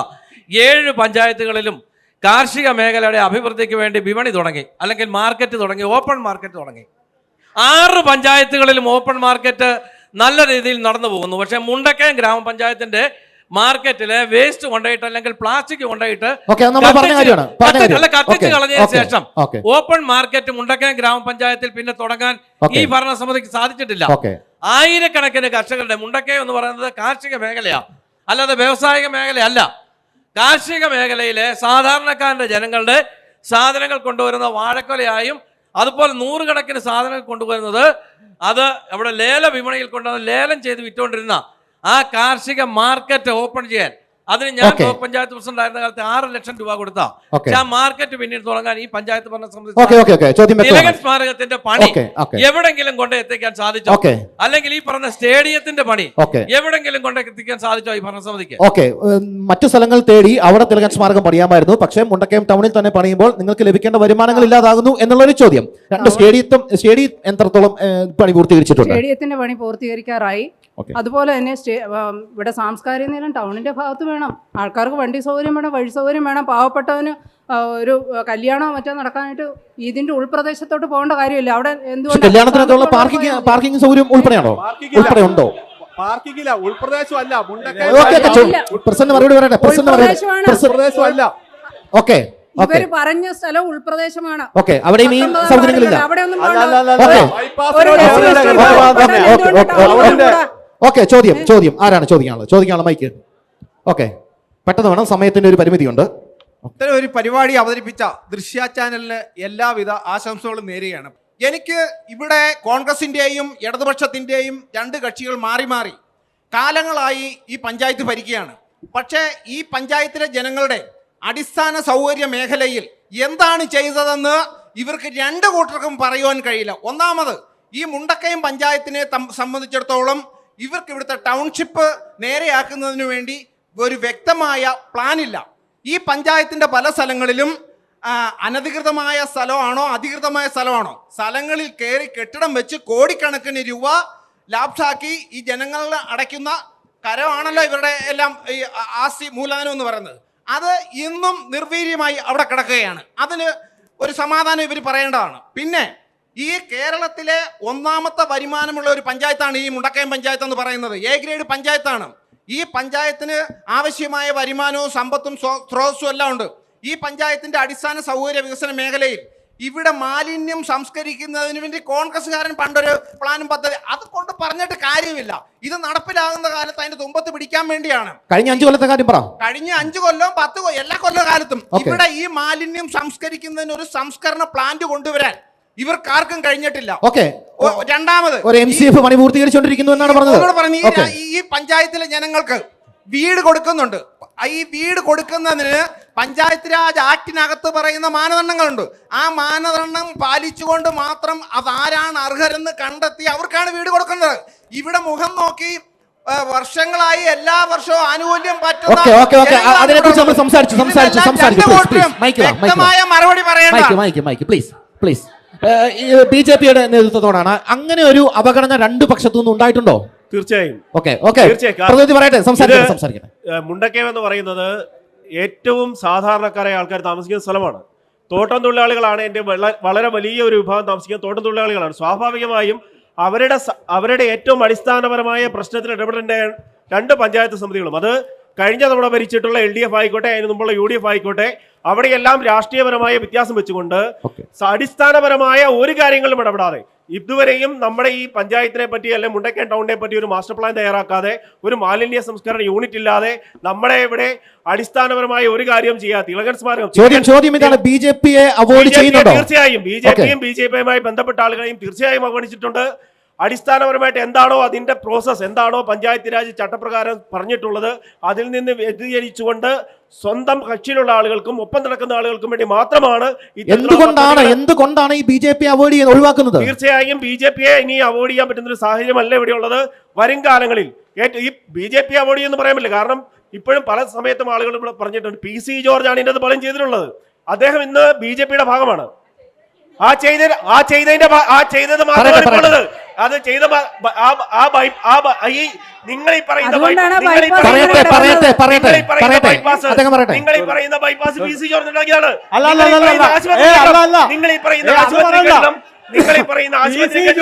7 പഞ്ചായത്തുകളിലും കാർഷിക മേഖലയുടെ അഭിവൃദ്ധിക്ക് വേണ്ടി വിപണി തുടങ്ങി, അല്ലെങ്കിൽ മാർക്കറ്റ് തുടങ്ങി, ഓപ്പൺ മാർക്കറ്റ് തുടങ്ങി. 6 പഞ്ചായത്തുകളിലും ഓപ്പൺ മാർക്കറ്റ് നല്ല രീതിയിൽ നടന്നു പോകുന്നു. പക്ഷേ മുണ്ടക്കയം ഗ്രാമപഞ്ചായത്തിൻ്റെ മാർക്കറ്റിലെ വേസ്റ്റ് കൊണ്ടുപോയിട്ട് അല്ലെങ്കിൽ പ്ലാസ്റ്റിക് കൊണ്ടുപോയിട്ട് കത്തിച്ച് കളഞ്ഞതിന് ശേഷം ഓപ്പൺ മാർക്കറ്റ് മുണ്ടക്കയം ഗ്രാമപഞ്ചായത്തിൽ പിന്നെ തുടങ്ങാൻ ഈ ഭരണസമിതിക്ക് സാധിച്ചിട്ടില്ല. ആയിരക്കണക്കിന് കർഷകരുടെ, മുണ്ടക്കയം എന്ന് പറയുന്നത് കാർഷിക മേഖലയാണ്, അല്ലാതെ വ്യാവസായിക മേഖലയല്ല. കാർഷിക മേഖലയിലെ സാധാരണക്കാരൻ്റെ ജനങ്ങളുടെ സാധനങ്ങൾ കൊണ്ടുവരുന്ന വാഴക്കൊലയായും അതുപോലെ 100 കണക്കിന് സാധനങ്ങൾ കൊണ്ടുവരുന്നത് അത് അവിടെ ലേല വിപണിയിൽ കൊണ്ടുവന്ന് ലേലം ചെയ്ത് വിറ്റുകൊണ്ടിരുന്ന ആ കാർഷിക മാർക്കറ്റ് ഓപ്പൺ ചെയ്യാൻ അതിന് ഞാൻ ബ്ലോക്ക് പഞ്ചായത്ത് പ്രസിഡന്റ് ആയിരുന്ന കാലത്ത് 6 ലക്ഷം രൂപ കൊടുത്ത ആ മാർക്കറ്റ് പിന്നീട് തുടങ്ങാൻ ഈ പഞ്ചായത്ത് ഭരണസമിതി തിലകൻ സ്മാരകത്തിന്റെ പണി എവിടെങ്കിലും കൊണ്ട് എത്തിക്കാൻ സാധിച്ചോ? അല്ലെങ്കിൽ ഈ പറഞ്ഞ സ്റ്റേഡിയത്തിന്റെ പണി എവിടെങ്കിലും കൊണ്ട് എത്തിക്കാൻ സാധിച്ചോ ഈ ഭരണസമിതിക്ക്? മറ്റു സ്ഥലങ്ങൾ തേടി അവിടെ തിലകൻ സ്മാരകം പണിയാമായിരുന്നു, പക്ഷേ മുണ്ടക്കയം ടൗണിൽ തന്നെ പണിയുമ്പോൾ നിങ്ങൾക്ക് ലഭിക്കേണ്ട വരുമാനങ്ങൾ ഇല്ലാതാകുന്നു എന്നുള്ളൊരു ചോദ്യം. 2, സ്റ്റേഡിയം എത്രത്തോളം പണി പൂർത്തീകരിച്ചിട്ടുണ്ട്? സ്റ്റേഡിയത്തിന്റെ പണി പൂർത്തീകരിക്കാറായി. അതുപോലെ തന്നെ ഇവിടെ സാംസ്കാരിക നിലയം ടൗണിന്റെ ഭാഗത്ത് വേണം. ആൾക്കാർക്ക് വണ്ടി സൗകര്യം വേണം, വഴി സൗകര്യം വേണം. പാവപ്പെട്ടവന് ഒരു കല്യാണമോ മറ്റോ നടക്കാനായിട്ട് ഇതിന്റെ ഉൾപ്രദേശത്തോട്ട് പോകേണ്ട കാര്യമില്ല. അവിടെ എന്തുകൊണ്ട് പാർക്കിംഗ് സൗകര്യം ഉൾപ്പെടെയാണോ? ഉൾപ്പെടെയുണ്ടോ? പാർക്കിംഗില്ല, ഉൾപ്രദേശമല്ല. ഇവര് പറഞ്ഞ സ്ഥലം ഉൾപ്രദേശമാണ്. അവിടെയും ഈ സൗകര്യങ്ങളില്ല. ചോദ്യം ആരാണ് ചോദിക്കാനുള്ള മൈക്ക്? പെട്ടെന്ന് വേണം, സമയത്തിന്റെ ഒരു പരിമിതിയുണ്ട്. ഇത്തരം ഒരു പരിപാടി അവതരിപ്പിച്ച ദൃശ്യ ചാനലിന് എല്ലാവിധ ആശംസകളും നേരുകയാണ്. എനിക്ക് ഇവിടെ കോൺഗ്രസിന്റെയും ഇടതുപക്ഷത്തിന്റെയും 2 കക്ഷികൾ മാറി മാറി കാലങ്ങളായി ഈ പഞ്ചായത്ത് ഭരിക്കുകയാണ്. പക്ഷേ ഈ പഞ്ചായത്തിലെ ജനങ്ങളുടെ അടിസ്ഥാന സൗകര്യ മേഖലയിൽ എന്താണ് ചെയ്തതെന്ന് ഇവർക്ക് 2 കൂട്ടർക്കും പറയുവാൻ കഴിയില്ല. ഒന്നാമത്, ഈ മുണ്ടക്കയം പഞ്ചായത്തിനെ സംബന്ധിച്ചിടത്തോളം ഇവർക്ക് ഇവിടുത്തെ ടൗൺഷിപ്പ് നേരെയാക്കുന്നതിന് വേണ്ടി ഒരു വ്യക്തമായ പ്ലാനില്ല. ഈ പഞ്ചായത്തിൻ്റെ പല സ്ഥലങ്ങളിലും അനധികൃതമായ സ്ഥലമാണോ അധികൃതമായ സ്ഥലമാണോ സ്ഥലങ്ങളിൽ കയറി കെട്ടിടം വെച്ച് കോടിക്കണക്കിന് രൂപ ലാഭ്സാക്കി ഈ ജനങ്ങളിൽ അടയ്ക്കുന്ന കരമാണല്ലോ ഇവരുടെ എല്ലാം ഈ ആസ്തി മൂലധനം എന്ന് പറയുന്നത്. അത് ഇന്നും നിർവീര്യമായി അവിടെ കിടക്കുകയാണ്. അതിന് ഒരു സമാധാനം ഇവർ പറയേണ്ടതാണ്. പിന്നെ ഈ കേരളത്തിലെ 1ാമത്തെ വരുമാനമുള്ള ഒരു പഞ്ചായത്താണ് ഈ മുണ്ടക്കയം പഞ്ചായത്ത് എന്ന് പറയുന്നത്. A ഗ്രേഡ് പഞ്ചായത്താണ്. ഈ പഞ്ചായത്തിന് ആവശ്യമായ വരുമാനവും സമ്പത്തും സ്രോതസ്സും എല്ലാം ഉണ്ട്. ഈ പഞ്ചായത്തിന്റെ അടിസ്ഥാന സൗകര്യ വികസന മേഖലയിൽ ഇവിടെ മാലിന്യം സംസ്കരിക്കുന്നതിന് വേണ്ടി കോൺഗ്രസ്സുകാരൻ പണ്ടൊരു പ്ലാനും പദ്ധതി അത് കൊണ്ട് പറഞ്ഞിട്ട് കാര്യമില്ല. ഇത് നടപ്പിലാകുന്ന കാലത്ത് അതിന്റെ തുമ്പത്ത് പിടിക്കാൻ വേണ്ടിയാണ്. കഴിഞ്ഞ 5 കൊല്ലത്തെ കാര്യം പറ. കഴിഞ്ഞ 5 കൊല്ലം 10 കൊല്ലം എല്ലാ കൊല്ലകാലത്തും ഇവിടെ ഈ മാലിന്യം സംസ്കരിക്കുന്നതിന് ഒരു സംസ്കരണ പ്ലാന്റ് കൊണ്ടുവരാൻ ഇവർക്കാർക്കും കഴിഞ്ഞിട്ടില്ല. രണ്ടാമത് ഒരു MCF പണി പൂർത്തീകരിച്ചുകൊണ്ടിരിക്കുന്നു എന്നാണ് പറഞ്ഞത്. ഈ പഞ്ചായത്തിലെ ജനങ്ങൾക്ക് വീട് കൊടുക്കുന്നുണ്ട്. ഈ വീട് കൊടുക്കുന്നതിന് പഞ്ചായത്ത് രാജ് ആക്ടിനകത്ത് പറയുന്ന മാനദണ്ഡങ്ങളുണ്ട്. ആ മാനദണ്ഡം പാലിച്ചുകൊണ്ട് മാത്രം അതാരാണ് അർഹരെന്ന് കണ്ടെത്തി അവർക്കാണ് വീട് കൊടുക്കുന്നത്. ഇവിടെ മുഖം നോക്കി വർഷങ്ങളായി എല്ലാ വർഷവും ആനുകൂല്യം പറ്റുന്ന വ്യക്തമായ മറുപടി പറയണം. BJPയുടെ നേതൃത്വത്തോടാണ്. അങ്ങനെ ഒരു അവഗണന രണ്ടു പക്ഷത്തുനിന്നും ഉണ്ടായിട്ടുണ്ടോ? തീർച്ചയായും. മുണ്ടക്കയം എന്ന് പറയുന്നത് ഏറ്റവും സാധാരണക്കാരായ ആൾക്കാർ താമസിക്കുന്ന സ്ഥലമാണ്. തോട്ടം തൊഴിലാളികളാണ് എൻ്റെ വളരെ വലിയ ഒരു വിഭാഗം താമസിക്കുന്ന തോട്ടം തൊഴിലാളികളാണ്. സ്വാഭാവികമായും അവരുടെ ഏറ്റവും അടിസ്ഥാനപരമായ പ്രശ്നത്തിൽ ഇടപെടേണ്ട 2 പഞ്ചായത്ത് സമിതികളും, അത് കഴിഞ്ഞ തവണ ഭരിച്ചിട്ടുള്ള LDF ആയിക്കോട്ടെ, അതിന് മുമ്പുള്ള UDF ആയിക്കോട്ടെ, അവിടെയെല്ലാം രാഷ്ട്രീയപരമായ വ്യത്യാസം വെച്ചുകൊണ്ട് അടിസ്ഥാനപരമായ ഒരു കാര്യങ്ങളും ഇടപെടാതെ ഇതുവരെയും നമ്മുടെ ഈ പഞ്ചായത്തിനെ പറ്റി അല്ലെങ്കിൽ മുണ്ടക്കയം ടൗണിനെ പറ്റി ഒരു മാസ്റ്റർ പ്ലാൻ തയ്യാറാക്കാതെ, ഒരു മാലിന്യ സംസ്കരണ യൂണിറ്റ് ഇല്ലാതെ, നമ്മുടെ ഇവിടെ അടിസ്ഥാനപരമായ ഒരു കാര്യം ചെയ്യാത്ത തിലകൻ സ്മാരകം തീർച്ചയായും BJPയുമായി ബന്ധപ്പെട്ട ആളുകളെയും തീർച്ചയായും അവഗണിച്ചിട്ടുണ്ട്. അടിസ്ഥാനപരമായിട്ട് എന്താണോ അതിന്റെ പ്രോസസ്, എന്താണോ പഞ്ചായത്ത് രാജ് ചട്ടപ്രകാരം പറഞ്ഞിട്ടുള്ളത്, അതിൽ നിന്ന് വ്യതിചലിച്ചുകൊണ്ട് സ്വന്തം കക്ഷിയിലുള്ള ആളുകൾക്കും ഒപ്പം നടക്കുന്ന ആളുകൾക്കും വേണ്ടി മാത്രമാണ്. എന്തുകൊണ്ടാണ് ഈ BJP ഒഴിവാക്കുന്നത്? തീർച്ചയായും BJPയെ ഇനി അവോയ്ഡ് ചെയ്യാൻ പറ്റുന്ന ഒരു സാഹചര്യമല്ല ഇവിടെ ഉള്ളത്. വരും കാലങ്ങളിൽ ഈ BJP അവോയ്ഡ് ചെയ്യുമെന്ന് പറയാൻ പറ്റില്ല. കാരണം ഇപ്പോഴും പല സമയത്തും ആളുകൾ ഇവിടെ പറഞ്ഞിട്ടുണ്ട് PC ജോർജ് ആണ് ഇതിന്റെ അത് പലം ചെയ്തിട്ടുള്ളത്. അദ്ദേഹം ഇന്ന് BJPയുടെ ഭാഗമാണ്. ചെയ്തത് മാത്രമാണ് അത് ചെയ്ത നിങ്ങൾ ഈ പറയുന്ന ബൈപ്പാസ് PC ജോർജ് ഉണ്ടാക്കിയതാണ്. നിങ്ങൾ ഈ പറയുന്ന ആശുപത്രികളിലും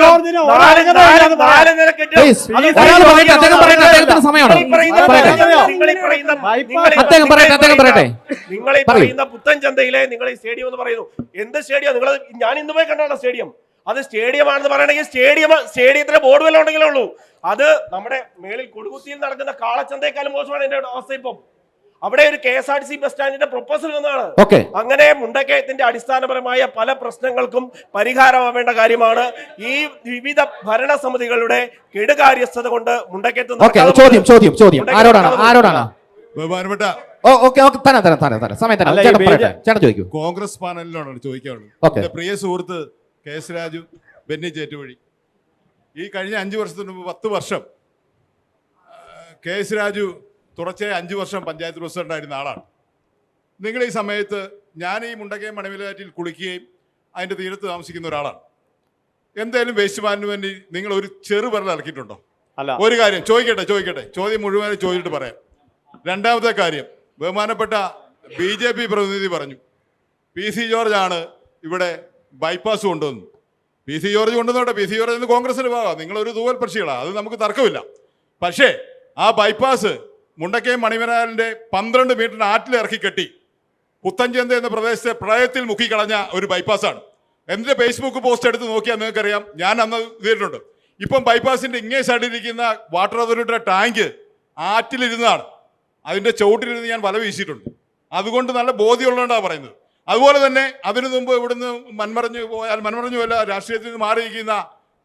നിങ്ങൾ ഈ പറയുന്ന പുത്തൻചന്തയിലെ നിങ്ങൾ ഈ സ്റ്റേഡിയം എന്ന് പറയുന്നു. എന്ത് സ്റ്റേഡിയം? നിങ്ങൾ ഞാൻ ഇന്ന് പോയി കണ്ടാണ് സ്റ്റേഡിയം. അത് സ്റ്റേഡിയം ആണെന്ന് പറയണമെങ്കിൽ സ്റ്റേഡിയത്തിന്റെ ബോർഡ് വല്ല ഉണ്ടെങ്കിലേ ഉള്ളൂ. അത് നമ്മുടെ മേളിൽ കൊടുകുത്തിയിൽ നടക്കുന്ന കാളച്ചന്തയെക്കാളും മോശമാണ് എന്റെ അവസ്ഥ. ഇപ്പം അവിടെ ഒരു KSRTC ബസ് സ്റ്റാൻഡിന്റെ പ്രൊപ്പോസൽ വന്നതാണ്. അങ്ങനെ മുണ്ടക്കയത്തിന്റെ അടിസ്ഥാനപരമായ പല പ്രശ്നങ്ങൾക്കും പരിഹാരമാവേണ്ട കാര്യമാണ്. ഈ വിവിധ ഭരണസമിതികളുടെ കെടുകാര്യസ്ഥത കൊണ്ട് മുണ്ടക്കയത്ത് കോൺഗ്രസ് പാനലിനോടാണ് ചോദിക്കാനുള്ളത്. പ്രിയ സുഹൃത്ത് KS രാജു, ബെന്നി ചേറ്റുവഴി, ഈ കഴിഞ്ഞ 5 വർഷത്തിന് മുമ്പ് 10 വർഷം KS രാജു തുടർച്ചയായി 5 വർഷം പഞ്ചായത്ത് പ്രസിഡന്റായിരുന്ന ആളാണ്. നിങ്ങൾ ഈ സമയത്ത് ഞാൻ ഈ മുണ്ടക്കയം മണിമലയാറ്റിൽ കുളിക്കുകയും അതിൻ്റെ തീരത്ത് താമസിക്കുന്ന ഒരാളാണ്. എന്തായാലും വേസ്റ്റ് മാനിന് വേണ്ടി നിങ്ങൾ ഒരു ചെറുപെരൽ ഇറക്കിയിട്ടുണ്ടോ? ഒരു കാര്യം ചോദിക്കട്ടെ, ചോദ്യം മുഴുവൻ ചോദിച്ചിട്ട് പറയാം. രണ്ടാമത്തെ കാര്യം, ബഹുമാനപ്പെട്ട BJP പ്രതിനിധി പറഞ്ഞു PC ജോർജ് ആണ് ഇവിടെ ബൈപ്പാസ് കൊണ്ടുവന്നു. PC ജോർജ് കൊണ്ടുവന്നോട്ടെ, PC ജോർജ് കോൺഗ്രസിന് പോകാം, നിങ്ങളൊരു തൂവൽ പക്ഷികളാണ്, അത് നമുക്ക് തർക്കമില്ല. പക്ഷേ ആ ബൈപ്പാസ് മുണ്ടക്കയം മണിമലയാറ്റിന്റെ 12 മീറ്ററിന് ആറ്റിൽ ഇറക്കി കെട്ടി പുത്തൻചന്ത എന്ന പ്രദേശത്തെ പ്രളയത്തിൽ മുക്കിക്കളഞ്ഞ ഒരു ബൈപ്പാസാണ്. എൻ്റെ ഫേസ്ബുക്ക് പോസ്റ്റ് എടുത്ത് നോക്കിയാൽ നിങ്ങൾക്കറിയാം, ഞാൻ അന്ന് ചെയ്തിട്ടുണ്ട്. ഇപ്പം ബൈപ്പാസിന്റെ ഇങ്ങേ സൈഡിലിരിക്കുന്ന വാട്ടർ അതോറിറ്റിയുടെ ടാങ്ക് ആറ്റിലിരുന്നതാണ്. അതിൻ്റെ ചുവട്ടിലിരുന്ന് ഞാൻ വല വീശിയിട്ടുണ്ട്. അതുകൊണ്ട് നല്ല ബോധ്യമുള്ളതുകൊണ്ടാണ് പറയുന്നത്. അതുപോലെ തന്നെ അതിനു മുമ്പ് ഇവിടുന്ന് മൺമറഞ്ഞു പോയല്ല രാഷ്ട്രീയത്തിൽ നിന്ന് മാറിയിരിക്കുന്ന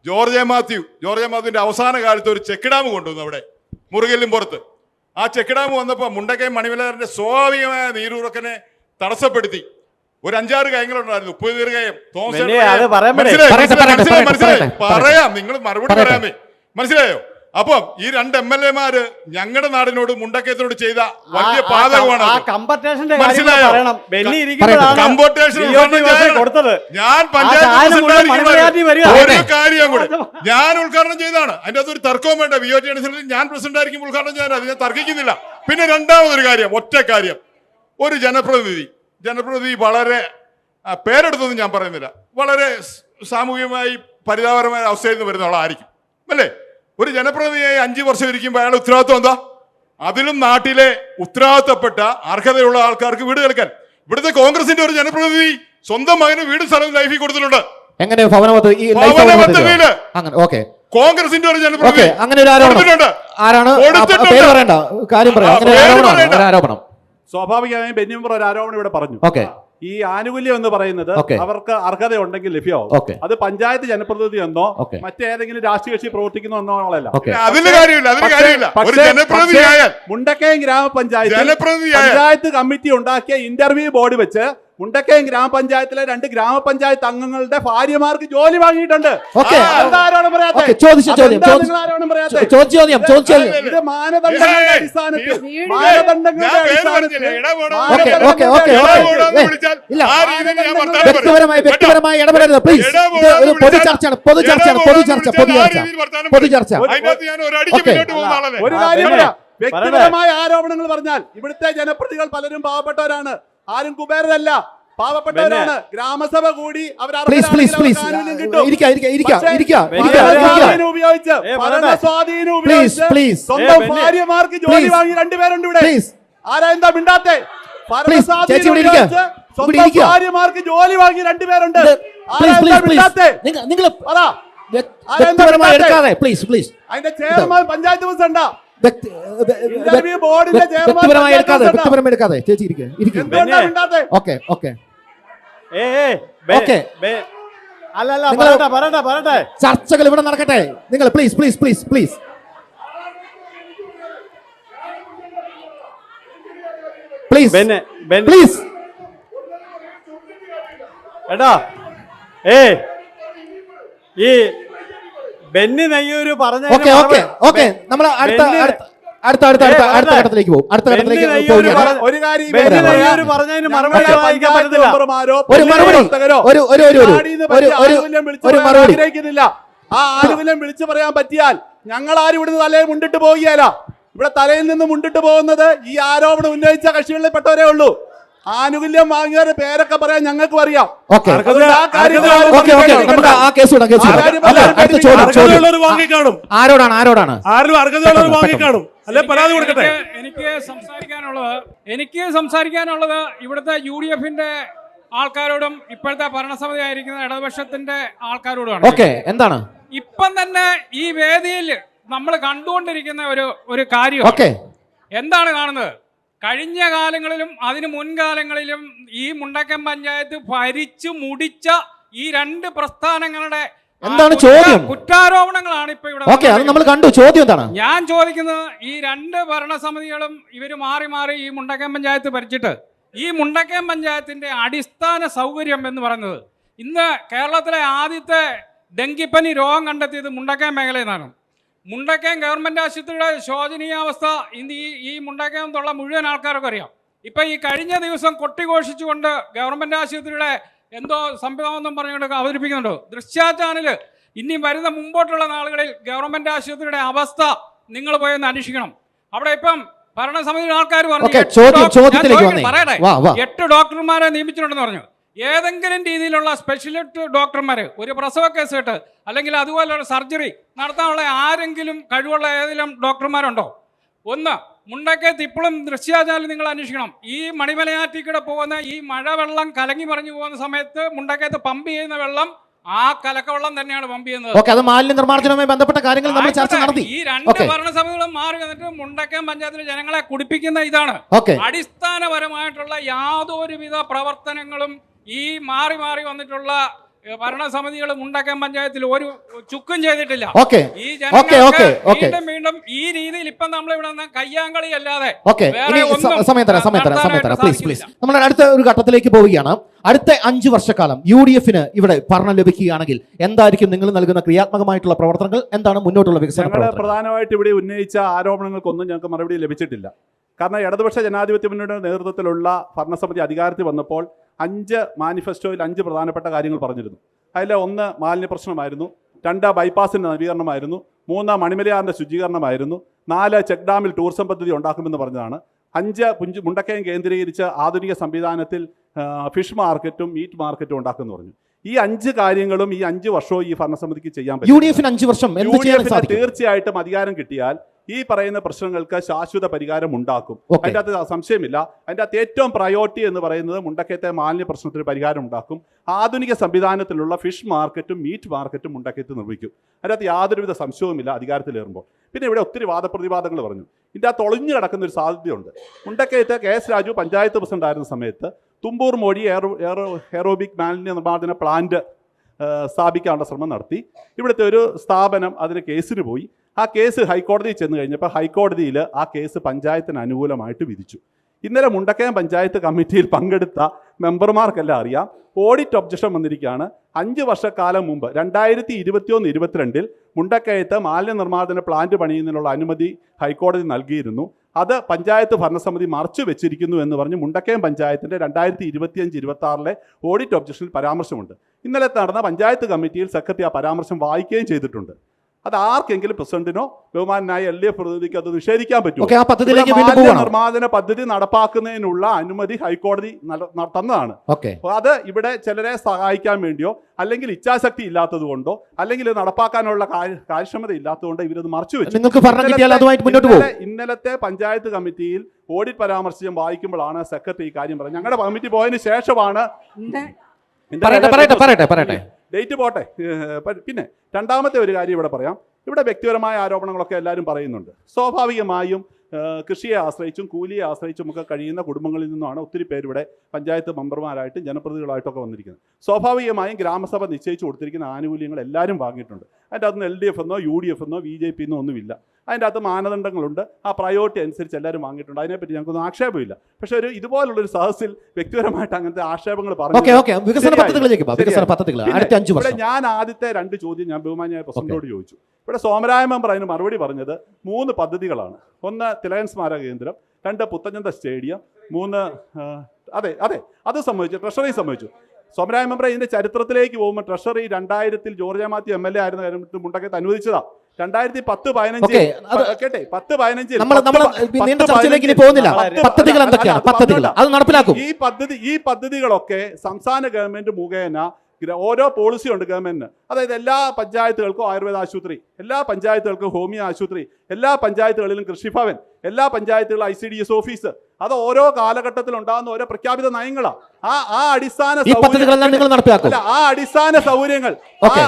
ജോർജ് മാത്യുവിൻ്റെ അവസാന കാലത്ത് ഒരു ചെക്ക് ഡാം കൊണ്ടുവന്നു അവിടെ മുറുകല്ലും പുറത്ത്. ആ ചെക്ക് ഡാം വന്നപ്പോൾ മുണ്ടക്കയം മണിമലയാറിന്റെ സ്വാഭാവികമായ നീരൂറക്കനെ തടസ്സപ്പെടുത്തി. ഒരു 5-6 കയങ്ങളുണ്ടായിരുന്നു. ഉപ്പ് നീർകയം, പറയാം, നിങ്ങൾ മറുപടി പറയാമേ, മനസ്സിലായോ? അപ്പം ഈ 2 MLA-മാര് ഞങ്ങളുടെ നാടിനോട് മുണ്ടക്കയത്തിനോട് ചെയ്ത വലിയ പാതകമാണ്. ഞാൻ പഞ്ചായത്ത് ഒരു കാര്യം കൂടെ ഞാൻ ഉദ്ഘാടനം ചെയ്താണ്. അതിന്റെ അകത്തൊരു തർക്കവും വേണ്ട. VOT അനുസരിച്ച് ഞാൻ പ്രസിഡന്റ് ആയിരിക്കും ഉദ്ഘാടനം ചെയ്യാൻ, അത് ഞാൻ തർക്കിക്കുന്നില്ല. പിന്നെ രണ്ടാമതൊരു കാര്യം, ഒറ്റ കാര്യം, ഒരു ജനപ്രതിനിധി വളരെ പേരെടുത്തൊന്നും ഞാൻ പറയുന്നില്ല, വളരെ സാമൂഹികമായി പരിതാപകരമായ അവസ്ഥയിൽ നിന്ന് വരുന്ന ആളായിരിക്കും അല്ലേ? ഒരു ജനപ്രതിനിധിയായി 5 വർഷം ഇരിക്കുമ്പോൾ അയാളുടെ ഉത്തരവാദിത്വം എന്താ? അതിലും നാട്ടിലെ ഉത്തരവാദിത്തപ്പെട്ട അർഹതയുള്ള ആൾക്കാർക്ക് വീട് നൽകാൻ. ഇവിടുത്തെ കോൺഗ്രസിന്റെ ഒരു ജനപ്രതിനിധി സ്വന്തം മകന് വീടും സ്ഥലവും ലൈഫിൽ കൊടുത്തിട്ടുണ്ട്. എങ്ങനെ ഭവന പദ്ധതി അങ്ങനെ ഓക്കെ കോൺഗ്രസിന്റെ ഒരു ജനപ്രതിനിധി അങ്ങനെ ഒരു ആരോപണം ആരാണ് പേര് പറയണ്ട കാര്യം പറയാം അങ്ങനെ ഒരു ആരോപണം സ്വാഭാവികമായും ബെന്യാമിൻ ഒരു ആരോപണം ഇവിടെ പറഞ്ഞു. ഈ ആനുകൂല്യം എന്ന് പറയുന്നത് അവർക്ക് അർഹത ഉണ്ടെങ്കിൽ ലഭ്യമാവും. അത് പഞ്ചായത്ത് ജനപ്രതിനിധി എന്നോ മറ്റേതെങ്കിലും രാഷ്ട്രീയ കക്ഷി പ്രവർത്തിക്കുന്നു എന്നോളല്ല. മുണ്ടക്കയം ഗ്രാമപഞ്ചായത്ത് കമ്മിറ്റി ഉണ്ടാക്കിയ ഇന്റർവ്യൂ ബോർഡ് വെച്ച് മുണ്ടക്കയം ഗ്രാമപഞ്ചായത്തിലെ 2 ഗ്രാമപഞ്ചായത്ത് അംഗങ്ങളുടെ ഭാര്യമാർക്ക് ജോലി വാങ്ങിയിട്ടുണ്ട്. ഇത് മാനദണ്ഡങ്ങളുടെ അടിസ്ഥാനത്തിൽ വ്യക്തിപരമായി ഇടപെടരുത് പ്ലീസ്. ഒരു പൊതുചർച്ചയാണ്. ഒരു കാര്യം വ്യക്തിപരമായ ആരോപണങ്ങൾ പറഞ്ഞാൽ ഇവിടുത്തെ ജനപ്രതികൾ പലരും പാവപ്പെട്ടവരാണ്, ആരും കുബേരരല്ല, പാവപ്പെട്ടവരാണ്. ഗ്രാമസഭ കൂടി സ്വന്തം ഭാര്യമാർക്ക് ജോലി വാങ്ങി 2 പേരുണ്ട് ഇവിടെ. ആരാ എന്താ മിണ്ടാത്തെ? സ്വന്തം ഭാര്യമാർക്ക് ജോലി വാങ്ങി 2 പേരുണ്ട്. അതിന്റെ ചെയർമാൻ പഞ്ചായത്ത് പ്രസിഡന്റാ. ബോർഡിന്റെ ചർച്ചകൾ ഇവിടെ നടക്കട്ടെ. നിങ്ങൾ please please please please please please എടാ ഈ ബെന്നി നെയ്യൂര് പറഞ്ഞ നമ്മൾ അടുത്ത ഘട്ടത്തിലേക്ക് പോകും. ഒരു ആഗ്രഹിക്കുന്നില്ല. ആ ആനുകൂല്യം വിളിച്ചു പറയാൻ പറ്റിയാൽ ഞങ്ങൾ ആരും ഇവിടുന്ന് തലയിൽ മുണ്ടിട്ട് പോകുകയല്ല. ഇവിടെ തലയിൽ നിന്ന് മുണ്ടിട്ട് പോകുന്നത് ഈ ആരോപണം ഉന്നയിച്ച കക്ഷികളിൽ പെട്ടവരേ ഉള്ളൂ. ആനുകൂല്യം വാങ്ങിയവരുടെ പേരൊക്കെ പറയാൻ ഞങ്ങൾക്കും അറിയാം. എനിക്ക് സംസാരിക്കാനുള്ളത് ഇവിടുത്തെ UDF-ന്റെ ആൾക്കാരോടും ഇപ്പോഴത്തെ ഭരണസമിതി ആയിരിക്കുന്ന ഇടതുപക്ഷത്തിന്റെ ആൾക്കാരോടുമാണ്. എന്താണ് ഇപ്പം തന്നെ ഈ വേദിയിൽ നമ്മൾ കണ്ടുകൊണ്ടിരിക്കുന്ന ഒരു കാര്യം എന്താണ് കാണുന്നത്? കഴിഞ്ഞ കാലങ്ങളിലും അതിന് മുൻകാലങ്ങളിലും ഈ മുണ്ടക്കയം പഞ്ചായത്ത് ഭരിച്ചു മുടിച്ച ഈ 2 പ്രസ്ഥാനങ്ങളുടെ എന്താണ് ചോദ്യം? കുറ്റാരോപണങ്ങളാണ് ഇപ്പൊ ഇവിടെ. അത് നമ്മൾ കണ്ടു. ചോദ്യം എന്താണ്? ഞാൻ ചോദിക്കുന്നത് ഈ 2 ഭരണസമിതികളും ഇവർ മാറി മാറി ഈ മുണ്ടക്കയം പഞ്ചായത്ത് ഭരിച്ചിട്ട് ഈ മുണ്ടക്കയം പഞ്ചായത്തിന്റെ അടിസ്ഥാന സൗകര്യം എന്ന് പറയുന്നത് ഇന്ന് കേരളത്തിലെ ആദ്യത്തെ ഡെങ്കിപ്പനി രോഗം കണ്ടെത്തിയത് മുണ്ടക്കയം മേഖലയിൽ നിന്നാണ്. മുണ്ടക്കയം ഗവൺമെന്റ് ആശുപത്രിയുടെ ശോചനീയാവസ്ഥ ഈ മുണ്ടക്കയത്തുള്ള മുഴുവൻ ആൾക്കാർക്കും അറിയാം. ഇപ്പം ഈ കഴിഞ്ഞ ദിവസം കൊട്ടിഘോഷിച്ചുകൊണ്ട് ഗവൺമെന്റ് ആശുപത്രിയുടെ എന്തോ സംവിധാനം പറഞ്ഞുകൊണ്ട് അവതരിപ്പിക്കുന്നുണ്ട്. ദൃശ്യ ചാനല് ഇനി വരുന്ന മുമ്പോട്ടുള്ള നാളുകളിൽ ഗവൺമെന്റ് ആശുപത്രിയുടെ അവസ്ഥ നിങ്ങൾ പോയെന്ന് അന്വേഷിക്കണം. അവിടെ ഇപ്പം ഭരണസമിതിയുടെ ആൾക്കാർ പറഞ്ഞു 8 ഡോക്ടർമാരെ നിയമിച്ചിട്ടുണ്ടെന്ന് പറഞ്ഞു. ഏതെങ്കിലും രീതിയിലുള്ള സ്പെഷ്യലിസ്റ്റ് ഡോക്ടർമാർ ഒരു പ്രസവ കേസ് കേട്ട് അല്ലെങ്കിൽ അതുപോലുള്ള സർജറി നടത്താനുള്ള ആരെങ്കിലും കഴിവുള്ള ഏതെങ്കിലും ഡോക്ടർമാരുണ്ടോ? ഒന്ന്, മുണ്ടക്കയത്ത് ഇപ്പോഴും ദൃശ്യാചാരം നിങ്ങൾ അന്വേഷിക്കണം. ഈ മണിമലയാറ്റിക്കൂടെ പോകുന്ന ഈ മഴവെള്ളം കലങ്ങി മറിഞ്ഞു പോകുന്ന സമയത്ത് മുണ്ടക്കയത്ത് പമ്പ് ചെയ്യുന്ന വെള്ളം ആ കലക്കവെള്ളം തന്നെയാണ് പമ്പ് ചെയ്യുന്നത്. അത് മാലിന്യ നിർമ്മാർജ്ജനവുമായി ബന്ധപ്പെട്ട കാര്യങ്ങൾ നമ്മൾ ചർച്ച നടത്തി. ഈ 2 ഭരണസമിതികളും മാറി വന്നിട്ട് മുണ്ടക്കയം പഞ്ചായത്തിലെ ജനങ്ങളെ കുടിപ്പിക്കുന്ന ഇതാണ്. അടിസ്ഥാനപരമായിട്ടുള്ള യാതൊരുവിധ പ്രവർത്തനങ്ങളും ഈ മാറി മാറി വന്നിട്ടുള്ള ഭരണസമിതികൾ മുണ്ടക്കയം പഞ്ചായത്തിൽ ഒരു ചുക്കും ചെയ്തിട്ടില്ല. ഈ വീണ്ടും വീണ്ടും ഈ രീതിയിൽ ഇപ്പം നമ്മളിവിടെ കയ്യാങ്കളി അല്ലാതെ നമ്മൾ അടുത്ത ഒരു ഘട്ടത്തിലേക്ക് പോവുകയാണ്. അടുത്ത 5 വർഷക്കാലം UDF-ന് ഇവിടെ ഭരണം ലഭിക്കുകയാണെങ്കിൽ എന്തായിരിക്കും നിങ്ങൾ നൽകുന്ന ക്രിയാത്മകമായിട്ടുള്ള പ്രവർത്തനങ്ങൾ? എന്താണ് മുന്നോട്ടുള്ള വികസന പ്രധാനമായിട്ട് ഇവിടെ ഉന്നയിച്ച ആരോപണങ്ങൾക്കൊന്നും ഞങ്ങൾക്ക് മറുപടി ലഭിച്ചിട്ടില്ല. കാരണം ഇടതുപക്ഷ ജനാധിപത്യ മുന്നണിയുടെ നേതൃത്വത്തിലുള്ള ഭരണസമിതി അധികാരത്തിൽ വന്നപ്പോൾ 5 മാനിഫെസ്റ്റോയിൽ 5 പ്രധാനപ്പെട്ട കാര്യങ്ങൾ പറഞ്ഞിരുന്നു. അതിൽ 1 മാലിന്യ പ്രശ്നമായിരുന്നു, 2 ബൈപ്പാസിൻ്റെ നവീകരണമായിരുന്നു, 3 മണിമലയാറിൻ്റെ ശുചീകരണമായിരുന്നു, 4 ചെക്ക് ഡാമിൽ ടൂറിസം പദ്ധതി ഉണ്ടാക്കുമെന്ന് പറഞ്ഞതാണ്, 5 മുണ്ടക്കയം കേന്ദ്രീകരിച്ച് ആധുനിക സംവിധാനത്തിൽ ഫിഷ് മാർക്കറ്റും മീറ്റ് മാർക്കറ്റും ഉണ്ടാക്കുമെന്ന് പറഞ്ഞു. ഈ 5 കാര്യങ്ങളും ഈ 5 വർഷവും ഈ ഭരണസമിതിക്ക് ചെയ്യാൻ പറ്റും. UDF-ന് 5 വർഷം തീർച്ചയായിട്ടും അധികാരം കിട്ടിയാൽ ഈ പറയുന്ന പ്രശ്നങ്ങൾക്ക് ശാശ്വത പരിഹാരം ഉണ്ടാക്കും. അതിൻ്റെ അകത്ത് സംശയമില്ല. അതിൻ്റെ അകത്ത് ഏറ്റവും പ്രയോറിറ്റി എന്ന് പറയുന്നത് മുണ്ടക്കയത്തെ മാലിന്യ പ്രശ്നത്തിന് പരിഹാരം ഉണ്ടാക്കും. ആധുനിക സംവിധാനത്തിലുള്ള ഫിഷ് മാർക്കറ്റും മീറ്റ് മാർക്കറ്റും മുണ്ടക്കയത്ത് നിർമ്മിക്കും. അതിനകത്ത് യാതൊരുവിധ സംശയവുമില്ല അധികാരത്തിലേറുമ്പോൾ. പിന്നെ ഇവിടെ ഒത്തിരി വാദപ്രതിവാദങ്ങൾ പറഞ്ഞു. ഇതിൻ്റെ അകത്ത് ഒളിഞ്ഞു കിടക്കുന്ന ഒരു സാധ്യതയുണ്ട്. മുണ്ടക്കയത്ത് KS രാജു പഞ്ചായത്ത് പ്രസിഡന്റ് ആയിരുന്ന സമയത്ത് തുമ്പൂർ മൊഴി എയറോബിക് മാലിന്യ നിർമ്മാർജ്ജന പ്ലാന്റ് സ്ഥാപിക്കാനുള്ള ശ്രമം നടത്തി. ഇവിടുത്തെ ഒരു സ്ഥാപനം അതിന് കേസിന് പോയി. ആ കേസ് ഹൈക്കോടതിയിൽ ചെന്ന് കഴിഞ്ഞപ്പോൾ ഹൈക്കോടതിയിൽ ആ കേസ് പഞ്ചായത്തിന് അനുകൂലമായിട്ട് വിധിച്ചു. ഇന്നലെ മുണ്ടക്കയം പഞ്ചായത്ത് കമ്മിറ്റിയിൽ പങ്കെടുത്ത മെമ്പർമാർക്കെല്ലാം അറിയാം, ഓഡിറ്റ് ഒബ്ജക്ഷൻ വന്നിരിക്കുകയാണ്. 5 വർഷക്കാലം മുമ്പ് 2021-22 മുണ്ടക്കയത്ത് മാലിന്യ നിർമ്മാർജ്ജന പ്ലാന്റ് പണിയുന്നതിനുള്ള അനുമതി ഹൈക്കോടതി നൽകിയിരുന്നു. അത് പഞ്ചായത്ത് ഭരണസമിതി മറച്ചു വെച്ചിരിക്കുന്നു എന്ന് പറഞ്ഞ് മുണ്ടക്കയം പഞ്ചായത്തിൻ്റെ 2025-26 ഓഡിറ്റ് ഒബ്ജക്ഷനിൽ പരാമർശമുണ്ട്. ഇന്നലെ നടന്ന പഞ്ചായത്ത് കമ്മിറ്റിയിൽ സെക്രട്ടറി ആ പരാമർശം വായിക്കുകയും ചെയ്തിട്ടുണ്ട്. അത് ആർക്കെങ്കിലും പ്രസിഡന്റിനോ ബഹുമാനായ LDF പ്രതിനിധിക്ക് അത് നിഷേധിക്കാൻ പറ്റുമോ? നിർമ്മാർജ്ജന പദ്ധതി നടപ്പാക്കുന്നതിനുള്ള അനുമതി ഹൈക്കോടതി തന്നതാണ്. അത് ഇവിടെ ചിലരെ സഹായിക്കാൻ വേണ്ടിയോ അല്ലെങ്കിൽ ഇച്ഛാശക്തി ഇല്ലാത്തത് കൊണ്ടോ അല്ലെങ്കിൽ നടപ്പാക്കാനുള്ള കാര്യക്ഷമത ഇല്ലാത്തതുകൊണ്ടോ ഇവരത് മറച്ചു വെച്ചു. ഇന്നലത്തെ പഞ്ചായത്ത് കമ്മിറ്റിയിൽ ഓഡിറ്റ് പരാമർശം വായിക്കുമ്പോഴാണ് സെക്രട്ടറി ഈ കാര്യം പറഞ്ഞത്. ഞങ്ങളുടെ കമ്മിറ്റി പോയതിനു ശേഷമാണ് ഡേറ്റ് പോട്ടെ. പിന്നെ രണ്ടാമത്തെ ഒരു കാര്യം ഇവിടെ പറയാം. ഇവിടെ വ്യക്തിപരമായ ആരോപണങ്ങളൊക്കെ എല്ലാവരും പറയുന്നുണ്ട്. സ്വാഭാവികമായും കൃഷിയെ ആശ്രയിച്ചും കൂലിയെ ആശ്രയിച്ചും ഒക്കെ കഴിയുന്ന കുടുംബങ്ങളിൽ നിന്നുമാണ് ഒത്തിരി പേര് ഇവിടെ പഞ്ചായത്ത് മെമ്പർമാരായിട്ടും ജനപ്രതിനിധികളായിട്ടൊക്കെ വന്നിരിക്കുന്നത്. സ്വാഭാവികമായും ഗ്രാമസഭ നിശ്ചയിച്ച് കൊടുത്തിരിക്കുന്ന ആനുകൂല്യങ്ങൾ എല്ലാവരും വാങ്ങിയിട്ടുണ്ട്. അതിൻ്റെ അകത്ത് LDF എന്നോ UDF എന്നോ BJP എന്നോ ഒന്നുമില്ല. അതിൻ്റെ അകത്ത് മാനദണ്ഡങ്ങളുണ്ട്. ആ പ്രയോറിറ്റി അനുസരിച്ച് എല്ലാവരും വാങ്ങിയിട്ടുണ്ട്. അതിനെപ്പറ്റി ഞങ്ങൾക്കൊന്നും ആക്ഷേപമില്ല. പക്ഷേ ഒരു ഇതുപോലുള്ളൊരു സദസ്സിൽ വ്യക്തിപരമായിട്ട് അങ്ങനത്തെ ആക്ഷേപങ്ങൾ പറഞ്ഞു. ഇവിടെ ഞാൻ ആദ്യത്തെ 2 ചോദ്യം ഞാൻ ബഹുമാന്യായ പ്രസിഡന്റിനോട് ചോദിച്ചു. ഇവിടെ സോമരായ മെമ്പർ അതിന് മറുപടി പറഞ്ഞത് 3 പദ്ധതികളാണ്. 1 തിലകൻ സ്മാരക കേന്ദ്രം, 2 പുത്തഞ്ചന്ത സ്റ്റേഡിയം, 3 അതെ അത് സംബന്ധിച്ചു, ട്രഷറി സംബന്ധിച്ചു. സോമരായ മെമ്പർ ഇതിന്റെ ചരിത്രത്തിലേക്ക് പോകുമ്പോൾ ട്രഷറി 2000 ജോർജ് മാത്യു MLA ആയിരുന്ന കാര്യത്തിൽ മുണ്ടക്കയത്ത് അനുവദിച്ചതാ. 2010-15 ഈ പദ്ധതികളൊക്കെ സംസ്ഥാന ഗവൺമെന്റ് മുഖേന ഓരോ പോളിസി ഉണ്ട് ഗവൺമെന്റിന്. അതായത് എല്ലാ പഞ്ചായത്തുകൾക്കും ആയുർവേദ ആശുപത്രി, എല്ലാ പഞ്ചായത്തുകൾക്കും ഹോമിയോ ആശുപത്രി, എല്ലാ പഞ്ചായത്തുകളിലും കൃഷിഭവൻ, എല്ലാ പഞ്ചായത്തുകളിലും ICDS ഓഫീസ്. അത് ഓരോ കാലഘട്ടത്തിൽ ഉണ്ടാകുന്ന ഓരോ പ്രഖ്യാപിത നയങ്ങളാണ്. ആ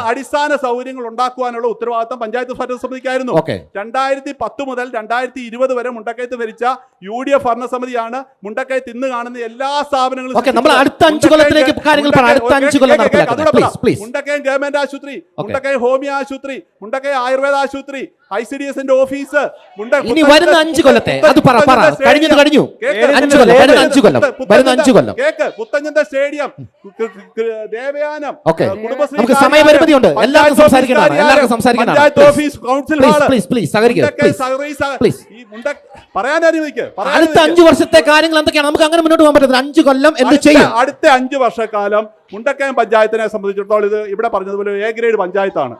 അടിസ്ഥാന സൗകര്യങ്ങൾ ഉണ്ടാക്കുവാനുള്ള ഉത്തരവാദിത്തം പഞ്ചായത്ത് ഭരണസമിതിക്കായിരുന്നു. 2010 മുതൽ 2020 വരെ മുണ്ടക്കയത്ത് ഭരിച്ച UDF ഭരണസമിതിയാണ് മുണ്ടക്കയത്ത് ഇന്ന് കാണുന്ന എല്ലാ സ്ഥാപനങ്ങളും. മുണ്ടക്കയം ഗവൺമെന്റ് ആശുപത്രി, മുണ്ടക്കയം ഹോമിയോ ആശുപത്രി, മുണ്ടക്കയം ആയുർവേദ ആശുപത്രി, ICDSന്റെ ഓഫീസ്, പുത്തഞ്ചന്ത സ്റ്റേഡിയം, ദേവയാനം, സമയപരിമിതിയുണ്ട്. പഞ്ചായത്ത് ഓഫീസ്, കൗൺസിൽ പറയാൻ അനുവദിക്കുക. അടുത്ത 5 വർഷത്തെ കാര്യങ്ങൾ എന്തൊക്കെയാണ്? നമുക്ക് അങ്ങനെ മുന്നോട്ട് പോകാൻ പറ്റുന്നത് 5 കൊല്ലം എന്ത് ചെയ്യും? അടുത്ത 5 വർഷക്കാലം മുണ്ടക്കയം പഞ്ചായത്തിനെ സംബന്ധിച്ചിടത്തോളം ഇത് ഇവിടെ പറഞ്ഞതുപോലെ A ഗ്രേഡ് പഞ്ചായത്താണ്.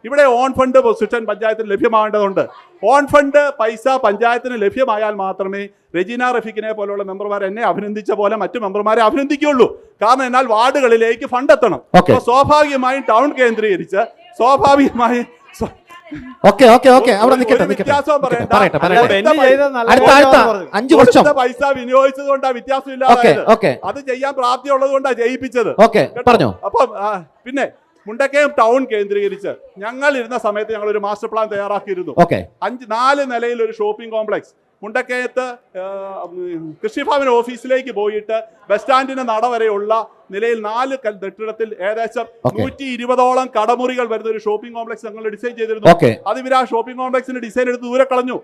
ഇവിടെ ഓൺ ഫണ്ട് പൊസിഷൻ പഞ്ചായത്തിന് ലഭ്യമാകേണ്ടതുണ്ട്. ഓൺ ഫണ്ട് പൈസ പഞ്ചായത്തിന് ലഭ്യമായാൽ മാത്രമേ റെജീന റഫീഖിനെ പോലുള്ള മെമ്പർമാർ എന്നെ അഭിനന്ദിച്ച പോലെ മറ്റു മെമ്പർമാരെ അഭിനന്ദിക്കുകയുള്ളൂ. കാരണം എന്നാൽ വാർഡുകളിലേക്ക് ഫണ്ട് എത്തണം. സ്വാഭാവികമായും ടൗൺ കേന്ദ്രീകരിച്ച് സ്വാഭാവികമായി പൈസ വിനിയോഗിച്ചത് കൊണ്ടാ വ്യത്യാസം ഇല്ലാതെ അത് ചെയ്യാൻ പ്രാപ്തിയുള്ളത് കൊണ്ടാ ജയിപ്പിച്ചത്. അപ്പം പിന്നെ മുണ്ടക്കയം ടൗൺ കേന്ദ്രീകരിച്ച് ഞങ്ങൾ ഇരുന്ന സമയത്ത് ഞങ്ങൾ ഒരു മാസ്റ്റർ പ്ലാൻ തയ്യാറാക്കിയിരുന്നു. 4 നിലയിൽ ഒരു ഷോപ്പിംഗ് കോംപ്ലക്സ്. മുണ്ടക്കയത്ത് കൃഷിഭവൻ ഓഫീസിലേക്ക് പോയിട്ട് ബസ് സ്റ്റാൻഡിന് നട വരെയുള്ള നിലയിൽ 4 കെട്ടിടത്തിൽ ഏകദേശം 120ഓളം കടമുറികൾ വരുന്ന ഒരു ഷോപ്പിംഗ് കോംപ്ലക്സ് ഞങ്ങൾ ഡിസൈൻ ചെയ്തിരുന്നു. അത് ഇവർ ആ ഷോപ്പിംഗ് കോംപ്ലക്സിന്റെ ഡിസൈൻ എടുത്ത് ദൂരെ കളഞ്ഞു.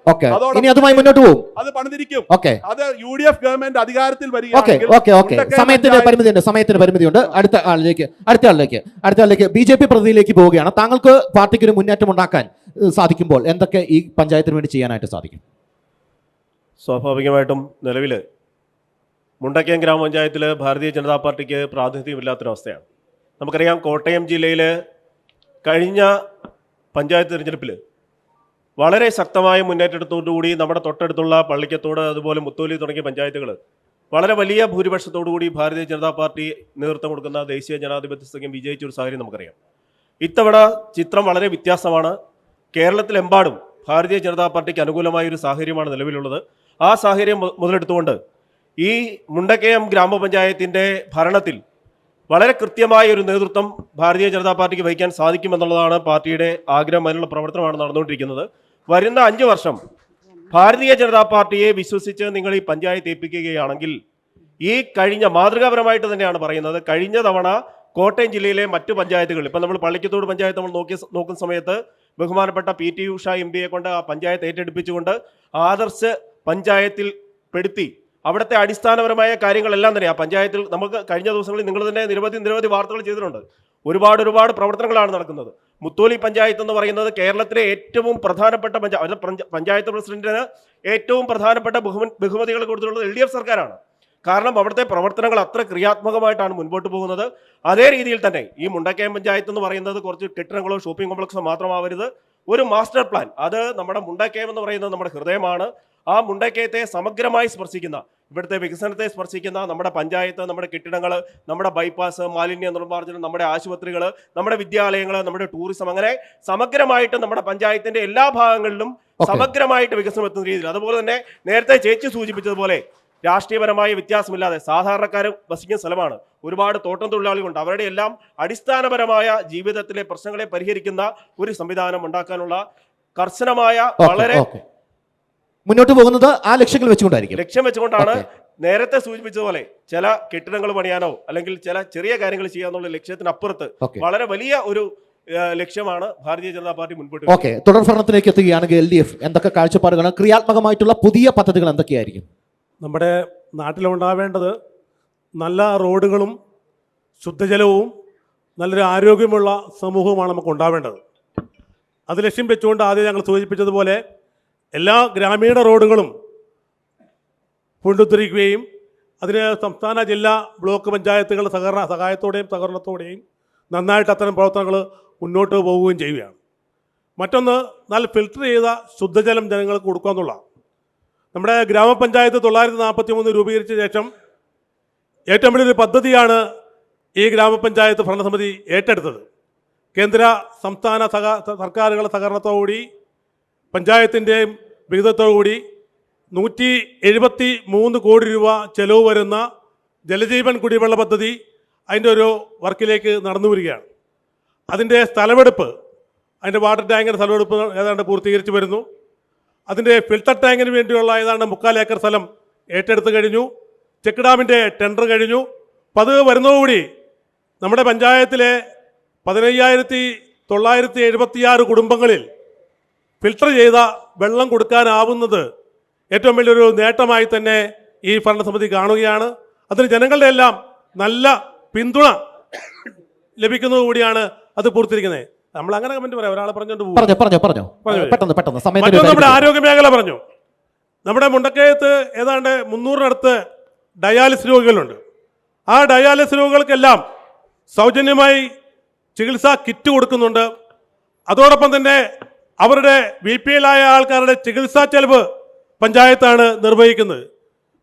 അത് പണിതിരിക്കും. അത് UDF ഗവൺമെന്റ് അധികാരത്തിൽ വരികയാണെങ്കിൽ സമയത്തിന് പരിമിതിയുണ്ട്. അടുത്ത ആളിലേക്ക് BJP പ്രതിനിധിയിലേക്ക് പോവുകയാണ്. താങ്കൾക്ക് പാർട്ടിക്ക് ഒരു മുന്നേറ്റം ഉണ്ടാക്കാൻ സാധിക്കുമ്പോൾ എന്തൊക്കെ ഈ പഞ്ചായത്തിന് വേണ്ടി ചെയ്യാനായിട്ട് സാധിക്കും? സ്വാഭാവികമായിട്ടും നിലവിൽ മുണ്ടക്കയം ഗ്രാമപഞ്ചായത്തിൽ ഭാരതീയ ജനതാ പാർട്ടിക്ക് പ്രാതിനിധ്യമില്ലാത്തൊരവസ്ഥയാണ്. നമുക്കറിയാം, കോട്ടയം ജില്ലയിൽ കഴിഞ്ഞ പഞ്ചായത്ത് തിരഞ്ഞെടുപ്പിൽ വളരെ ശക്തമായ മുന്നേറ്റത്തോടുകൂടി നമ്മുടെ തൊട്ടടുത്തുള്ള പള്ളിക്കത്തോട്, അതുപോലെ മുത്തോലി തുടങ്ങിയ പഞ്ചായത്തുകൾ വളരെ വലിയ ഭൂരിപക്ഷത്തോടുകൂടി ഭാരതീയ ജനതാ പാർട്ടി നേതൃത്വം കൊടുക്കുന്ന ദേശീയ ജനാധിപത്യ സഖ്യം വിജയിച്ച ഒരു സാഹചര്യം നമുക്കറിയാം. ഇത്തവണ ചിത്രം വളരെ വ്യത്യാസമാണ്. കേരളത്തിലെമ്പാടും ഭാരതീയ ജനതാ പാർട്ടിക്ക് അനുകൂലമായ ഒരു സാഹചര്യമാണ് നിലവിലുള്ളത്. ആ സാഹചര്യം മുതലെടുത്തുകൊണ്ട് ഈ മുണ്ടക്കയം ഗ്രാമപഞ്ചായത്തിൻ്റെ ഭരണത്തിൽ വളരെ കൃത്യമായ ഒരു നേതൃത്വം ഭാരതീയ ജനതാ പാർട്ടിക്ക് വഹിക്കാൻ സാധിക്കുമെന്നുള്ളതാണ് പാർട്ടിയുടെ ആഗ്രഹം. അതിനുള്ള പ്രവർത്തനമാണ് നടന്നുകൊണ്ടിരിക്കുന്നത്. വരുന്ന 5 വർഷം ഭാരതീയ ജനതാ പാർട്ടിയെ വിശ്വസിച്ച് നിങ്ങൾ ഈ പഞ്ചായത്ത് ഏൽപ്പിക്കുകയാണെങ്കിൽ ഈ കഴിഞ്ഞ മാതൃകാപരമായിട്ട് തന്നെയാണ് പറയുന്നത്. കഴിഞ്ഞ തവണ കോട്ടയം ജില്ലയിലെ മറ്റു പഞ്ചായത്തുകൾ, ഇപ്പം നമ്മൾ പള്ളിക്കത്തോട് പഞ്ചായത്ത് നമ്മൾ നോക്കുന്ന സമയത്ത് ബഹുമാനപ്പെട്ട PT ഉഷ MP കൊണ്ട് ആ പഞ്ചായത്ത് ഏറ്റെടുപ്പിച്ചുകൊണ്ട് ആദർശ് പഞ്ചായത്തിൽ പെടുത്തി അവിടുത്തെ അടിസ്ഥാനപരമായ കാര്യങ്ങളെല്ലാം തന്നെ ആ പഞ്ചായത്തിൽ നമുക്ക് കഴിഞ്ഞ ദിവസങ്ങളിൽ നിങ്ങൾ തന്നെ നിരവധി വാർത്തകൾ ചെയ്തിട്ടുണ്ട്. ഒരുപാട് പ്രവർത്തനങ്ങളാണ് നടക്കുന്നത്. മുത്തോലി പഞ്ചായത്ത് എന്ന് പറയുന്നത് കേരളത്തിലെ ഏറ്റവും പ്രധാനപ്പെട്ട പഞ്ചായത്ത് പ്രസിഡന്റിന് ഏറ്റവും പ്രധാനപ്പെട്ട ബഹുമതികൾ കൊടുത്തിട്ടുള്ളത് LDF സർക്കാരാണ്. കാരണം അവിടുത്തെ പ്രവർത്തനങ്ങൾ അത്ര ക്രിയാത്മകമായിട്ടാണ് മുൻപോട്ട് പോകുന്നത്. അതേ രീതിയിൽ തന്നെ ഈ മുണ്ടക്കയം പഞ്ചായത്ത് എന്ന് പറയുന്നത് കുറച്ച് കെട്ടിടങ്ങളോ ഷോപ്പിംഗ് കോംപ്ലക്സോ മാത്രമാവരുത്, ഒരു മാസ്റ്റർ പ്ലാൻ. അത് നമ്മുടെ മുണ്ടക്കയം എന്ന് പറയുന്നത് നമ്മുടെ ഹൃദയമാണ്. ആ മുണ്ടക്കയത്തെ സമഗ്രമായി സ്പർശിക്കുന്ന, ഇവിടുത്തെ വികസനത്തെ സ്പർശിക്കുന്ന നമ്മുടെ പഞ്ചായത്ത്, നമ്മുടെ കെട്ടിടങ്ങൾ, നമ്മുടെ ബൈപ്പാസ്, മാലിന്യ നിർമ്മാർജ്ജനം, നമ്മുടെ ആശുപത്രികൾ, നമ്മുടെ വിദ്യാലയങ്ങൾ, നമ്മുടെ ടൂറിസം, അങ്ങനെ സമഗ്രമായിട്ട് നമ്മുടെ പഞ്ചായത്തിന്റെ എല്ലാ ഭാഗങ്ങളിലും സമഗ്രമായിട്ട് വികസനം എത്തുന്ന രീതിയിൽ. അതുപോലെ തന്നെ നേരത്തെ ചേച്ചി സൂചിപ്പിച്ചതുപോലെ രാഷ്ട്രീയപരമായ വ്യത്യാസമില്ലാതെ സാധാരണക്കാർ വസിക്കുന്ന സ്ഥലമാണ്. ഒരുപാട് തോട്ടം തൊഴിലാളികളുണ്ട്. അവരുടെ എല്ലാം അടിസ്ഥാനപരമായ ജീവിതത്തിലെ പ്രശ്നങ്ങളെ പരിഹരിക്കുന്ന ഒരു സംവിധാനം ഉണ്ടാക്കാനുള്ള കർശനമായ വളരെ മുന്നോട്ട് പോകുന്നത് ആ ലക്ഷ്യങ്ങൾ വെച്ചുകൊണ്ടായിരിക്കും. ലക്ഷ്യം വെച്ചുകൊണ്ടാണ് നേരത്തെ സൂചിപ്പിച്ചതുപോലെ ചില കെട്ടിടങ്ങൾ പണിയാനോ അല്ലെങ്കിൽ ചില ചെറിയ കാര്യങ്ങൾ ചെയ്യാന്നുള്ള ലക്ഷ്യത്തിനപ്പുറത്ത് വളരെ വലിയ ഒരു ലക്ഷ്യമാണ് ഭാരതീയ ജനതാ പാർട്ടി മുൻപോട്ട്. ഓക്കെ, തുടർ ഭരണത്തിലേക്ക് എത്തുകയാണെങ്കിൽ LDF എന്തൊക്കെ കാഴ്ചപ്പാടുകളാണ്, ക്രിയാത്മകമായിട്ടുള്ള പുതിയ പദ്ധതികൾ എന്തൊക്കെയായിരിക്കും? നമ്മുടെ നാട്ടിലുണ്ടാവേണ്ടത് നല്ല റോഡുകളും ശുദ്ധജലവും നല്ലൊരു ആരോഗ്യമുള്ള സമൂഹവുമാണ് നമുക്ക് ഉണ്ടാവേണ്ടത്. അത് ലക്ഷ്യം വെച്ചുകൊണ്ട് ആദ്യം ഞങ്ങൾ സൂചിപ്പിച്ചതുപോലെ എല്ലാ ഗ്രാമീണ റോഡുകളും പുനരുദ്ധരിക്കുകയും അതിന് സംസ്ഥാന ജില്ലാ ബ്ലോക്ക് പഞ്ചായത്തുകളുടെ സഹായത്തോടെയും സഹകരണത്തോടെയും നന്നായിട്ട് അത്തരം പ്രവർത്തനങ്ങൾ മുന്നോട്ട് പോവുകയും ചെയ്യുകയാണ്. മറ്റൊന്ന്, നല്ല ഫിൽട്ടർ ചെയ്ത ശുദ്ധജലം ജനങ്ങൾക്ക് കൊടുക്കുക എന്നുള്ളതാണ്. നമ്മുടെ ഗ്രാമപഞ്ചായത്ത് 943 രൂപീകരിച്ച ശേഷം ഏറ്റവും വലിയൊരു പദ്ധതിയാണ് ഈ ഗ്രാമപഞ്ചായത്ത് ഭരണസമിതി ഏറ്റെടുത്തത്. കേന്ദ്ര സംസ്ഥാന സർക്കാരുകളുടെ സഹകരണത്തോടുകൂടി പഞ്ചായത്തിൻ്റെയും വിഹിതത്തോടുകൂടി 173 കോടി രൂപ ചെലവ് വരുന്ന ജലജീവൻ കുടിവെള്ള പദ്ധതി അതിൻ്റെ ഒരു വർക്കിലേക്ക് നടന്നു വരികയാണ്. അതിൻ്റെ സ്ഥലമെടുപ്പ്, അതിൻ്റെ വാട്ടർ ടാങ്കിൻ്റെ സ്ഥലമെടുപ്പ് ഏതാണ്ട് പൂർത്തീകരിച്ച് വരുന്നു. അതിൻ്റെ ഫിൽട്ടർ ടാങ്കിന് വേണ്ടിയുള്ള ഏതാണ്ട് 3/4 ഏക്കർ സ്ഥലം ഏറ്റെടുത്ത് കഴിഞ്ഞു. ചെക്ക് ഡാമിൻ്റെ ടെൻഡർ കഴിഞ്ഞു. അപ്പോൾ അത് വരുന്നതോടുകൂടി നമ്മുടെ പഞ്ചായത്തിലെ 15,976 കുടുംബങ്ങളിൽ ഫിൽട്ടർ ചെയ്ത വെള്ളം കൊടുക്കാനാവുന്നത് ഏറ്റവും വലിയൊരു നേട്ടമായി തന്നെ ഈ ഭരണസമിതി കാണുകയാണ്. അതിന് ജനങ്ങളുടെ എല്ലാം നല്ല പിന്തുണ ലഭിക്കുന്നതുകൂടിയാണ് അത് പൂർത്തീകരിക്കുന്നത്. നമ്മൾ അങ്ങനെ കമന്റ് പറയാം, ഒരാളെ പറഞ്ഞുകൊണ്ട് പോകും. മറ്റൊന്ന് നമ്മുടെ ആരോഗ്യ മേഖല പറഞ്ഞു. നമ്മുടെ മുണ്ടക്കയത്ത് ഏതാണ്ട് 300-നടുത്ത് ഡയാലിസിസ് രോഗികളുണ്ട്. ആ ഡയാലിസിസ് രോഗികൾക്കെല്ലാം സൗജന്യമായി ചികിത്സാ കിറ്റ് കൊടുക്കുന്നുണ്ട്. അതോടൊപ്പം തന്നെ അവരുടെ BPL ആയ ആൾക്കാരുടെ ചികിത്സാ ചെലവ് പഞ്ചായത്താണ് നിർവഹിക്കുന്നത്.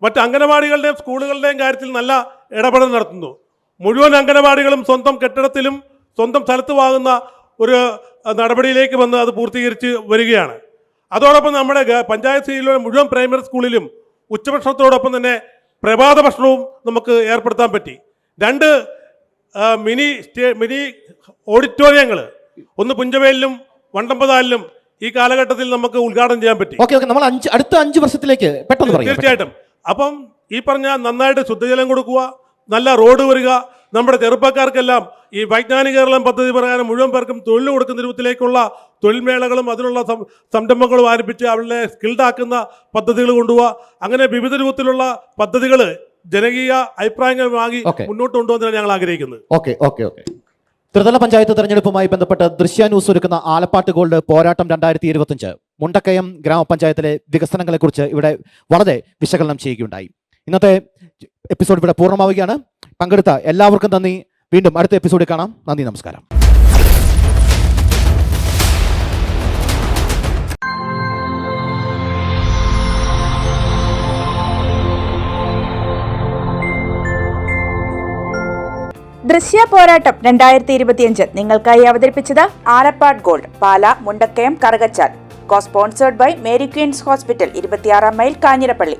മറ്റ് അംഗനവാടികളുടെയും സ്കൂളുകളുടെയും കാര്യത്തിൽ നല്ല ഇടപെടൽ നടത്തുന്നു. മുഴുവൻ അംഗനവാടികളും സ്വന്തം കെട്ടിടത്തിലും സ്വന്തം സ്ഥലത്തുമാകുന്ന ഒരു നടപടിയിലേക്ക് വന്ന് അത് പൂർത്തീകരിച്ച് വരികയാണ്. അതോടൊപ്പം നമ്മുടെ പഞ്ചായത്ത് മുഴുവൻ പ്രൈമറി സ്കൂളിലും ഉച്ചഭക്ഷണത്തോടൊപ്പം തന്നെ പ്രഭാത ഭക്ഷണവും നമുക്ക് ഏർപ്പെടുത്താൻ പറ്റി. 2 മിനി ഓഡിറ്റോറിയങ്ങൾ, ഒന്ന് പുഞ്ചവേലിലും വണ്ടമ്പതാലിലും ഈ കാലഘട്ടത്തിൽ നമുക്ക് ഉദ്ഘാടനം ചെയ്യാൻ പറ്റി. നമ്മൾ അടുത്ത 5 വർഷത്തിലേക്ക് പെട്ടെന്ന് പറയാം. തീർച്ചയായിട്ടും. അപ്പം ഈ പറഞ്ഞ നന്നായിട്ട് ശുദ്ധജലം കൊടുക്കുക, നല്ല റോഡ് വരിക, നമ്മുടെ ചെറുപ്പക്കാർക്കെല്ലാം ഈ വൈജ്ഞാനിക കേരളം പദ്ധതി പ്രകാരം മുഴുവൻ പേർക്കും തൊഴിൽ കൊടുക്കുന്ന രൂപത്തിലേക്കുള്ള തൊഴിൽ മേളകളും അതിനുള്ള സംരംഭങ്ങളും ആരംഭിച്ച് അവരുടെ സ്കിൽഡാക്കുന്ന പദ്ധതികൾ കൊണ്ടുപോവുക. അങ്ങനെ വിവിധ രൂപത്തിലുള്ള പദ്ധതികൾ ജനകീയ അഭിപ്രായങ്ങൾ വാങ്ങി മുന്നോട്ട് കൊണ്ടുപോകാനാണ് ഞങ്ങൾ ആഗ്രഹിക്കുന്നത്. ത്രിതല പഞ്ചായത്ത് തെരഞ്ഞെടുപ്പുമായി ബന്ധപ്പെട്ട് ദൃശ്യ ന്യൂസ് ഒരുക്കുന്ന ആലപ്പാട്ട് ഗോൾഡ് പോരാട്ടം 2025 മുണ്ടക്കയം ഗ്രാമപഞ്ചായത്തിലെ വികസനങ്ങളെക്കുറിച്ച് ഇവിടെ വളരെ വിശകലനം ചെയ്യുകയുണ്ടായി. ഇന്നത്തെ എപ്പിസോഡ് ഇവിടെ പൂർണ്ണമാവുകയാണ്. പങ്കെടുത്ത എല്ലാവർക്കും നന്ദി. വീണ്ടും അടുത്ത എപ്പിസോഡിൽ കാണാം. നന്ദി, നമസ്കാരം. ദൃശ്യ പോരാട്ടം 2025 നിങ്ങൾക്കായി അവതരിപ്പിച്ചത് Alappad Gold, Pala, Mundakayam, Karukachal. Co sponsored by Mary Queens Hospital 26 Mile Kanjirappally.